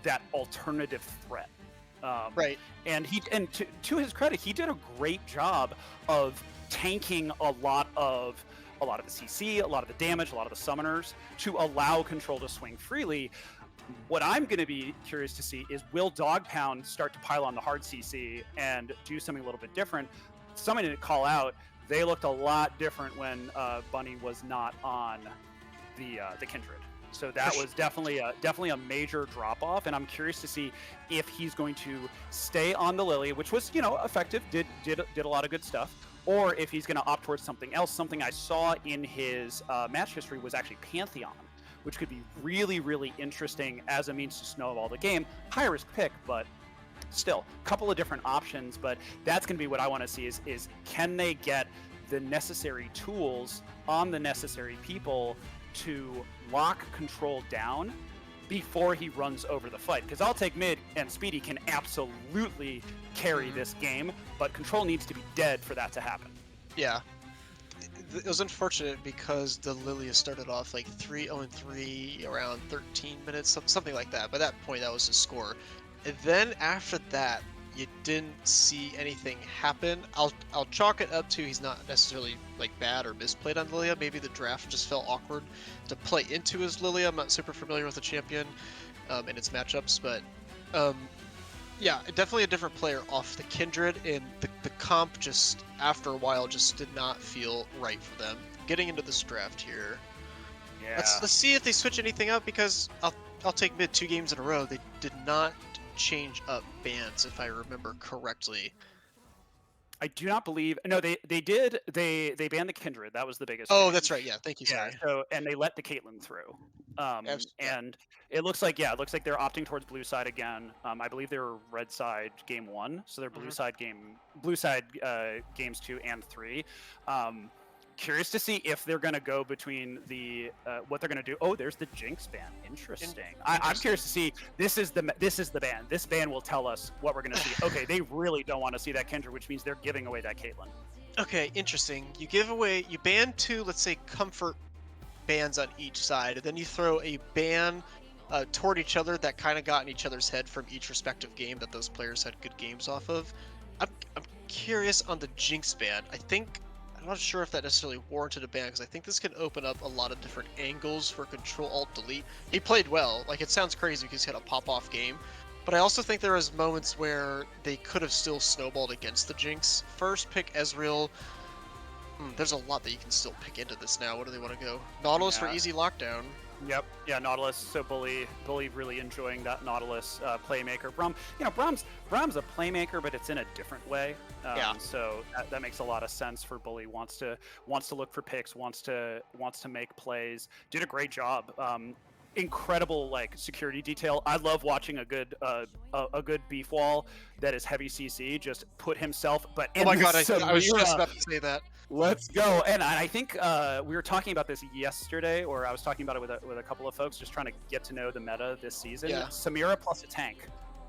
that alternative threat? Right. And to his credit, he did a great job of tanking a lot of the CC, a lot of the damage, a lot of the summoners to allow Control to swing freely. What I'm going to be curious to see is, will Dog Pound start to pile on the hard CC and do something a little bit different? Somebody didn't call out, they looked a lot different when Bunny was not on the Kindred. So that was definitely a major drop off, and I'm curious to see if he's going to stay on the Lily, which was effective, did a lot of good stuff, or if he's going to opt towards something else. Something I saw in his match history was actually Pantheon, which could be really, really interesting as a means to snowball the game. High risk pick, but still, a couple of different options. But that's going to be what I want to see is can they get the necessary tools on the necessary people to lock Control down before he runs over the fight? Because I'll take mid, and Speedy can absolutely carry this game, but Control needs to be dead for that to happen. Yeah. It was unfortunate because the Lilia started off like 3-0-3 around 13 minutes, something like that. By that point, that was his score. And then after that, you didn't see anything happen. I'll chalk it up to he's not necessarily like bad or misplayed on Lilia. Maybe the draft just felt awkward to play into his Lilia. I'm not super familiar with the champion and its matchups, but yeah, definitely a different player off the Kindred, and the comp just after a while just did not feel right for them. Getting into this draft here. Yeah. Let's see if they switch anything up, because I'll take mid 2 games in a row. They did not change up bans, if I remember correctly. I do not believe. No, they did. They banned the Kindred. That was the biggest. Oh, change. that's right. Yeah, thank you. Yeah. Sorry. So and they let the Caitlyn through. And it looks like they're opting towards blue side again. I believe they were red side game 1, so they're blue side games 2 and 3. Curious to see if they're going to go between the what they're going to do. Oh, there's the Jinx ban. Interesting. I'm curious to see. This is the ban. This ban will tell us what we're going to see. Okay, they really don't want to see that Kendra, which means they're giving away that Caitlyn. Okay, interesting. You ban 2, let's say, comfort bans on each side, and then you throw a ban toward each other that kind of got in each other's head from each respective game that those players had good games off of. I'm curious on the Jinx ban. I'm not sure if that necessarily warranted a ban, because I think this can open up a lot of different angles for Control Alt Delete. He played well. Like, it sounds crazy because he had a pop-off game, but I also think there was moments where they could have still snowballed against the Jinx. First pick Ezreal. There's a lot that you can still pick into this now. What do they want to go? Nautilus for easy lockdown. Yep. Yeah, Nautilus. So Bully really enjoying that Nautilus playmaker. Brahm's a playmaker, but it's in a different way. So that makes a lot of sense for Bully. Wants to look for picks. Wants to make plays. Did a great job. Incredible security detail. I love watching a good beef wall that is heavy CC. Just put himself. But oh my god, I was just about to say that. Let's go. And I think we were talking about this yesterday, or I was talking about it with a couple of folks, just trying to get to know the meta this season. Yeah. Samira plus a tank.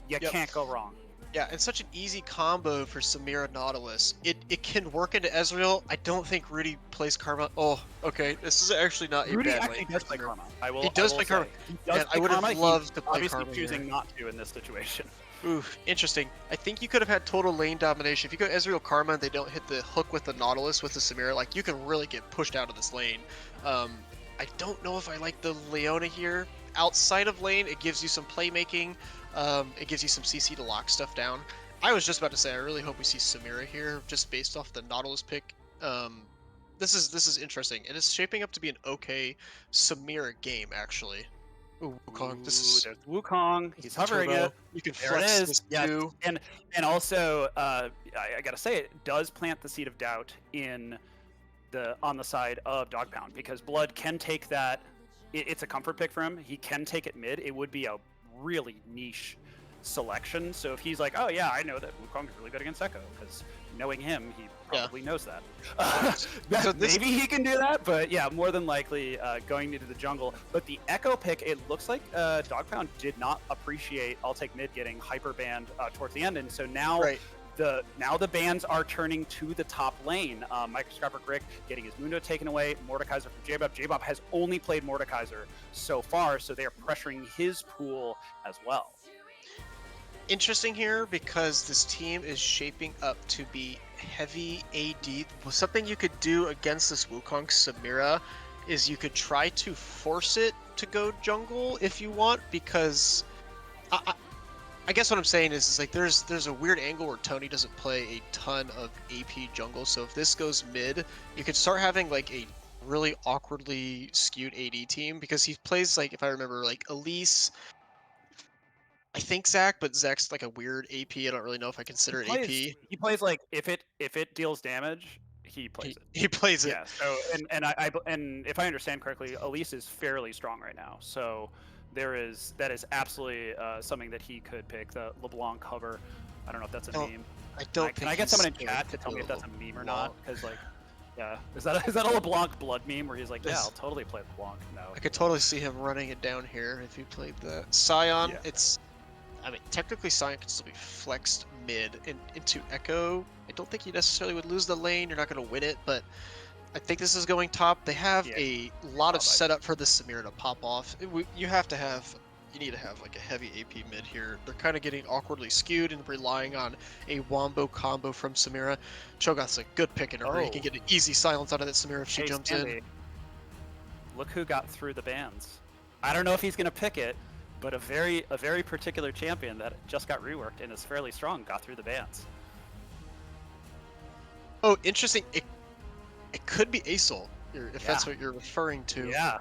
You can't go wrong. Yeah, it's such an easy combo for Samira Nautilus. It can work into Ezreal. I don't think Rudy plays Karma. Oh, okay. This is actually not a Rudy bad actually lane does for play Samira. Karma. He I does will play Karma. say he does Man, play I would Karma. have loved to He's play obviously Karma choosing here. not to in this situation. Ooh, interesting. I think you could have had total lane domination. If you go Ezreal Karma and they don't hit the hook with the Nautilus with the Samira, like you can really get pushed out of this lane. I don't know if I like the Leona here. Outside of lane, it gives you some playmaking. It gives you some CC to lock stuff down. I was just about to say, I really hope we see Samira here, just based off the Nautilus pick. This is interesting, and it's shaping up to be an okay Samira game actually. Ooh, Wukong, this Ooh, is there's Wukong. this He's is hovering turbo. it. You can There it flex is. this Yes, too. and also I gotta say it does plant the seed of doubt in on the side of Dog Pound because Blood can take that. It's a comfort pick for him. He can take it mid. It would be a really niche selection. So if he's like, oh yeah, I know that Wukong's really good against Echo because knowing him, he probably knows that. So this- Maybe he can do that, but yeah, more than likely going into the jungle. But the Echo pick, it looks like Dog Pound did not appreciate I'll take mid getting hyper banned towards the end, and so now. Right. The bans are turning to the top lane. Microscopic Rick getting his Mundo taken away. Mordekaiser from J-Bob. J-Bob has only played Mordekaiser so far, so they are pressuring his pool as well. Interesting here because this team is shaping up to be heavy AD. Something you could do against this Wukong Samira is you could try to force it to go jungle if you want, because I guess what I'm saying is like there's a weird angle where Tony doesn't play a ton of AP jungle. So if this goes mid, you could start having like a really awkwardly skewed AD team because he plays like, if I remember, like Elise, I think Zach, but Zach's like a weird AP. I don't really know if I consider it AP. He plays like if it deals damage, he plays it. He plays it. Yeah. So and if I understand correctly, Elise is fairly strong right now. So that is absolutely something that he could pick. The LeBlanc cover. I don't know if that's a meme. I don't. Can I get someone in chat to tell me if that's a meme or not? Because like, yeah, is that a LeBlanc blood meme where he's like, yeah, I'll totally play LeBlanc. No. I could totally see him running it down here if he played that. Scion, Yeah. I mean, technically Scion could still be flexed mid into Echo. I don't think you necessarily would lose the lane. You're not going to win it, but I think this is going top. They have a lot of setup for the Samira to pop off. You need to have like a heavy AP mid here. They're kind of getting awkwardly skewed and relying on a wombo combo from Samira. Cho'Gath's a good pick in her. He can get an easy silence out of that Samira if she jumps in. Look who got through the bans. I don't know if he's going to pick it, but a very particular champion that just got reworked and is fairly strong got through the bans. Oh, interesting. It could be Asol, if that's what you're referring to. Yeah,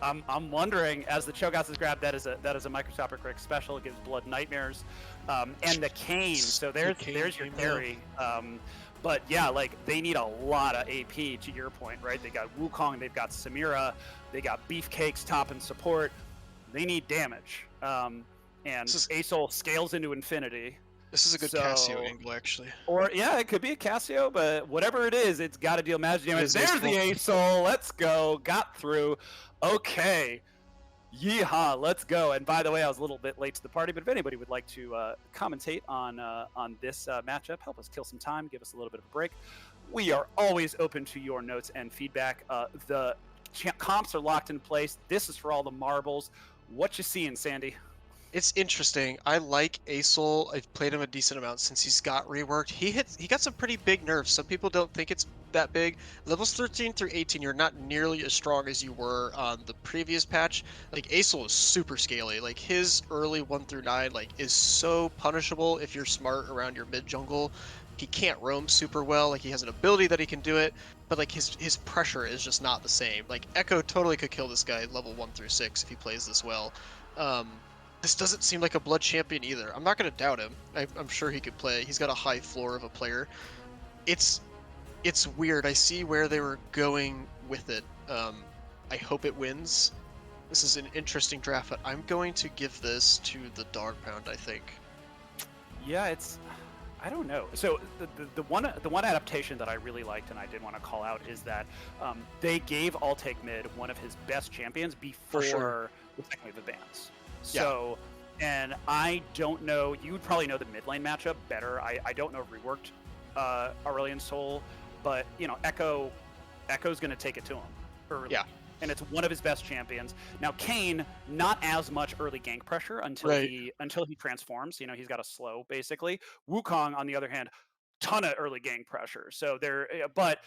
I'm wondering as the Cho'Gath is grabbed. That is a microscopic Rick special. It gives Blood Nightmares, and the Cane. So there's your carry. But yeah, like they need a lot of AP to your point, right? They got Wukong, they've got Samira, they got Beefcakes top and support. They need damage, and Asol scales into infinity. This is a good Cassio angle, actually. Or yeah, it could be a Cassio, but whatever it is, it's got to deal magic damage. There's Asol. the Asol. Let's go. Got through. Okay. Yeehaw. Let's go. And by the way, I was a little bit late to the party, but if anybody would like to commentate on this matchup, help us kill some time, give us a little bit of a break. We are always open to your notes and feedback. The comps are locked in place. This is for all the marbles. What you seeing, Sandy? It's interesting. I like Asol. I've played him a decent amount since he's got reworked. He got some pretty big nerfs. Some people don't think it's that big. Levels 13 through 18, you're not nearly as strong as you were on the previous patch. Like Asol is super scaly. Like his early 1 through 9 like is so punishable if you're smart around your mid jungle. He can't roam super well. Like he has an ability that he can do it, but like his pressure is just not the same. Like Echo totally could kill this guy level 1 through 6 if he plays this well. This doesn't seem like a blood champion either. I'm not going to doubt him. I'm sure he could play. He's got a high floor of a player. It's weird. I see where they were going with it. I hope it wins. This is an interesting draft, but I'm going to give this to the Dog Pound, I think. Yeah, I don't know. So the one adaptation that I really liked and I did want to call out is that they gave I'll Take Mid one of his best champions before the second wave of bans. So And I don't know. You would probably know the mid lane matchup better. I don't know reworked Aurelion Sol, but Echo's going to take it to him early. Yeah. And it's one of his best champions. Now Kayn, not as much early gank pressure until Right. he transforms. He's got a slow basically. Wukong, on the other hand, ton of early gank pressure. So but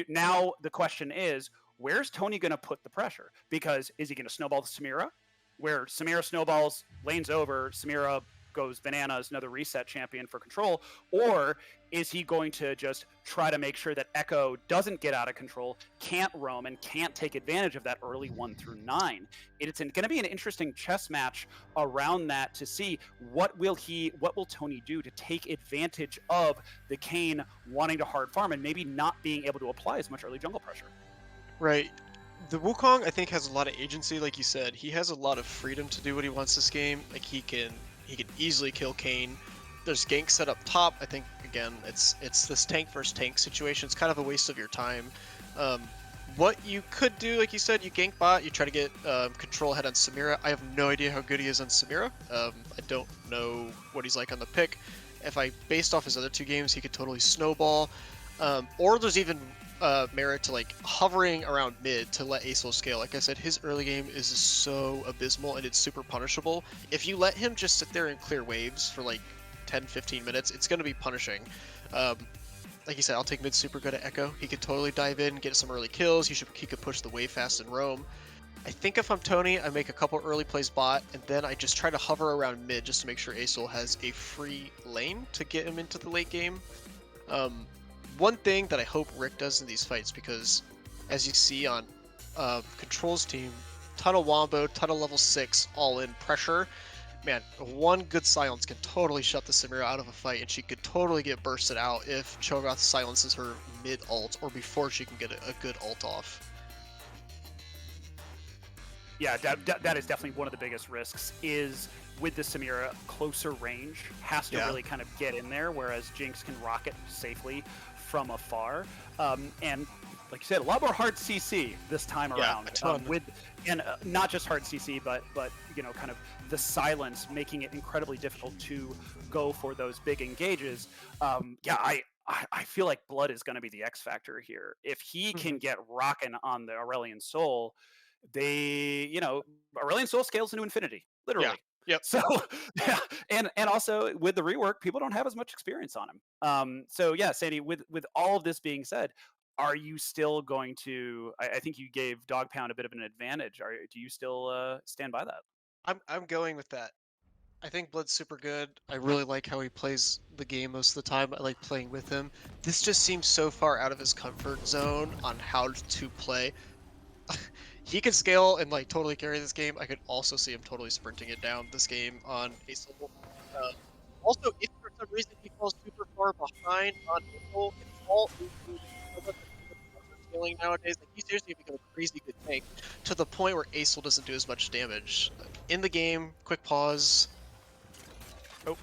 now the question is, where's Tony going to put the pressure? Because is he going to snowball Samira, where Samira snowballs, lanes over, Samira goes bananas, another reset champion for control, or is he going to just try to make sure that Echo doesn't get out of control, can't roam, and can't take advantage of that early 1 through 9? It's going to be an interesting chess match around that to see what will Tony do to take advantage of the Kayn wanting to hard farm and maybe not being able to apply as much early jungle pressure. Right. The Wukong, I think, has a lot of agency, like you said. He has a lot of freedom to do what he wants this game. Like he can easily kill Kayn. There's gank set up top. I think again, it's this tank versus tank situation. It's kind of a waste of your time. What you could do, like you said, you gank bot. You try to get control ahead on Samira. I have no idea how good he is on Samira. I don't know what he's like on the pick. If I based off his other 2 games, he could totally snowball. Or there's even merit to like hovering around mid to let Acel scale. Like I said, his early game is so abysmal and it's super punishable. If you let him just sit there and clear waves for like 10-15 minutes, it's going to be punishing. Like you said, I'll take mid super good at Echo. He could totally dive in, get some early kills. He could push the wave fast and roam. I think if I'm Tony, I make a couple early plays bot, and then I just try to hover around mid just to make sure Acel has a free lane to get him into the late game. One thing that I hope Rick does in these fights, because as you see on Control's team, ton of Wombo, ton of level 6 all-in pressure. Man, one good silence can totally shut the Samira out of a fight, and she could totally get bursted out if Cho'Gath silences her mid-ult or before she can get a good ult off. Yeah, that is definitely one of the biggest risks, is with the Samira, closer range has to really kind of get in there, whereas Jinx can rocket safely from afar. And like you said, a lot more hard CC this time around. Not just hard CC, but kind of the silence, making it incredibly difficult to go for those big engages. I feel like Blood is going to be the X factor here. If he can get rocking on the Aurelion Sol, Aurelion Sol scales into infinity, literally. Yeah. Yep. So yeah, and also with the rework, people don't have as much experience on him. So yeah, Sandy, with all of this being said, are you still going to? I think you gave Dog Pound a bit of an advantage. Do you still stand by that? I'm going with that. I think Blood's super good. I really like how he plays the game most of the time. I like playing with him. This just seems so far out of his comfort zone on how to play. He could scale and like totally carry this game. I could also see him totally sprinting it down this game on Acel. Also, if for some reason he falls super far behind on Acel, it's all scaling nowadays. Like he seriously become a crazy good tank to the point where Acel doesn't do as much damage. In the game, quick pause. Oh,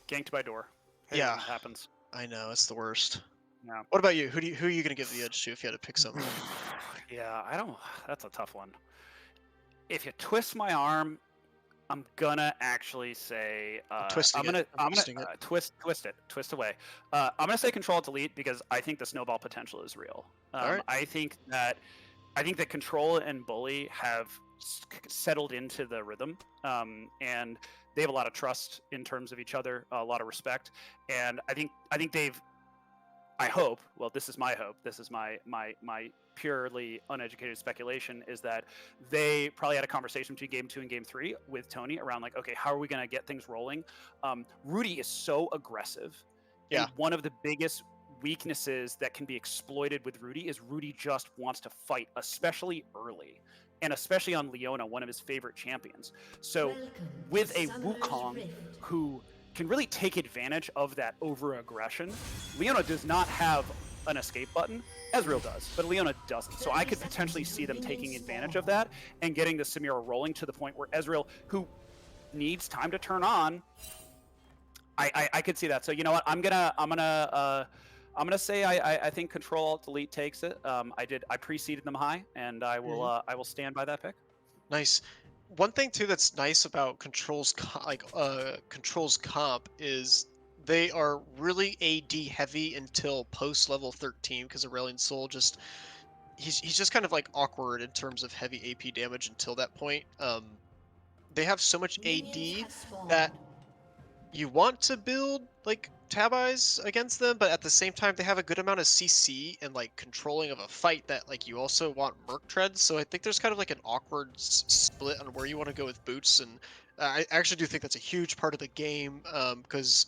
ganked by door. Hey, Yeah. it happens. I know, it's the worst. Yeah. What about you? Who are you gonna give the edge to if you had to pick someone? Yeah, I don't. That's a tough one. If you twist my arm, I'm gonna actually say Twisting it. I'm Twisting gonna twist away. I'm gonna say Control Delete because I think the snowball potential is real. Alright. I think that Control and Bully have settled into the rhythm, and they have a lot of trust in terms of each other, a lot of respect, and I think they've. I hope. Well, this is my hope. This is my purely uneducated speculation, is that they probably had a conversation between game 2 and game 3 with Tony around like, okay, how are we going to get things rolling? Rudy is so aggressive. Yeah. And one of the biggest weaknesses that can be exploited with Rudy is Rudy just wants to fight, especially early. And especially on Leona, one of his favorite champions. So with a Wukong who can really take advantage of that over-aggression, Leona does not have an escape button. Ezreal does, but Leona doesn't. So I could potentially see them taking advantage of that and getting the Samira rolling to the point where Ezreal, who needs time to turn on, I could see that. So you know what? I'm gonna say I think Control Alt Delete takes it. I preceded them high, and I will stand by that pick. Nice. One thing too that's nice about Control's comp is they are really AD heavy until post level 13 because Aurelion Sol just he's just kind of like awkward in terms of heavy AP damage until that point. They have so much AD that you want to build like tab eyes against them, but at the same time they have a good amount of CC and like controlling of a fight that like you also want Merc treads. So I think there's kind of like an awkward split on where you want to go with boots, and I actually do think that's a huge part of the game because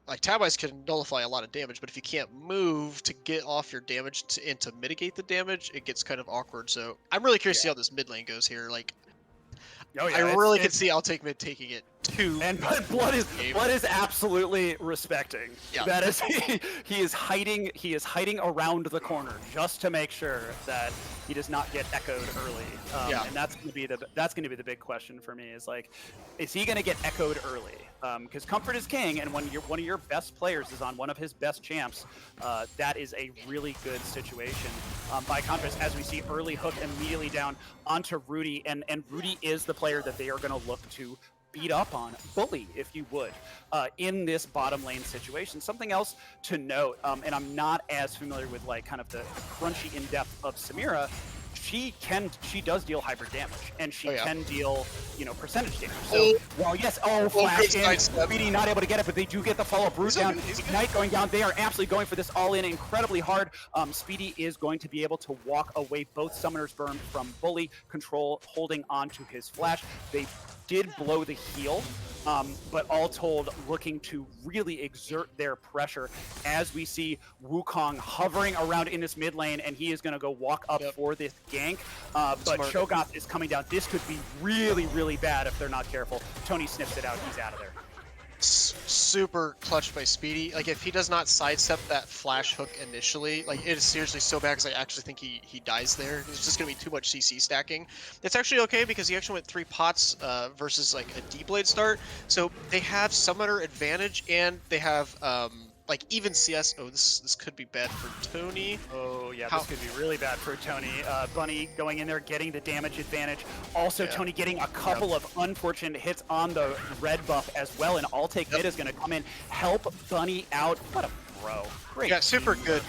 like tab eyes can nullify a lot of damage, but if you can't move to get off your damage and to mitigate the damage, it gets kind of awkward. So I'm really curious to see how this mid lane goes here. Like Oh I yeah, really could see I'll take mid taking it too. and Blood is absolutely respecting. Yeah. That is he is hiding around the corner just to make sure that he does not get echoed early. Yeah. And that's gonna be the big question for me is like, is he gonna get echoed early? Because comfort is king, and when one of your best players is on one of his best champs, that is a really good situation. By contrast, as we see early hook immediately down onto Rudy, and Rudy is the player that they are going to look to beat up on, bully, if you would, in this bottom lane situation. Something else to note, and I'm not as familiar with like kind of the crunchy in-depth of Samira. She does deal hybrid damage, and she can deal, percentage damage. So while yes, flash in, Speedy not able to get it, but they do get the follow-up root down. Ignite going down. They are absolutely going for this all in incredibly hard. Speedy is going to be able to walk away both summoners burn from Bully. Control holding on to his flash. They did blow the heal, but all told, looking to really exert their pressure as we see Wukong hovering around in this mid lane, and he is going to go walk up for this gank. But Cho'Gath is coming down. This could be really, really bad if they're not careful. Tony sniffs it out. He's out of there. Super clutch by Speedy. Like if he does not sidestep that flash hook initially, like it is seriously so bad because I actually think he dies there. There's just gonna be too much CC stacking. It's actually okay because he actually went 3 pots versus like a D-Blade start. So they have summoner advantage and they have like even CS. Oh, this could be bad for Tony. Oh yeah, this could be really bad for Tony. Bunny going in there, getting the damage advantage. Also, Tony getting a couple of unfortunate hits on the red buff as well, and I'll take mid is going to come in, help Bunny out. What a bro! Great. Yeah, super good.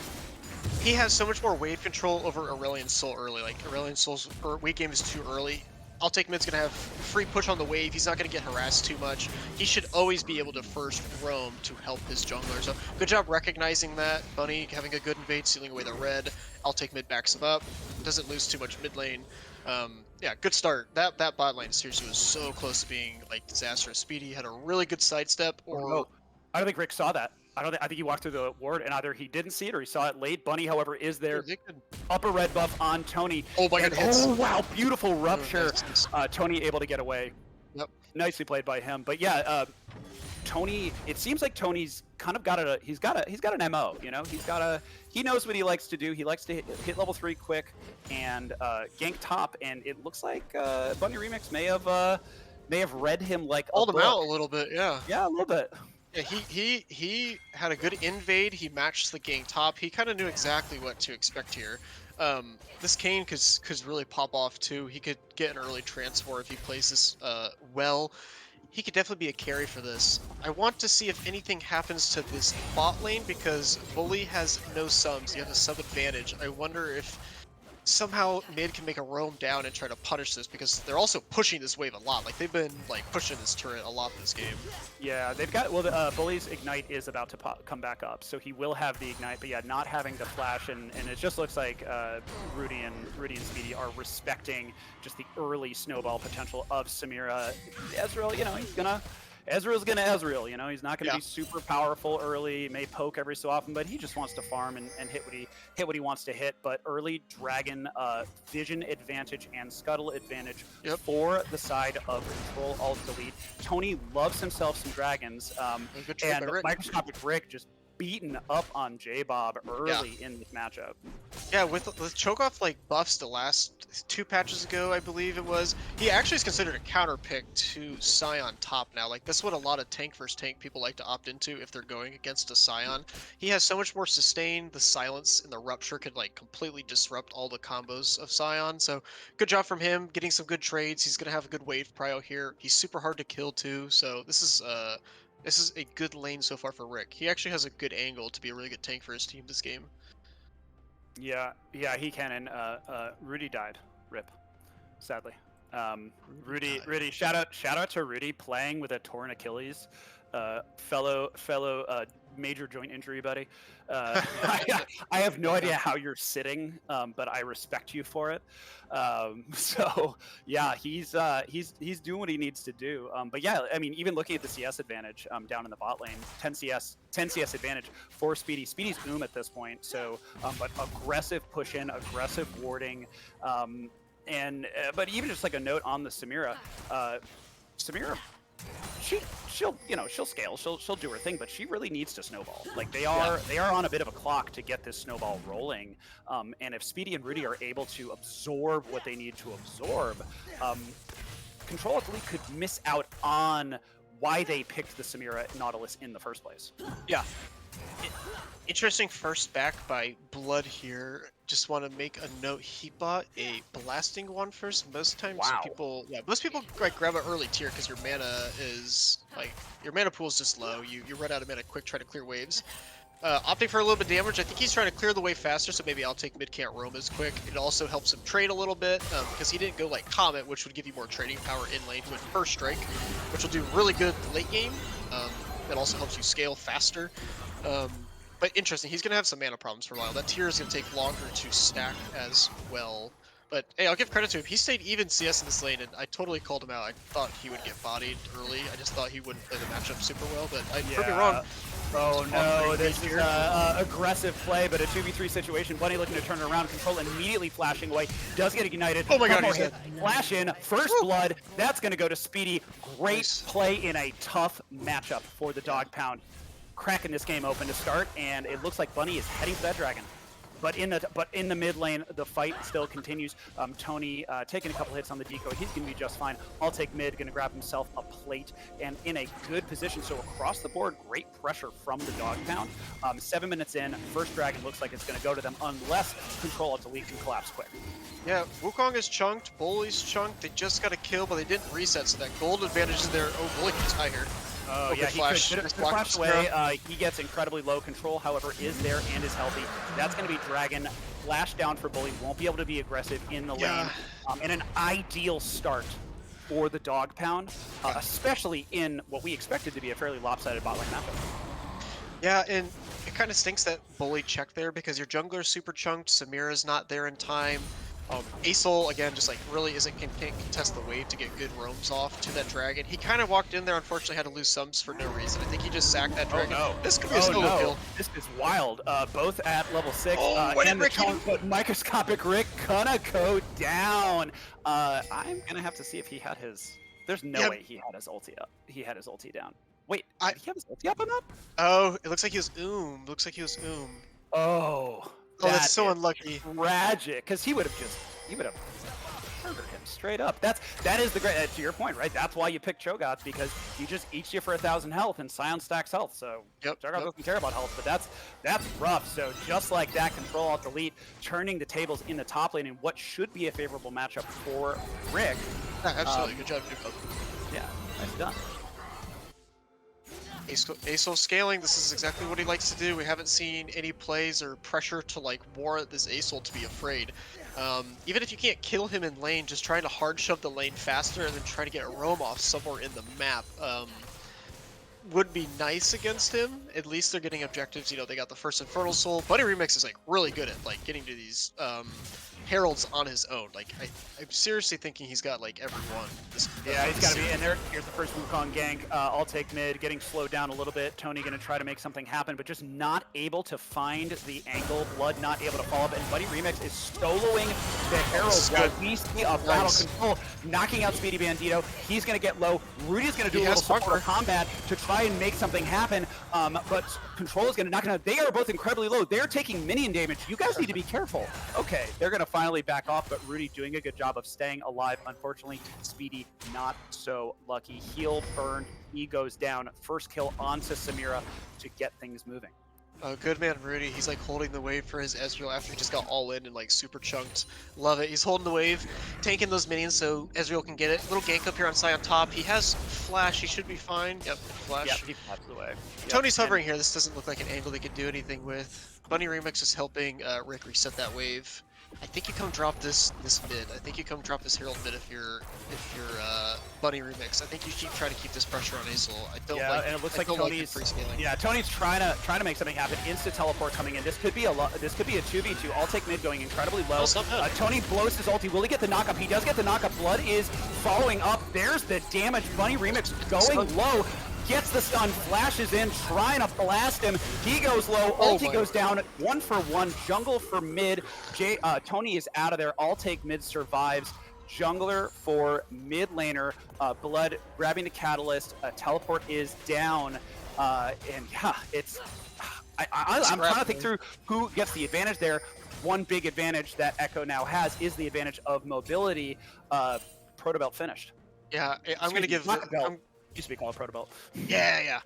He has so much more wave control over Aurelion Sol early. Like Aurelion Sol's wave game is too early. I'll take mid's gonna have free push on the wave. He's not gonna get harassed too much. He should always be able to first roam to help his jungler. So good job recognizing that. Bunny having a good invade, sealing away the red. I'll take mid backs him up. Doesn't lose too much mid lane. Yeah, good start. That bot lane seriously was so close to being like disastrous. Speedy had a really good sidestep. Or I don't think Rick saw that. I think he walked through the ward, and either he didn't see it or he saw it late. Bunny, however, is there. Upper red buff on Tony. Oh my god! Oh wow, beautiful rupture. Nice. Tony able to get away. Yep. Nicely played by him. But yeah, Tony. It seems like Tony's kind of got a. He's got an MO. He knows what he likes to do. He likes to hit level 3 quick and gank top. And it looks like Bunny Remix may have read him like called him out a little bit. Yeah. Yeah, a little bit. Yeah, he had a good invade. He matched the gank top. He kind of knew exactly what to expect here. This Kayn could really pop off too. He could get an early transfer if he plays this well. He could definitely be a carry for this. I want to see if anything happens to this bot lane because Bully has no subs. You have a sub advantage. I wonder if somehow mid can make a roam down and try to punish this because they're also pushing this wave a lot. Like they've been like pushing this turret a lot this game. Yeah, they've got the Bully's ignite is about to come back up, so he will have the ignite. But yeah, not having the flash and it just looks like Rudy and Speedy are respecting just the early snowball potential of Samira. Ezreal, Ezreal's gonna Ezreal, he's not gonna be super powerful early, may poke every so often, but he just wants to farm and hit what he wants to hit. But early dragon vision advantage and scuttle advantage for the side of Control Alt Delete. Tony loves himself some dragons, and Microscopic Rick just beaten up on J-Bob early in this matchup. Yeah, with Cho'Gath like buffs the last 2 patches ago, I believe it was, he actually is considered a counter pick to Scion top now. Like that's what a lot of tank versus tank people like to opt into if they're going against a Scion. He has so much more sustain, the silence and the rupture could like completely disrupt all the combos of Scion. So good job from him, getting some good trades. He's gonna have a good wave prio here. He's super hard to kill too, so this is a good lane so far for Rick. He actually has a good angle to be a really good tank for his team this game. Yeah, he can. And Rudy died. Rip. Sadly. Rudy. Shout out to Rudy playing with a torn Achilles. Fellow major joint injury buddy. I have no idea how you're sitting, but I respect you for it. So yeah, he's doing what he needs to do. But yeah, I mean, even looking at the CS advantage down in the bot lane, 10 CS advantage for Speedy. Speedy's at this point. So, but aggressive push in, aggressive warding, but even just like a note on the Samira, Samira. She'll scale, she'll do her thing, but she really needs to snowball. Like they are on a bit of a clock to get this snowball rolling. And if Speedy and Rudy are able to absorb what they need to absorb, Control Alt Delete could miss out on why they picked the Samira Nautilus in the first place. Yeah. Interesting first back by Blood here. Just want to make a note. He bought a blasting one first. Most times people like grab an early tier because your mana is like your mana pool is just low. You run out of mana quick, try to clear waves. Opting for a little bit of damage. I think he's trying to clear the wave faster, so maybe I'll take mid can't roam as quick. It also helps him trade a little bit because he didn't go like Comet, which would give you more trading power in lane. He went First Strike, which will do really good late game. It also helps you scale faster. But interesting, he's going to have some mana problems for a while. That tier is going to take longer to stack as well. But hey, I'll give credit to him. He stayed even CS in this lane, and I totally called him out. I thought he would get bodied early. I just thought he wouldn't play the matchup super well, but I could be wrong. Oh no, this is aggressive play, but a 2v3 situation. Bunny looking to turn it around. Control immediately flashing away. Does get ignited. Oh my god, he's dead. Flash in. First blood. That's going to go to Speedy. Great play in a tough matchup for the Dog Pound. Cracking this game open to start, and it looks like Bunny is heading for that dragon. But in the mid lane, the fight still continues. Tony taking a couple hits on the decoy. He's going to be just fine. I'll take mid, going to grab himself a plate, and in a good position. So across the board, great pressure from the Dog Pound. 7 minutes in, first dragon looks like it's going to go to them unless Control Alt Delete can collapse quick. Yeah, Wukong is chunked, Bully's chunked. They just got a kill, but they didn't reset, so that gold advantage is there. Oh, Bully can tie here. Oh yeah, he could flash away. He gets incredibly low control, however, is there and is healthy. That's going to be Dragon. Flash down for Bully. Won't be able to be aggressive in the lane. And an ideal start for the Dog Pound, especially in what we expected to be a fairly lopsided bot lane matchup. Yeah, and it kind of stinks that Bully checked there because your jungler's super chunked, Samira's not there in time. Asol, again, just like really can't contest the wave to get good roams off to that dragon. He kind of walked in there, unfortunately had to lose sums for no reason. I think he just sacked that dragon. Oh, no. This could be a solo kill. This is wild. Both at level 6. And the microscopic Rick gonna go down. I'm gonna have to see if he had his... There's no way he had his ulti up. He had his ulti down. Wait, did he have his ulti up on that? Oh, it looks like he was Oh. Oh, that's so unlucky. Tragic, because he would have murdered him straight up. That is the great. To your point, right? That's why you pick Cho'Gath, because he just eats you for 1,000 health, and Scion stacks health. So Cho'Gath doesn't care about health, but that's rough. So just like that, Control Alt Delete turning the tables in the top lane in what should be a favorable matchup for Rick. Yeah, absolutely, good job, dude. Yeah, nice done. Asol scaling, this is exactly what he likes to do. We haven't seen any plays or pressure to like warrant this Asol to be afraid. Even if you can't kill him in lane, just trying to hard shove the lane faster and then trying to get a roam off somewhere in the map would be nice against him. At least they're getting objectives. You know, they got the first Infernal Soul. Buddy Remix is like really good at like getting to these heralds on his own. Like I'm seriously thinking he's got like every one. Yeah, he's got to be in there. Here's the first Wukong gank. I'll take mid, getting slowed down a little bit. Tony going to try to make something happen, but just not able to find the angle. Blood not able to follow up, and Buddy Remix is soloing the heralds while we see a battle control, knocking out Speedy Bandito. He's going to get low. Rudy's going to do a little support combat to try try and make something happen, but Control is going to not going to. They are both incredibly low. They're taking minion damage. You guys need to be careful. Okay, they're going to finally back off, but Rudy doing a good job of staying alive. Unfortunately, Speedy not so lucky. Heal burned. He goes down. First kill onto Samira to get things moving. Good man, Rudy. He's like holding the wave for his Ezreal after he just got all in and like super chunked. Love it. He's holding the wave, tanking those minions so Ezreal can get it. Little gank up here on Sai on top. He has flash. He should be fine. Yep, flash. Yep, he pops away. Yep. Tony's hovering here. This doesn't look like an angle they could do anything with. Bunny Remix is helping Rick reset that wave. I think you come drop this mid. I think you come drop this Herald mid if you're Bunny Remix. I think you keep trying to keep this pressure on Aesol. I don't like. And it looks I like don't Tony's like free scaling. Yeah, Tony's trying to make something happen. Instant teleport coming in. This could be a 2v2. I'll take mid going incredibly low. Tony blows his ulti. Will he get the knockup? He does get the knockup. Blood is following up. There's the damage. Bunny Remix going low. Gets the stun, flashes in, trying to blast him. He goes low, ulti goes down, 1 for 1, jungle for mid. Tony is out of there, I'll take mid survives. Jungler for mid laner, Blood grabbing the catalyst, teleport is down, and yeah, it's, I'm trying to think through who gets the advantage there. One big advantage that Echo now has is the advantage of mobility. Proto Belt finished. Yeah, I'm going to give... Used to be called Proto Belt. Yeah.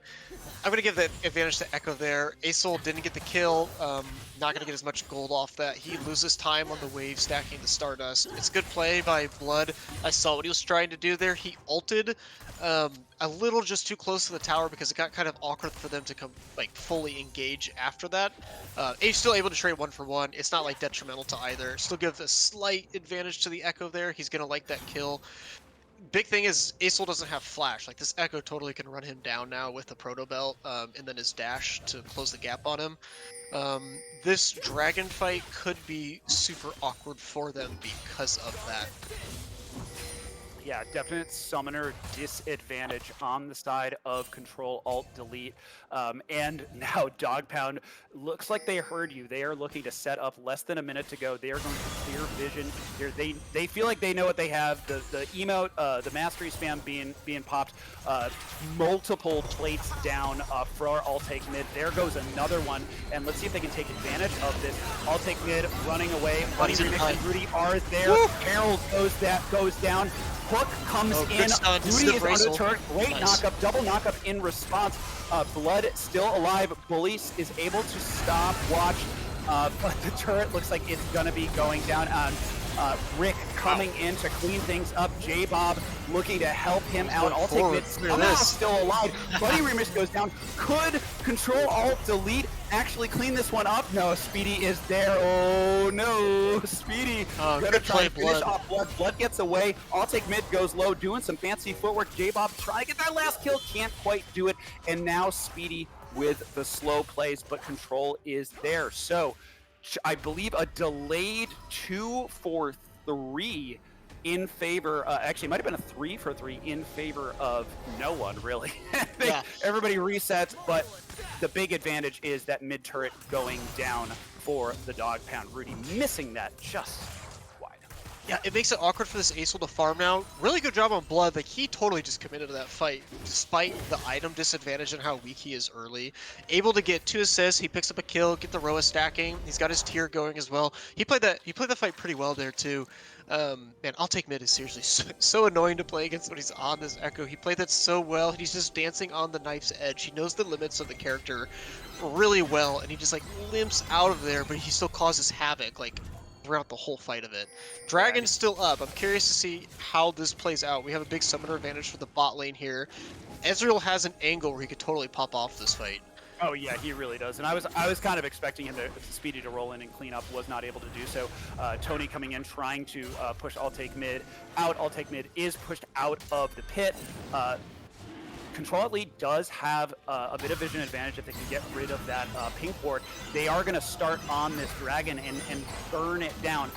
I'm going to give the advantage to Echo there. Aesol didn't get the kill. Not going to get as much gold off that. He loses time on the wave stacking the Stardust. It's good play by Blood. I saw what he was trying to do there. He ulted a little just too close to the tower because it got kind of awkward for them to come like fully engage after that. He's still able to trade 1 for 1. It's not like detrimental to either. Still give a slight advantage to the Echo there. He's going to like that kill. Big thing is Aesol doesn't have flash. Like this Echo totally can run him down now with the Proto Belt and then his dash to close the gap on him. This dragon fight could be super awkward for them because of that. Yeah, definite summoner disadvantage on the side of Control Alt Delete. And now Dog Pound looks like they heard you. They are looking to set up less than a minute to go. They are going to clear vision. They feel like they know what they have. The emote, the mastery spam being popped. Multiple plates down for our Alt Take Mid. There goes another one. And let's see if they can take advantage of this. Alt Take Mid running away. Bunny Remix and Rudy are there. Woo! Herald goes down. Hook comes in. Rudy is under the turret. Great knockup, double knockup in response. Blood still alive. Bullies is able to stop, watch, but the turret looks like it's gonna be going down on Rick coming in to clean things up. J-Bob looking to help him out. I'll take mid. Somehow still alive. Bunny Remix goes down. Could Control Alt Delete actually clean this one up? No, Speedy is there. Oh no, Speedy gonna try to finish off Blood. Blood gets away. I'll take mid, goes low, doing some fancy footwork. J-Bob trying to get that last kill, can't quite do it. And now Speedy with the slow plays, but Control is there. So I believe a delayed 2 for 3 in favor, actually it might have been a 3 for 3 in favor of no one really. Everybody resets, but the big advantage is that mid turret going down for the Dog Pound. Rudy missing that just wide. Yeah, it makes it awkward for this Aesol to farm now. Really good job on Blood. Like, he totally just committed to that fight, despite the item disadvantage and how weak he is early. Able to get 2 assists, he picks up a kill, get the Roa stacking. He's got his tier going as well. He played the fight pretty well there too. Man, I'll take mid is seriously so annoying to play against when he's on this Echo. He played that so well. He's just dancing on the knife's edge. He knows the limits of the character really well, and he just like limps out of there, but he still causes havoc like throughout the whole fight of it. Dragon's still up. I'm curious to see how this plays out. We have a big summoner advantage for the bot lane here. Ezreal has an angle where he could totally pop off this fight. Oh yeah, he really does. And I was kind of expecting him to Speedy to roll in and clean up, was not able to do so. Tony coming in, trying to push Alt Take Mid out. Alt Take Mid is pushed out of the pit. Control Elite does have a bit of vision advantage if they can get rid of that pink ward. They are going to start on this dragon and burn it down.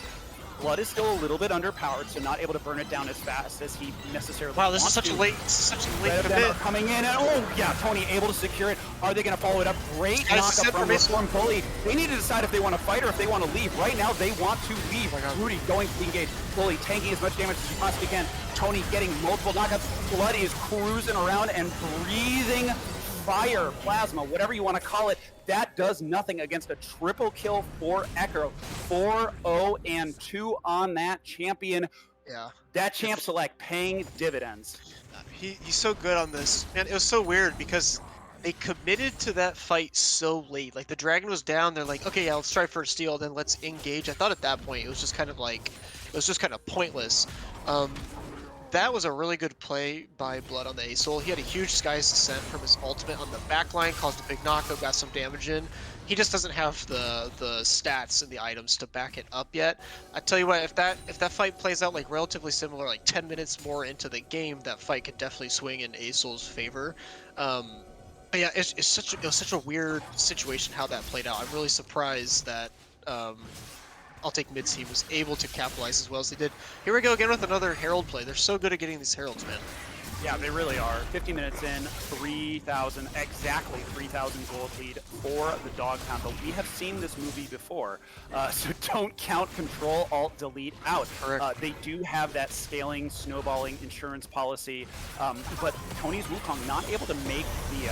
Blood is still a little bit underpowered, so not able to burn it down as fast as he necessarily Wow, this wants is such a late commit. Coming in, and oh yeah, Tony able to secure it. Are they going to follow it up? Great knockup from Reform Bully. They need to decide if they want to fight or if they want to leave. Right now, they want to leave. Rudy going to engage. Bully tanking as much damage as he possibly can. Tony getting multiple knockouts. Blood is cruising around and breathing fire, plasma, whatever you want to call it, that does nothing against a triple kill for Echo. 4-0-2 on that champion. Yeah. That champ select paying dividends. He's so good on this. And it was so weird because they committed to that fight so late. Like the dragon was down, they're like, okay, yeah, let's try first steal, then let's engage. I thought at that point it was just kind of like, it was just kind of pointless. That was a really good play by Blood on the Asol. He had a huge Sky's Descent from his ultimate on the backline, caused a big knockup, got some damage in. He just doesn't have the stats and the items to back it up yet. I tell you what, if that fight plays out like relatively similar, like 10 minutes more into the game, that fight could definitely swing in Asol's favor. But yeah, it was such a weird situation how that played out. I'm really surprised that I'll take mid team was able to capitalize as well as they did. Here we go again with another Herald play. They're so good at getting these Heralds, man. Yeah, they really are. 50 minutes in, 3,000, exactly 3,000 gold lead for the Dog Pound. But we have seen this movie before, so don't count Control Alt Delete out. They do have that scaling, snowballing insurance policy, but Tony's Wukong not able to make the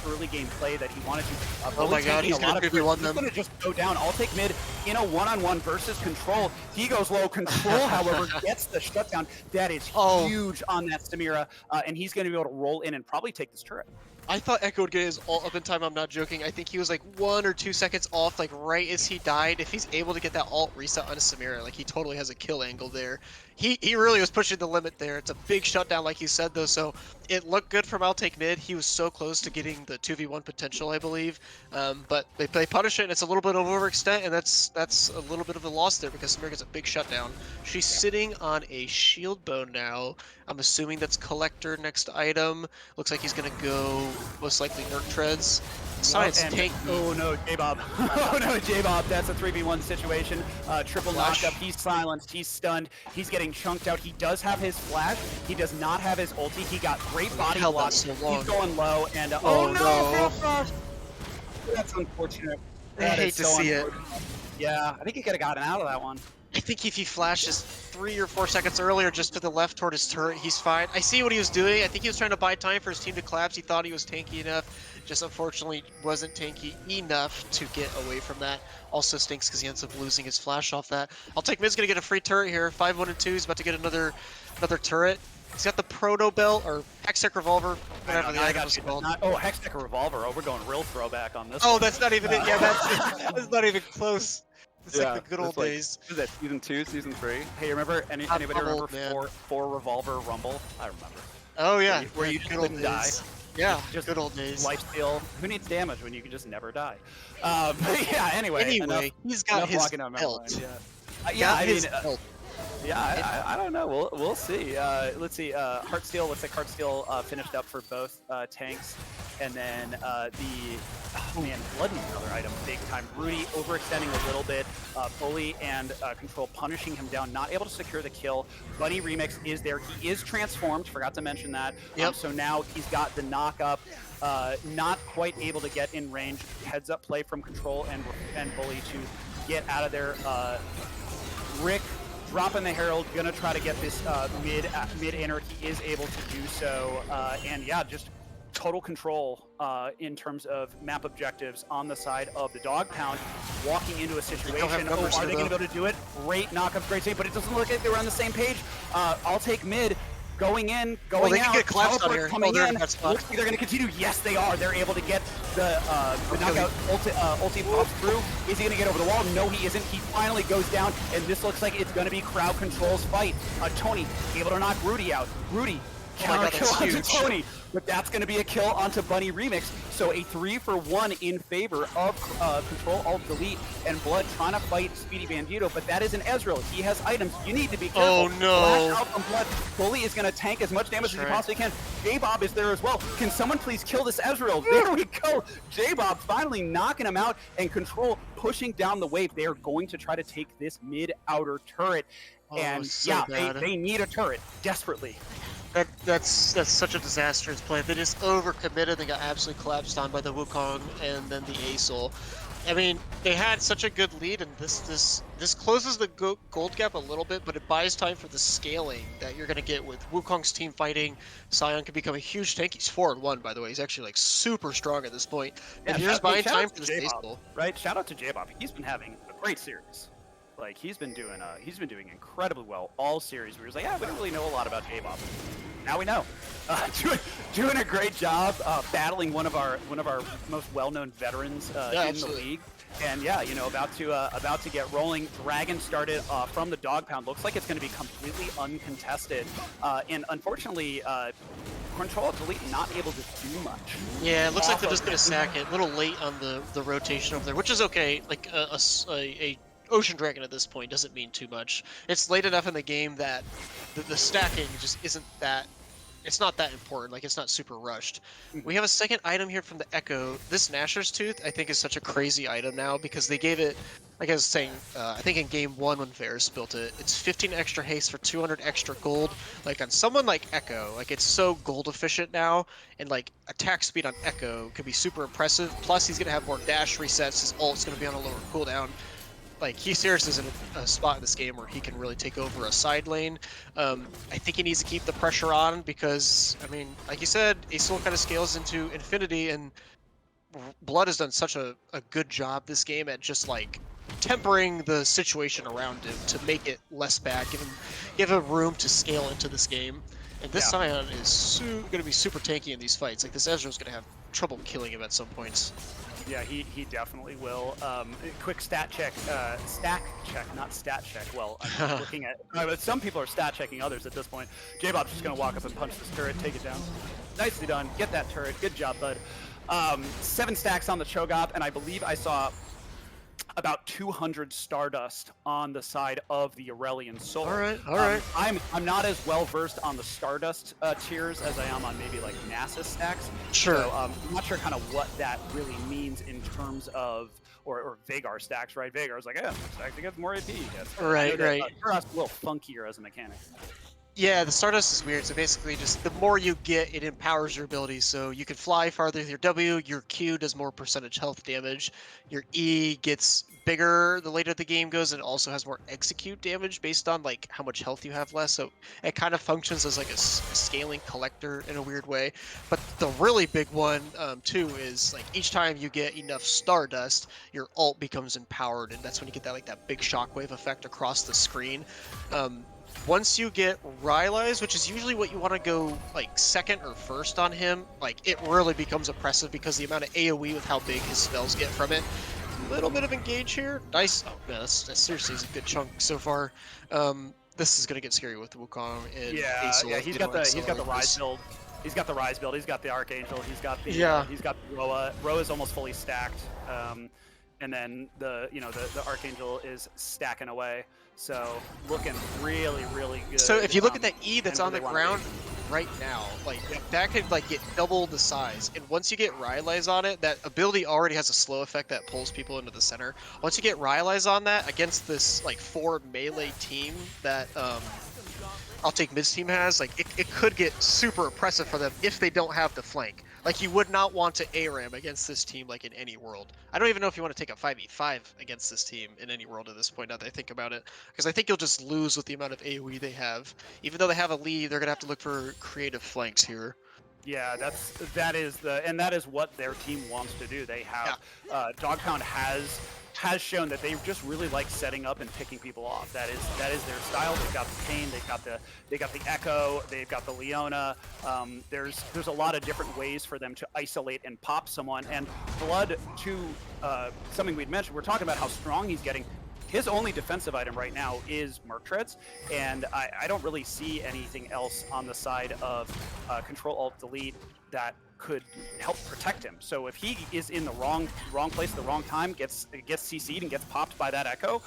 early game play that he wanted to. Oh my God, he's gonna 3v1 them. He's gonna just go down. I'll take mid in a one-on-one versus Control. He goes low. Control, however, gets the shutdown. That is huge on that Samira. And he's going to be able to roll in and probably take this turret. I thought Echo would get his ult up in time. I'm not joking. I think he was like 1 or 2 seconds off, like right as he died. If he's able to get that ult reset on a Samira, like he totally has a kill angle there. He really was pushing the limit there. It's a big shutdown, like you said, though. So it looked good from Outtake mid. He was so close to getting the 2v1 potential, I believe. But they punish it, and it's a little bit of overextent, and that's a little bit of a loss there because Samira gets a big shutdown. She's sitting on a shield bone now. I'm assuming that's collector next item. Looks like he's gonna go most likely Nerk Treads. Science tank. Oh no, J-Bob. Oh no, J-Bob. That's a 3v1 situation. Triple Flash. knockup. He's silenced. He's stunned. He's getting chunked out. He does have his flash. He does not have his ulti. He got great body held that block. so long. He's going low, and Oh, no. That's unfortunate. I That hate is to so see it. unfortunate. Yeah, I think he could have gotten out of that one. I think if he flashes 3 or 4 seconds earlier just to the left toward his turret, he's fine. I see what he was doing. I think he was trying to buy time for his team to collapse. He thought he was tanky enough. Just unfortunately wasn't tanky enough to get away from that. Also stinks because he ends up losing his flash off that. I'll take mid's gonna get a free turret here. 5-1-2. He's about to get another turret. He's got the Proto Belt or Hextech Revolver, whatever the item was called. Hextech Revolver. Oh, we're going real throwback on this. Oh, one. that's not even it. Yeah, that's not even close. It's like the good old it's like, days. Is that season 2, season 3? Hey, remember anybody remember old, man. four Revolver Rumble? I remember. Oh yeah, Where you just good old couldn't die. days. Yeah, Just good old days. Life steal. Who needs damage when you can just never die? But yeah. Anyway, he's got enough his walking down memory belt. lane, Yeah, I mean, Belt. yeah. I don't know. We'll see. Let's see. Heartsteel looks like Heartsteel finished up for both tanks, and then Blood needs another item, big time. Rudy overextending a little bit. Bully and Control punishing him down, not able to secure the kill. Bunny Remix is there. He is transformed. Forgot to mention that. Yep. So now he's got the knock up. Not quite able to get in range. Heads up play from Control and Bully to get out of there. Rick dropping the Herald, gonna try to get this mid inner. He is able to do so, and yeah, just total control in terms of map objectives on the side of the Dog Pound. Walking into a situation, are they gonna be able to do it? Great knockup, great save, but it doesn't look like they were on the same page. I'll take mid. Going in, going they out, can get collapsed on here. coming in. Looks like they're going to continue. Yes, they are. They're able to get the knockout. Ulti pops through. Is he going to get over the wall? No, he isn't. He finally goes down, and this looks like it's going to be Crowd Control's fight. Tony able to knock Rudy out. Rudy counter kill onto Tony, but that's going to be a kill onto Bunny Remix. So a 3-for-1 in favor of Control Alt Delete and Blood trying to fight Speedy Bandito, but that is an Ezreal. He has items. You need to be careful. Oh no! Flash out from Blood. Bully is going to tank as much damage as he possibly can. J-Bob is there as well. Can someone please kill this Ezreal? There we go. J-Bob finally knocking him out, and Control pushing down the wave. They are going to try to take this mid-outer turret. And so they need a turret desperately. That's such a disastrous play. They just overcommitted. They got absolutely collapsed on by the Wukong and then the Asol. I mean, they had such a good lead, and this closes the gold gap a little bit, but it buys time for the scaling that you're gonna get with Wukong's team fighting. Sion can become a huge tank. He's 4-1, by the way. He's actually like super strong at this point, Yeah, and you're just buying shout time out for to the Ace J-Bob, Bowl. right? Shout out to J-Bob. He's been having a great series. Like he's been doing incredibly well all series. We were like, yeah, we don't really know a lot about J-Bob. Now we know. Doing a great job battling one of our most well-known veterans in the league. And yeah, you know, about to get rolling. Dragon started from the dog pound. Looks like it's going to be completely uncontested. And unfortunately, Control Delete not able to do much. Yeah, it looks like they're just gonna sack it. A little late on the rotation over there, which is okay. Like a Ocean Dragon at this point doesn't mean too much. It's late enough in the game that the stacking just isn't that. It's not that important. Like, it's not super rushed. We have a second item here from the Echo. This Gnasher's Tooth, I think, is such a crazy item now because they gave it, like I was saying, I think in game 1 when Varus built it, it's 15 extra haste for 200 extra gold. Like, on someone like Echo, like, it's so gold efficient now, and, like, attack speed on Echo can be super impressive. Plus, he's going to have more dash resets. His ult's going to be on a lower cooldown. Like, he seriously is in a spot in this game where he can really take over a side lane. I think he needs to keep the pressure on because, I mean, like you said, Aesol kind of scales into infinity, and Blood has done such a good job this game at just, like, tempering the situation around him to make it less bad, give him room to scale into this game. And this Scion is going to be super tanky in these fights. Like, this Ezreal's going to have trouble killing him at some points. Yeah, he definitely will. Quick stat check, stack check, not stat check. Well, I'm looking at. Some people are stat checking others at this point. J-Bob's just gonna walk up and punch this turret, take it down. Nicely done. Get that turret. Good job, bud. 7 stacks on the Cho'Gath, and I believe I saw about 200 Stardust on the side of the Aurelion Soul. All right. I'm not as well versed on the Stardust tiers as I am on maybe like Nasus stacks. Sure. So I'm not sure kind of what that really means in terms of or Vagar stacks, right? Vagar's like, yeah, stacks to get more AP. Right. For us, a little funkier as a mechanic. Yeah, the Stardust is weird. So basically, just the more you get, it empowers your abilities. So you can fly farther with your W, your Q does more percentage health damage, your E gets bigger the later the game goes, and also has more execute damage based on like how much health you have less. So it kind of functions as like a scaling collector in a weird way. But the really big one too is like each time you get enough Stardust, your ult becomes empowered, and that's when you get that like that big shockwave effect across the screen. Once you get Rylai's, which is usually what you want to go like second or first on him, like it really becomes oppressive because the amount of AoE with how big his spells get from it. A little bit of engage here. Nice. Oh man, that seriously is a good chunk so far. This is gonna get scary with Wukong and Aesol. Yeah, he's got the Rise build. He's got the Rise build. He's got the Archangel. He's got the he's got the Roa. Roa's almost fully stacked. And then the Archangel is stacking away. So looking really, really good. So if you look at that E that's on the ground right now, like that could like get double the size. And once you get Rylai's on it, that ability already has a slow effect that pulls people into the center. Once you get Rylai's on that against this like 4 melee team that I'll Take Mid's team has, like it could get super oppressive for them if they don't have the flank. Like you would not want to ARAM against this team like in any world. I don't even know if you want to take a 5v5 against this team in any world at this point now that I think about it. Because I think you'll just lose with the amount of AoE they have. Even though they have a lead, they're gonna have to look for creative flanks here. Yeah, that is what their team wants to do. They have Dog Pound has shown that they just really like setting up and picking people off. That is their style. They've got the Pain, they got the Echo, they've got the Leona. There's a lot of different ways for them to isolate and pop someone. And Blood, to something we'd mentioned, we're talking about how strong he's getting. His only defensive item right now is Merc Treads, and I don't really see anything else on the side of Control-Alt-Delete that could help protect him. So if he is in the wrong place at the wrong time, gets CC'd and gets popped by that Echo,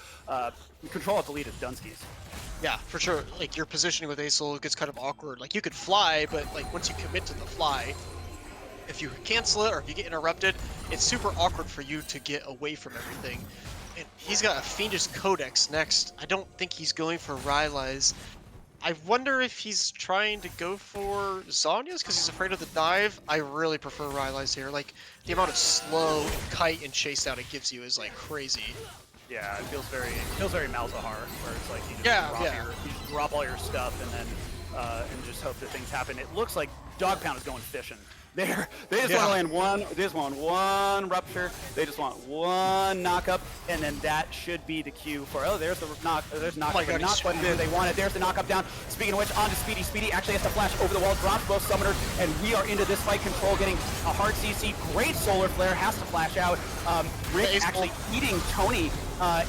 Control-Alt-Delete is Dunskies. Yeah, for sure. Like your positioning with Aesol gets kind of awkward. Like you could fly, but like once you commit to the fly, if you cancel it or if you get interrupted, it's super awkward for you to get away from everything. And he's got a Fiendish Codex next. I don't think he's going for Rylai's. I wonder if he's trying to go for Zanya's because he's afraid of the dive. I really prefer Rylai's here. Like, the amount of slow and kite and chase down it gives you is like crazy. Yeah, it feels very Malzahar, where it's like you just you just drop all your stuff and just hope that things happen. It looks like Dog Pound is going fishing. They just want to land one. They just want one rupture. They just want one knock-up, and then that should be the cue for there's the knock. There's knock. Oh my God, not quite where they want it. There's the knock-up down. Speaking of which, on to Speedy. Speedy actually has to flash over the wall, drops both summoners, and we are into this fight. Control getting a hard CC. Great solar flare has to flash out. Rick actually eating Tony.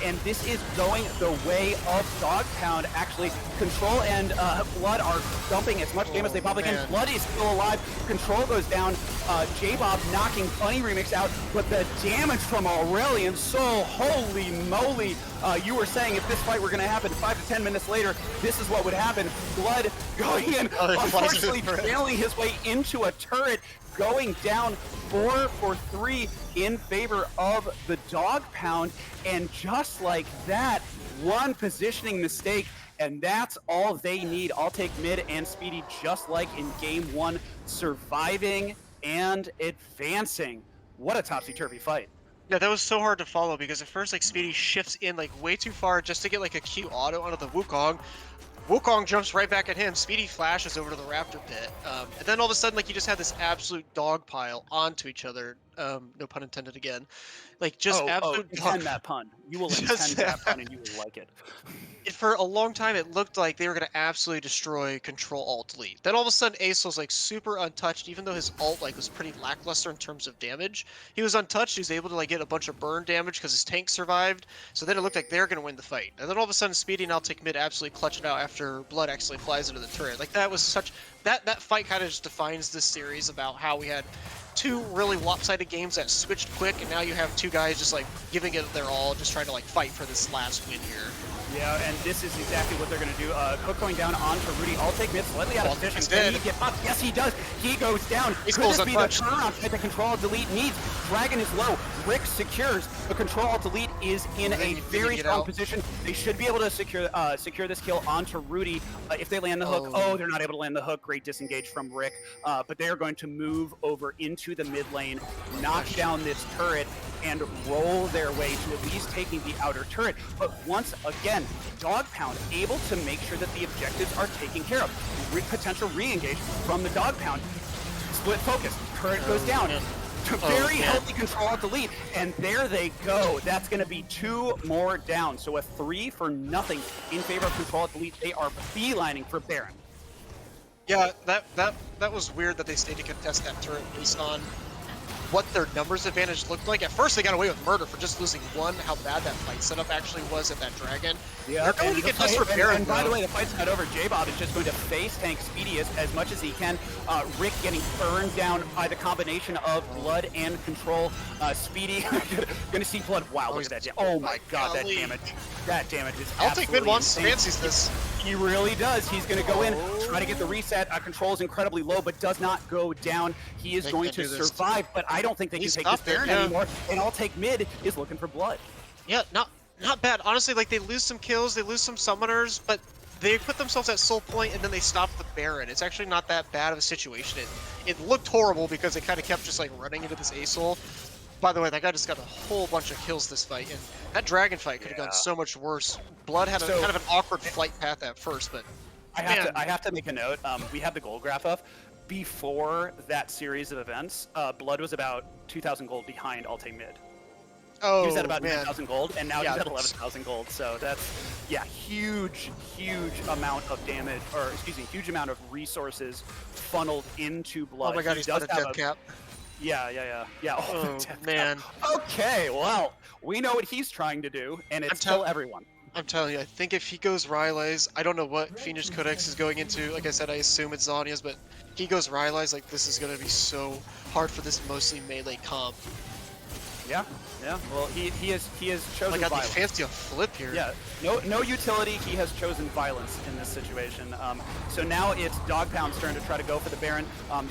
And this is going the way of Dog Pound, actually. Control and Blood are dumping as much damage as they possibly can. Blood is still alive. Control goes down. J-Bob knocking Funny Remix out, but the damage from Aurelian, so holy moly. You were saying if this fight were going to happen 5 to 10 minutes later, this is what would happen. Blood going in, unfortunately trailing his way into a turret, going down 4 for 3 in favor of the Dog Pound, and just like that, one positioning mistake, and that's all they need. I'll take mid and Speedy, just like in game 1, surviving and advancing. What a topsy-turvy fight. Yeah, that was so hard to follow because at first, like, Speedy shifts in like way too far just to get like a Q auto onto the Wukong. Wukong jumps right back at him. Speedy flashes over to the Raptor pit. And then all of a sudden, like, you just had this absolute dog pile onto each other. No pun intended again. Like, just absolute intend that pun. You will intend that pun and you will like it. For a long time, it looked like they were going to absolutely destroy Control Alt Delete. Then all of a sudden, Ace was like super untouched, even though his ult like was pretty lackluster in terms of damage. He was untouched. He was able to like get a bunch of burn damage because his tank survived. So then it looked like they were going to win the fight. And then all of a sudden, Speedy and I'll take mid absolutely clutch it out after Blood actually flies into the turret. Like that was such that fight kind of just defines this series about how we had two really lopsided games that switched quick, and now you have two guys just like giving it their all, just trying to like fight for this last win here. Yeah, and this is exactly what they're going to do. Hook going down onto Rudy. I'll take mid slightly out of position. Can he get up? Yes, he does. He goes down. Could this be the turnaround that the Control Delete needs? Dragon is low. Rick secures. The Control Delete is in a very strong position. They should be able to secure this kill onto Rudy. If they land the hook, they're not able to land the hook. Great disengage from Rick. But they are going to move over into the mid lane, knock down this turret, and roll their way to at least taking the outer turret. But once again, Dog Pound able to make sure that the objectives are taken care of. Potential re-engage from the Dog Pound. Split focus. Turret goes down. Very healthy Control at the lead, and there they go. That's going to be 2 more down. So a 3 for nothing in favor of Control at the lead. They are beelining for Baron. Yeah, that was weird that they stayed to contest that turret based on what their numbers advantage looked like. At first, they got away with murder for just losing 1. How bad that fight setup actually was at that Dragon. Yeah, they're going to contest for Baron. And by the way, the fight's not over. J-Bob is just going to face tank Speedy as much as he can. Rick getting burned down by the combination of Blood and Control. Speedy going to see Blood. Wow, look at that. Oh my God, that damage. That damage is I'll take mid once. Fancies this. He really does. He's going to go in, try to get the reset. Control is incredibly low, but does not go down. He is going to survive, but I don't think they can take this Baron anymore. And I'll take mid is looking for Blood. Yeah, not bad. Honestly, like they lose some kills, they lose some summoners, but they put themselves at soul point and then they stop the Baron. It's actually not that bad of a situation. It looked horrible because they kind of kept just like running into this A-Soul. By the way, that guy just got a whole bunch of kills this fight, and that Dragon fight could have gone so much worse. Blood had kind of an awkward flight path at first, but I have to make a note. We have the gold graph up. Before that series of events, Blood was about 2,000 gold behind Alte Mid. He was at about 9,000 gold, and now he's at 11,000 gold. So that's, huge amount of damage, or excuse me, huge amount of resources funneled into Blood. Oh my God, he's got a death cap. Yeah. Oh, man. Okay, well, we know what he's trying to do, and it's kill everyone. I'm telling you, I think if he goes Rylai's, I don't know what Fiendish Codex is going into. Like I said, I assume it's Zanya's, but if he goes Rylai's, like, this is going to be so hard for this mostly melee comp. Yeah, yeah. Well, he has Oh chosen my god, they violence. fancy a flip here. Yeah, no utility. He has chosen violence in this situation. So now it's Dog Pound's turn to try to go for the Baron.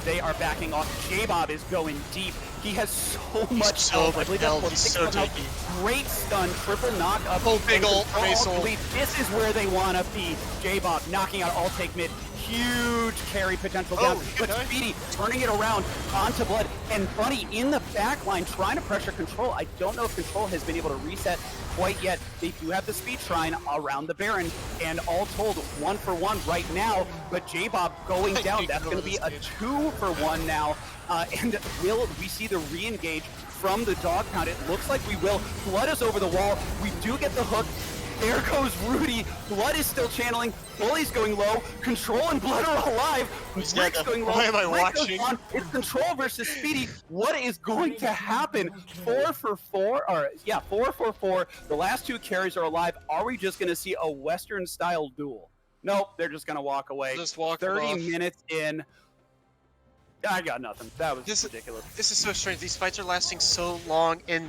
They are backing off. J-Bob is going deep. He has so much so health. I much believe health. that's He's so 6 health. tanky. Great stun, triple knock up. Oh, big and ult from Control Aesol. Delete. This is where they want to be. J-Bob knocking out All Take Mid. Huge carry potential down, he but could die. Speedy turning it around onto Blood, and Bunny in the back line trying to pressure Control. I don't know if Control has been able to reset quite yet. They do have the speed shrine around the Baron, and all told, 1-for-1 right now, but J-Bob going I down. can't That's go going to to be this a stage. 2-for-1 now, and will we see the re-engage from the Dog Pound? It looks like we will. Blood is over the wall. We do get the hook. There goes Rudy. Blood is still channeling. Bully's going low. Control and Blood are alive. Who's Rick's dead? going low. Why am I Rick goes watching? on. It's Control versus Speedy. What is going to happen? 4-for-4, or yeah, 4-for-4. The last two carries are alive. Are we just going to see a Western-style duel? Nope, they're just going to walk away. Just walk 30 off. minutes in. I got nothing. That was This- ridiculous. This is so strange. These fights are lasting so long, and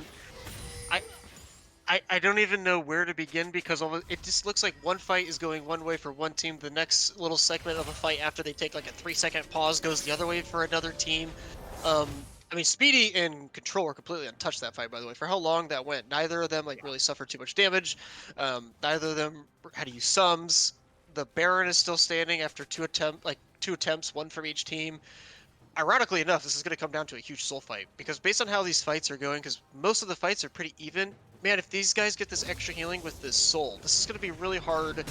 I don't even know where to begin because it just looks like one fight is going one way for one team. The next little segment of a fight after they take like a 3-second pause goes the other way for another team. I mean, Speedy and Control were completely untouched that fight, by the way. For how long that went, neither of them like really suffered too much damage. Neither of them had to use sums. The Baron is still standing after two attempts, one from each team. Ironically enough, this is going to come down to a huge soul fight because based on how these fights are going, because most of the fights are pretty even. Man, if these guys get this extra healing with this soul, this is going to be really hard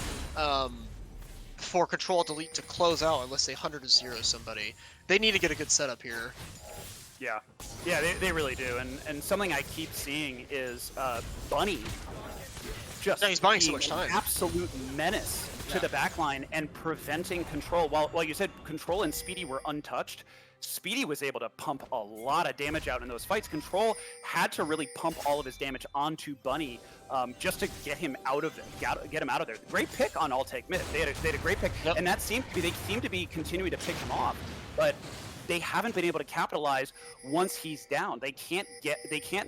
for Control Delete to close out unless they 100-0 somebody. They need to get a good setup here. Yeah, yeah, they really do. And something I keep seeing is Bunny just Yeah, he's buying so being much an time. absolute menace to the backline and preventing Control. While you said Control and Speedy were untouched, Speedy was able to pump a lot of damage out in those fights. Control had to really pump all of his damage onto Bunny just to get him out of it, get him out of there. Great pick on All Take Mid. They had a great pick, Yep. and that seemed to be they seem to be continuing to pick him off, but they haven't been able to capitalize once he's down. They can't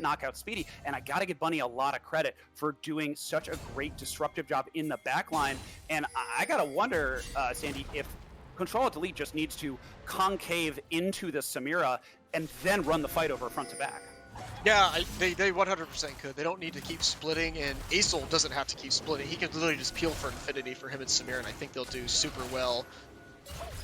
knock out Speedy, and I gotta give Bunny a lot of credit for doing such a great disruptive job in the backline. And I gotta wonder, Sandy, if Control Delete just needs to concave into the Samira and then run the fight over front to back. Yeah, they 100% could. They don't need to keep splitting, and Aesol doesn't have to keep splitting. He can literally just peel for infinity for him and Samir, and I think they'll do super well.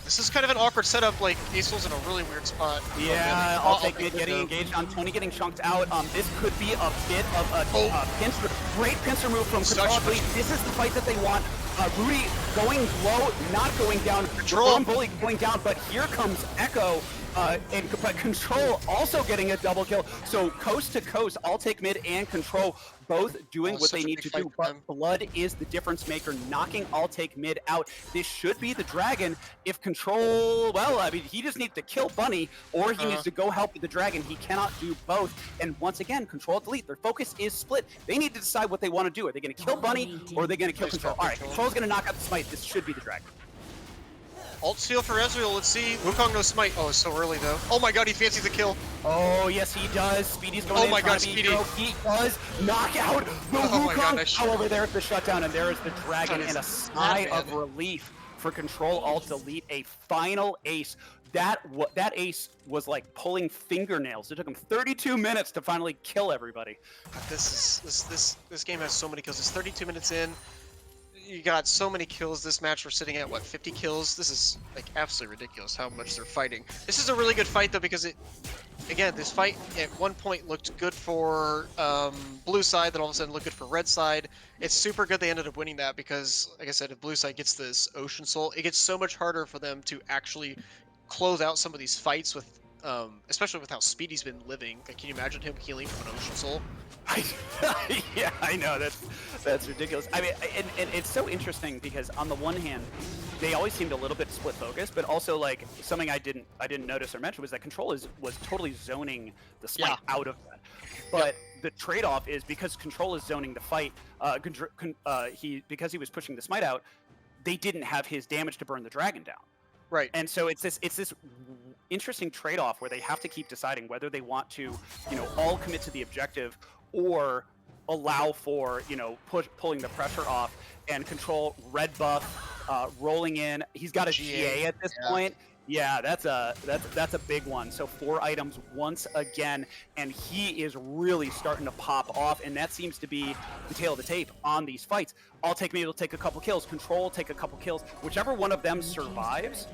This is kind of an awkward setup, like Aesol's in a really weird spot. Yeah, Oh, I'll take it, getting engaged on Tony getting chunked out. This could be a bit of a pincer. Great pincer move from Such Control. much- This is the fight that they want. Rudy going low, not going down. Control. Bully going down, but here comes Echo. But Control also getting a double kill. So coast to coast, I'll take mid and Control both doing what such they a need big to fight do. for But them. Blood is the difference maker, knocking I'll take mid out. This should be the Dragon. If Control, well, I mean, he just needs to kill Bunny, or he needs to go help with the Dragon. He cannot do both. And once again, Control Delete, their focus is split. They need to decide what they want to do. Are they going to kill Bunny, or are they going to kill Nice Control? job, All right, Control. Control's going to knock out the Smite. This should be the Dragon. Alt steal for Ezreal, let's see. Wukong no smite. Oh, it's so early though. Oh my god, he fancies the kill. Oh, yes, he does. Speedy's going Oh in, my trying God, to be Speedy. hero. He does knock out the Oh my God, Wukong. I should- However, there's the shutdown, and there is the Dragon, That is and a sigh bad, of man. relief for Control Alt Delete. A final ace. That ace was like pulling fingernails. It took him 32 minutes to finally kill everybody. This game has so many kills. It's 32 minutes in. You got so many kills this match. We're sitting at what, 50 kills? This is like absolutely ridiculous how much they're fighting. This is a really good fight though because again, this fight at one point looked good for blue side, then all of a sudden looked good for red side. It's super good they ended up winning that because, like I said, if blue side gets this Ocean Soul, it gets so much harder for them to actually close out some of these fights with, especially with how Speedy's been living. Like, can you imagine him healing from an Ocean Soul? Yeah, I know, that's ridiculous. I mean, and it's so interesting because on the one hand, they always seemed a little bit split focused, but also like something I didn't notice or mention was that Control was totally zoning the Smite out of that. But the trade-off is because Control is zoning the fight, because he was pushing the Smite out, they didn't have his damage to burn the Dragon down. Right. And so it's this interesting trade-off where they have to keep deciding whether they want to, all commit to the objective or allow for, pulling the pressure off and control red buff, rolling in. He's got a GA at this point. Yeah, that's a big one. So 4 items once again, and he is really starting to pop off, and that seems to be the tail of the tape on these fights. I'll take maybe will take a couple kills. Control will take a couple kills. Whichever one of them survives,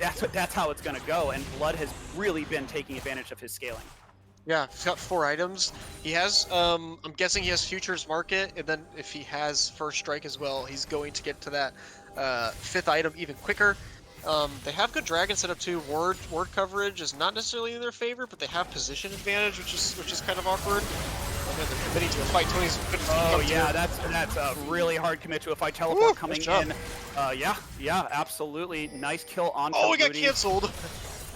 that's how it's going to go. And Blood has really been taking advantage of his scaling. Yeah, he's got 4 items. He has, I'm guessing he has Futures Market, and then if he has First Strike as well, he's going to get to that 5th item even quicker. They have good dragon setup too. Ward coverage is not necessarily in their favor, but they have position advantage, which is kind of awkward. They're committing to a fight. Tony's good. Oh yeah, that's a really hard commit to a fight. Teleport coming in. Yeah, absolutely. Nice kill on. Oh, we got canceled.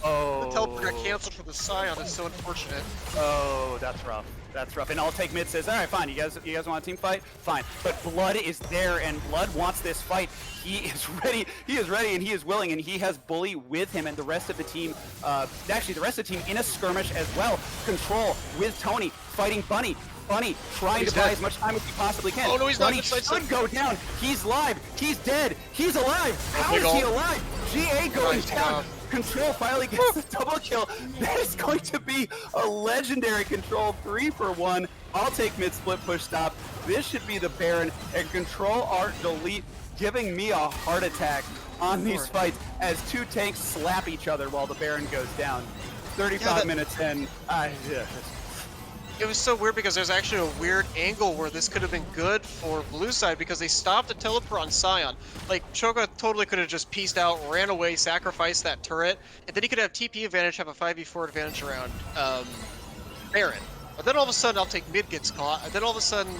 Oh. The teleport got canceled for the Scion. It's so unfortunate. Oh, that's rough. That's rough. And I'll take mid says, all right, fine. You guys want a team fight? Fine. But Blood is there, and Blood wants this fight. He is ready. He is ready, and he is willing, and he has Bully with him, and the rest of the team, actually the rest of the team in a skirmish as well. Control with Tony fighting Bunny. Bunny trying to buy as much time as he possibly can. Oh no, he's Bunny not. should go down. He's live. He's dead. He's alive. How is he alive? GA going down. Control finally gets the double kill. That is going to be a legendary Control 3 for 1. I'll take mid split push stop. This should be the Baron, and Control Art Delete giving me a heart attack on these fights as 2 tanks slap each other while the Baron goes down. 35 minutes in. It was so weird because there's actually a weird angle where this could have been good for blue side because they stopped the teleport on Scion. Like, Choga totally could have just pieced out, ran away, sacrificed that turret, and then he could have TP advantage, have a 5v4 advantage around Baron. But then all of a sudden, I'll take mid gets caught, and then all of a sudden,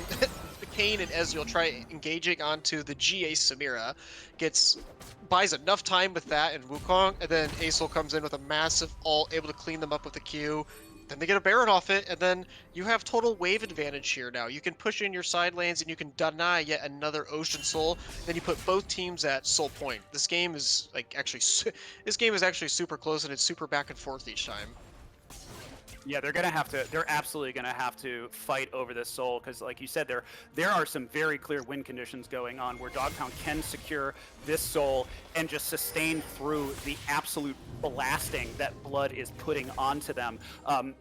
Kane and Ezreal try engaging onto the GA Samira, buys enough time with that and Wukong, and then Acel comes in with a massive ult, able to clean them up with a Q. Then they get a Baron off it, and then you have total wave advantage here now. You can push in your side lanes, and you can deny yet another Ocean Soul. Then you put both teams at soul point. This game is actually super close, and it's super back and forth each time. Yeah, they're absolutely gonna have to fight over this soul, because like you said, there are some very clear win conditions going on where Dogtown can secure this soul and just sustain through the absolute blasting that Blood is putting onto them.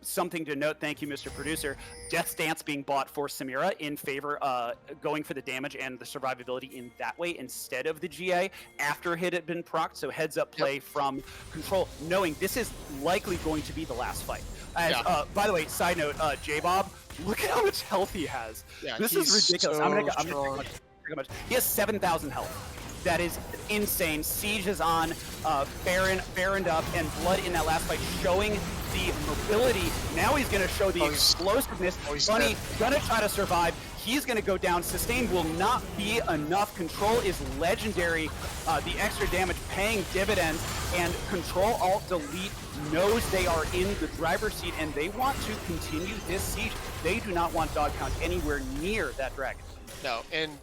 Something to note, thank you, Mr. Producer, Death's Dance being bought for Samira in favor, going for the damage and the survivability in that way instead of the GA after hit had been procced, so heads up play from Control, knowing this is likely going to be the last fight. By the way, side note, J-Bob, look at how much health he has. Yeah, this is ridiculous. So I'm gonna he has 7,000 health. That is insane. Siege is on, Baroned up, and Blood in that last fight showing the mobility. Now he's gonna show the explosiveness. Bunny gonna try to survive. He's going to go down. Sustain will not be enough. Control is legendary. The extra damage paying dividends, and Control Alt Delete knows they are in the driver's seat, and they want to continue this siege. They do not want Dogtown anywhere near that dragon. No, and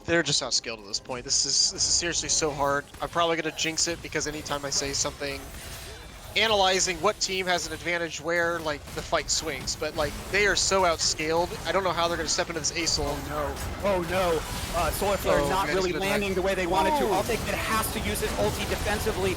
they're just outskilled at this point. This is seriously so hard. I'm probably going to jinx it because anytime I say something analyzing what team has an advantage where, like, the fight swings, but like they are so outscaled. I don't know how they're going to step into this Acel. Oh no, Solar Flare not really landing the way they wanted to. I'll take it, has to use his ulti defensively,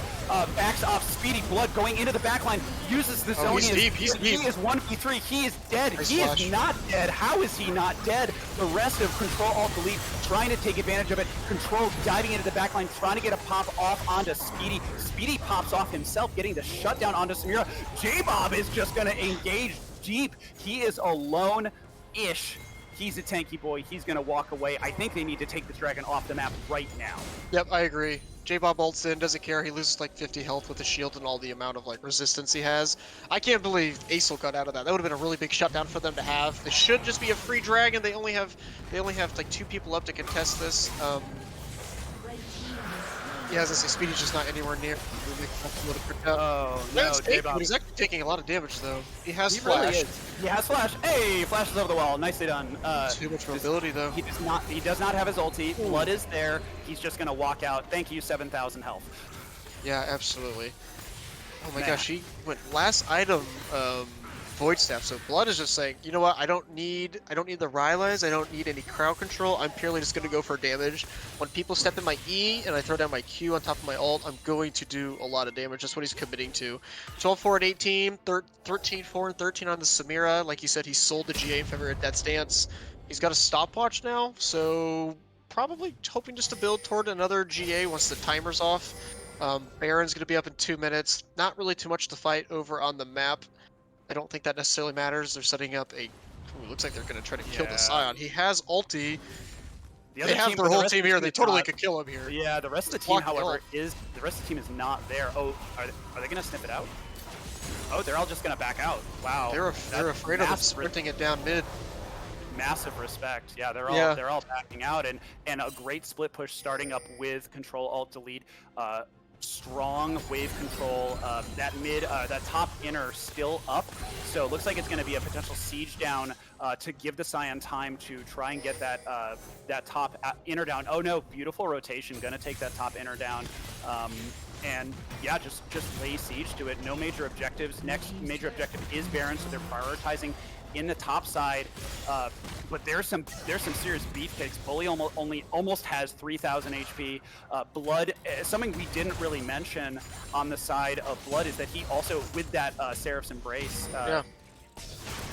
backs off Speedy. Blood going into the backline, uses the zone. He's deep. He is 1v3, he is dead. He is not dead. How is he not dead? The rest of Control Alt Delete trying to take advantage of it. Control diving into the backline, trying to get a pop off onto Speedy. Speedy pops off himself, getting the shutdown onto Samira. J-Bob is just going to engage deep. He is alone-ish. He's a tanky boy. He's going to walk away. I think they need to take this dragon off the map right now. Yep, I agree. J-Bob ults in, doesn't care. He loses like 50 health with the shield and all the amount of like resistance he has. I can't believe Acel got out of that. That would have been a really big shutdown for them to have. This should just be a free dragon. They only have like 2 people up to contest this. Yeah, as I say, Speedy's just not anywhere near. Oh no, J-Bob. He's actually taking a lot of damage though. He has He flash. really is. He has flash. Hey, flashes over the wall. Nicely done. Too much mobility though. He does not have his ulti. Blood is there. He's just gonna walk out. Thank you, 7,000 health. Yeah, absolutely. Oh my Man. gosh, he went last item, void staff. So Blood is just saying, you know what? I don't need the Rylai's. I don't need any crowd control. I'm purely just gonna go for damage. When people step in my E and I throw down my Q on top of my ult, I'm going to do a lot of damage. That's what he's committing to. 12-4 and 18, 13-4 and 13 on the Samira. Like you said, he sold the GA in favor of Death's Dance. He's got a stopwatch now, so probably hoping just to build toward another GA once the timer's off. Baron's going to be up in 2 minutes. Not really too much to fight over on the map. I don't think that necessarily matters. They're setting up a... Ooh, looks like they're going to try to kill the Yeah. Scion. He has ulti. The They other have team, their but the whole rest of team the here. team They is totally not- could kill him here. Yeah, the rest of the Just team, block the however, ult. the rest of the team is not there. Oh, are they gonna sniff it out? Oh, they're all just gonna back out. Wow. They're That's afraid of him massive sprinting it down mid. massive respect. Yeah, Yeah. they're all backing out, and a great split push starting up with Control Alt Delete. Strong wave control. That mid, that top inner still up, so it looks like it's going to be a potential siege down to give the Scion time to try and get that that top inner down. Oh no, beautiful rotation, going to take that top inner down. And yeah, just lay siege to it. No major objectives. Next major objective is Baron, so they're prioritizing in the top side. But there's some serious beefcakes. Bully almost has 3,000 HP. Blood, something we didn't really mention on the side of Blood is that he also, with that Seraph's Embrace,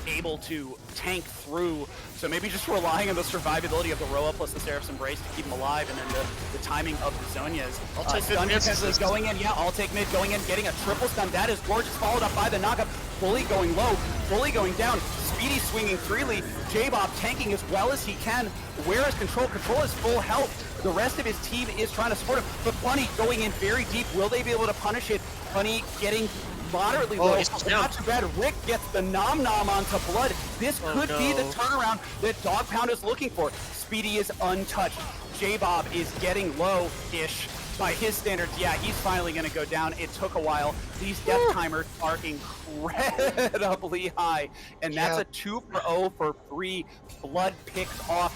able to tank through. So maybe just relying on the survivability of the Roa plus the Seraph's Embrace to keep him alive, and then the timing of the Zonias. I'll take Stun mid defense is going in. Yeah, I'll take mid, going in, getting a triple stun. That is gorgeous, followed up by the knockup. Bully going low, Bully going down. Speedy swinging freely. J-Bob tanking as well as he can. Where is Control? Control is full health. The rest of his team is trying to support him. But Bunny going in very deep. Will they be able to punish it? Bunny getting moderately low. He's down. Not too bad. Rick gets the nom-nom onto Blood. This could be the turnaround that Dog Pound is looking for. Speedy is untouched. J-Bob is getting low-ish. By his standards, yeah, he's finally going to go down. It took a while. These death timers are incredibly high, and that's a 2 for 0 for 3. Blood picked off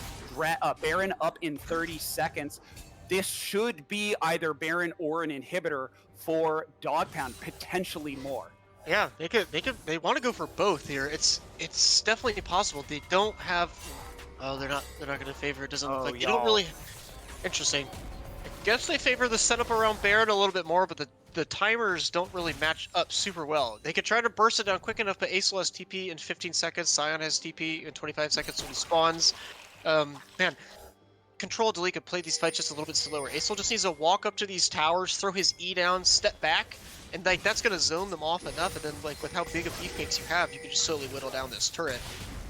Baron up in 30 seconds. This should be either Baron or an inhibitor for Dog Pound, potentially more. Yeah, they want to go for both here. It's definitely possible. They don't have... Oh, they're not going to favor it. Doesn't look like... They don't really... Interesting. I guess they favor the setup around Baron a little bit more, but the timers don't really match up super well. They could try to burst it down quick enough, but Acel has TP in 15 seconds, Scion has TP in 25 seconds when he spawns. Man, Control Delete could play these fights just a little bit slower. Acel just needs to walk up to these towers, throw his E down, step back, and like that's gonna zone them off enough. And then like with how big of beefcakes you have, you can just slowly whittle down this turret.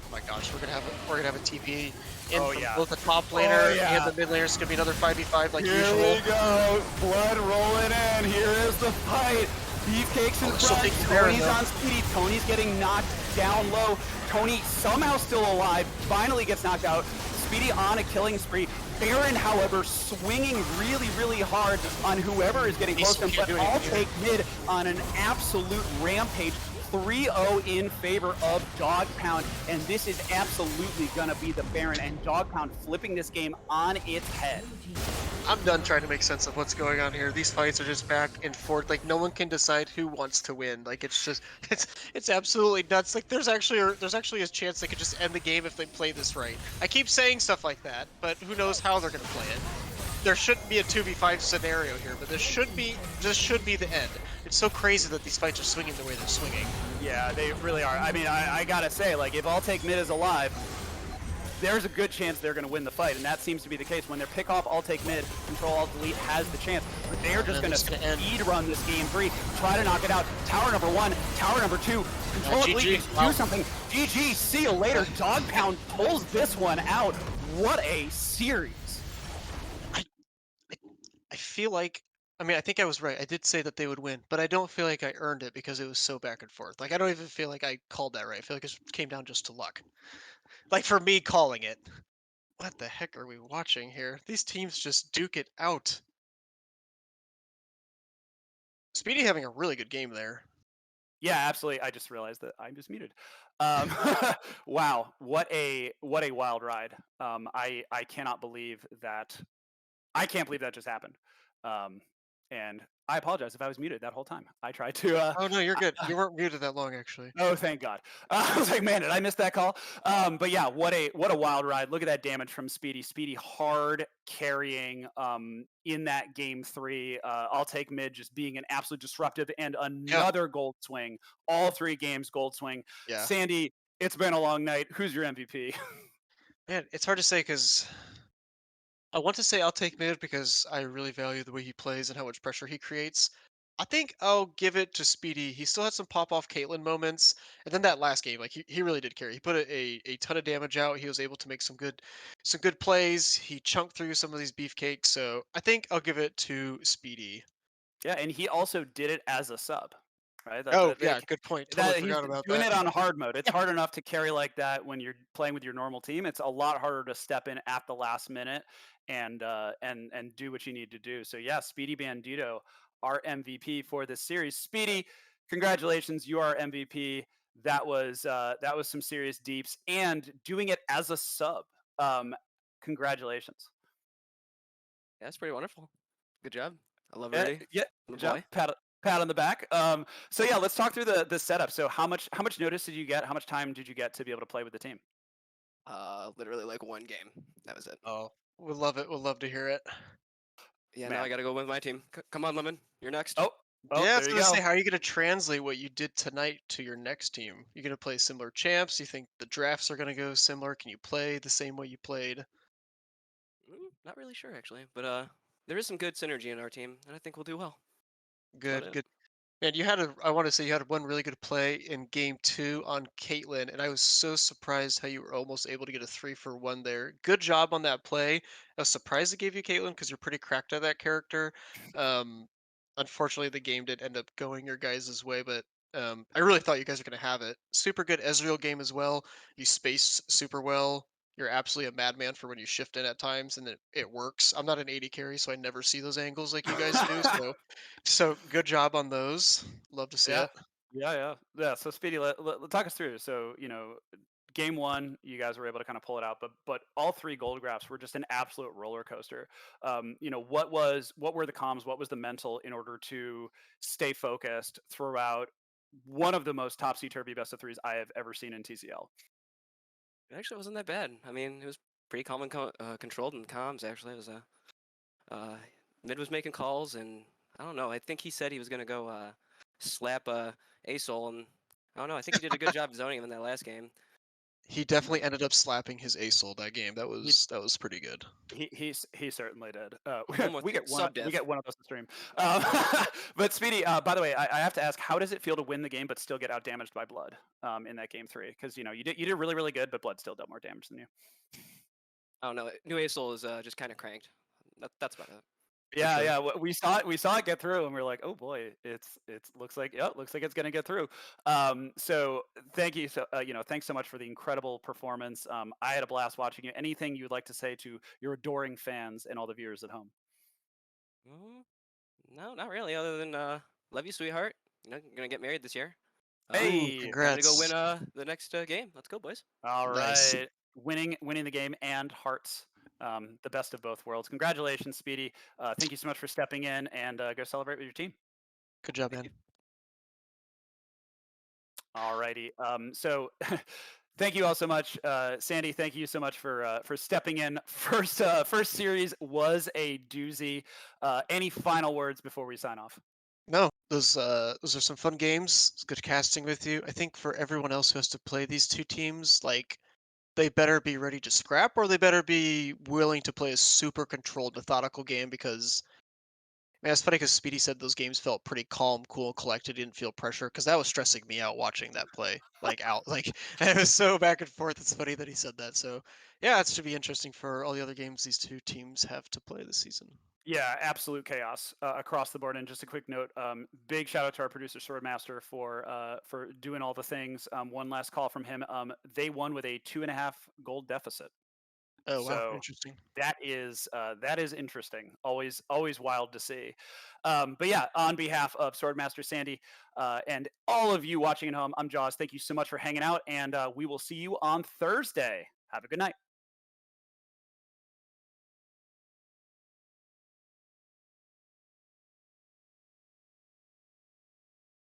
Oh my gosh, we're gonna have a TP in from both the top laner and the mid laner. It's gonna be another 5v5 like usual. Here we go. Blood rolling in. Here is the fight. Beefcakes in front. Tony's on speed. Tony's getting knocked down low. Tony somehow still alive. Finally gets knocked out. Speedy on a killing spree. Baron, however, swinging really, really hard on whoever is getting close to him. But I'll take mid on an absolute rampage. 3-0 in favor of Dog Pound, and this is absolutely gonna be the Baron, and Dog Pound flipping this game on its head. I'm done trying to make sense of what's going on here. These fights are just back and forth. Like no one can decide who wants to win. Like it's just it's absolutely nuts. Like there's actually a chance they could just end the game if they play this right. I keep saying stuff like that, but who knows how they're gonna play it. There shouldn't be a 2v5 scenario here, but this should be the end. It's so crazy that these fights are swinging the way they're swinging. Yeah, they really are. I mean, I gotta say, like, if I'll take mid is alive, there's a good chance they're gonna win the fight, and that seems to be the case. When they're pick off, I'll take mid, Control Alt Delete has the chance, but they're just gonna speed run this game 3, try to knock it out. Tower number 1, tower number 2, Control Alt Delete needs to do something. GG, see you later. Dog Pound pulls this one out. What a series. I feel like, I mean, I think I was right. I did say that they would win, but I don't feel like I earned it because it was so back and forth. Like, I don't even feel like I called that right. I feel like it came down just to luck. Like, for me calling it. What the heck are we watching here? These teams just duke it out. Speedy having a really good game there. Yeah, absolutely. I just realized that I'm just muted. Wow, what a wild ride. I cannot believe that. I can't believe that just happened. and I apologize if I was muted that whole time. I tried to. Oh no, you're good. You weren't muted that long actually. Oh, thank God. I was like, man, did I miss that call? But yeah, what a wild ride. Look at that damage from Speedy. Speedy hard carrying in that game 3. I'll take mid just being an absolute disruptive and Yeah, another gold swing. All 3 games gold swing. yeah. Sandy, it's been a long night. Who's your MVP? Man, it's hard to say because I want to say I'll take mid because I really value the way he plays and how much pressure he creates. I think I'll give it to Speedy. He still had some pop off Caitlyn moments, and then that last game, like he really did carry. He put a ton of damage out. He was able to make some good plays. He chunked through some of these beefcakes. So I think I'll give it to Speedy. Yeah, and he also did it as a sub, right? Oh yeah, good point. Totally That he's forgot about doing that. it on hard mode. It's hard enough to carry like that when you're playing with your normal team. It's a lot harder to step in at the last minute and do what you need to do. So yeah, Speedy Bandito, our MVP for this series. Speedy, congratulations, you are MVP. That was some serious deeps and doing it as a sub. Congratulations. Yeah, that's pretty wonderful. Good job. I love Yeah, Rudy. yeah, The good job. boy. Pat on the back. So yeah, let's talk through the setup. So how much notice did you get? How much time did you get to be able to play with the team? Literally like one game. That was it. Oh, we'll love it. We'll love to hear it. Yeah, now Man. I gotta go with my team. Come on, Lemon. You're next. Oh, Yeah, I was there you gonna go. say, how are you gonna translate what you did tonight to your next team? You gonna play similar champs? You think the drafts are gonna go similar? Can you play the same way you played? Not really sure actually, but there is some good synergy in our team, and I think we'll do well. That's about Good, it. good. Man, you had I want to say you had one really good play in game 2 on Caitlyn, and I was so surprised how you were almost able to get a 3-for-1 there. Good job on that play. I was surprised it gave you Caitlyn because you're pretty cracked at that character. Um, Unfortunately, the game did end up going your guys' way, but I really thought you guys were going to have it. Super good Ezreal game as well. You spaced super well. You're absolutely a madman for when you shift in at times, and it works. I'm not an 80 carry, so I never see those angles like you guys do. So good job on those. Love to see Yeah, it. yeah. So Speedy, talk us through. So game 1, you guys were able to kind of pull it out, but all 3 gold graphs were just an absolute roller coaster. What were the comms? What was the mental in order to stay focused throughout one of the most topsy turvy best of 3s I have ever seen in TCL? It actually wasn't that bad. I mean, it was pretty calm and controlled in comms. Actually, it was mid was making calls, and I don't know. I think he said he was gonna go slap Asol, and I don't know. I think he did a good job zoning him in that last game. He definitely ended up slapping his Asol that game. That was pretty good. He certainly did. Almost We get one sub death. of those to stream. But Speedy, by the way, I have to ask, how does it feel to win the game but still get out damaged by Blood in that game 3? Because you did really good, but Blood still dealt more damage than you. I don't know. New Asol is just kind of cranked. That's about it. Yeah, sure. yeah. We saw it get through, and we are like, oh boy, looks like it's gonna get through. So thank you. So thanks so much for the incredible performance. I had a blast watching you. Anything you'd like to say to your adoring fans and all the viewers at home? No, not really. Other than love you, sweetheart. Gonna get married this year. Ooh, Hey, Time to go win congrats. the next game. Let's go, boys. all Nice. right, winning the game and hearts. The best of both worlds. Congratulations, Speedy. Thank you so much for stepping in, and go celebrate with your team. Good job, Thank man. you. Alrighty. So thank you all so much, Sandy. Thank you so much for stepping in. First series was a doozy. Any final words before we sign off? No, those are some fun games. It's good casting with you. I think for everyone else who has to play these two teams, like they better be ready to scrap or they better be willing to play a super controlled, methodical game because man, it's funny because Speedy said those games felt pretty calm, cool, collected, didn't feel pressure because that was stressing me out watching that play. Like out, like and it was so back and forth. It's funny that he said that. So yeah, it should be interesting for all the other games these two teams have to play this season. Yeah, absolute chaos across the board. And just a quick note: big shout out to our producer Swordmaster for doing all the things. One last call from him. They won with a 2.5 gold deficit. Oh wow, So interesting. that is interesting. Always wild to see. But yeah, on behalf of Swordmaster Sandy and all of you watching at home, I'm Jaws. Thank you so much for hanging out, and we will see you on Thursday. Have a good night.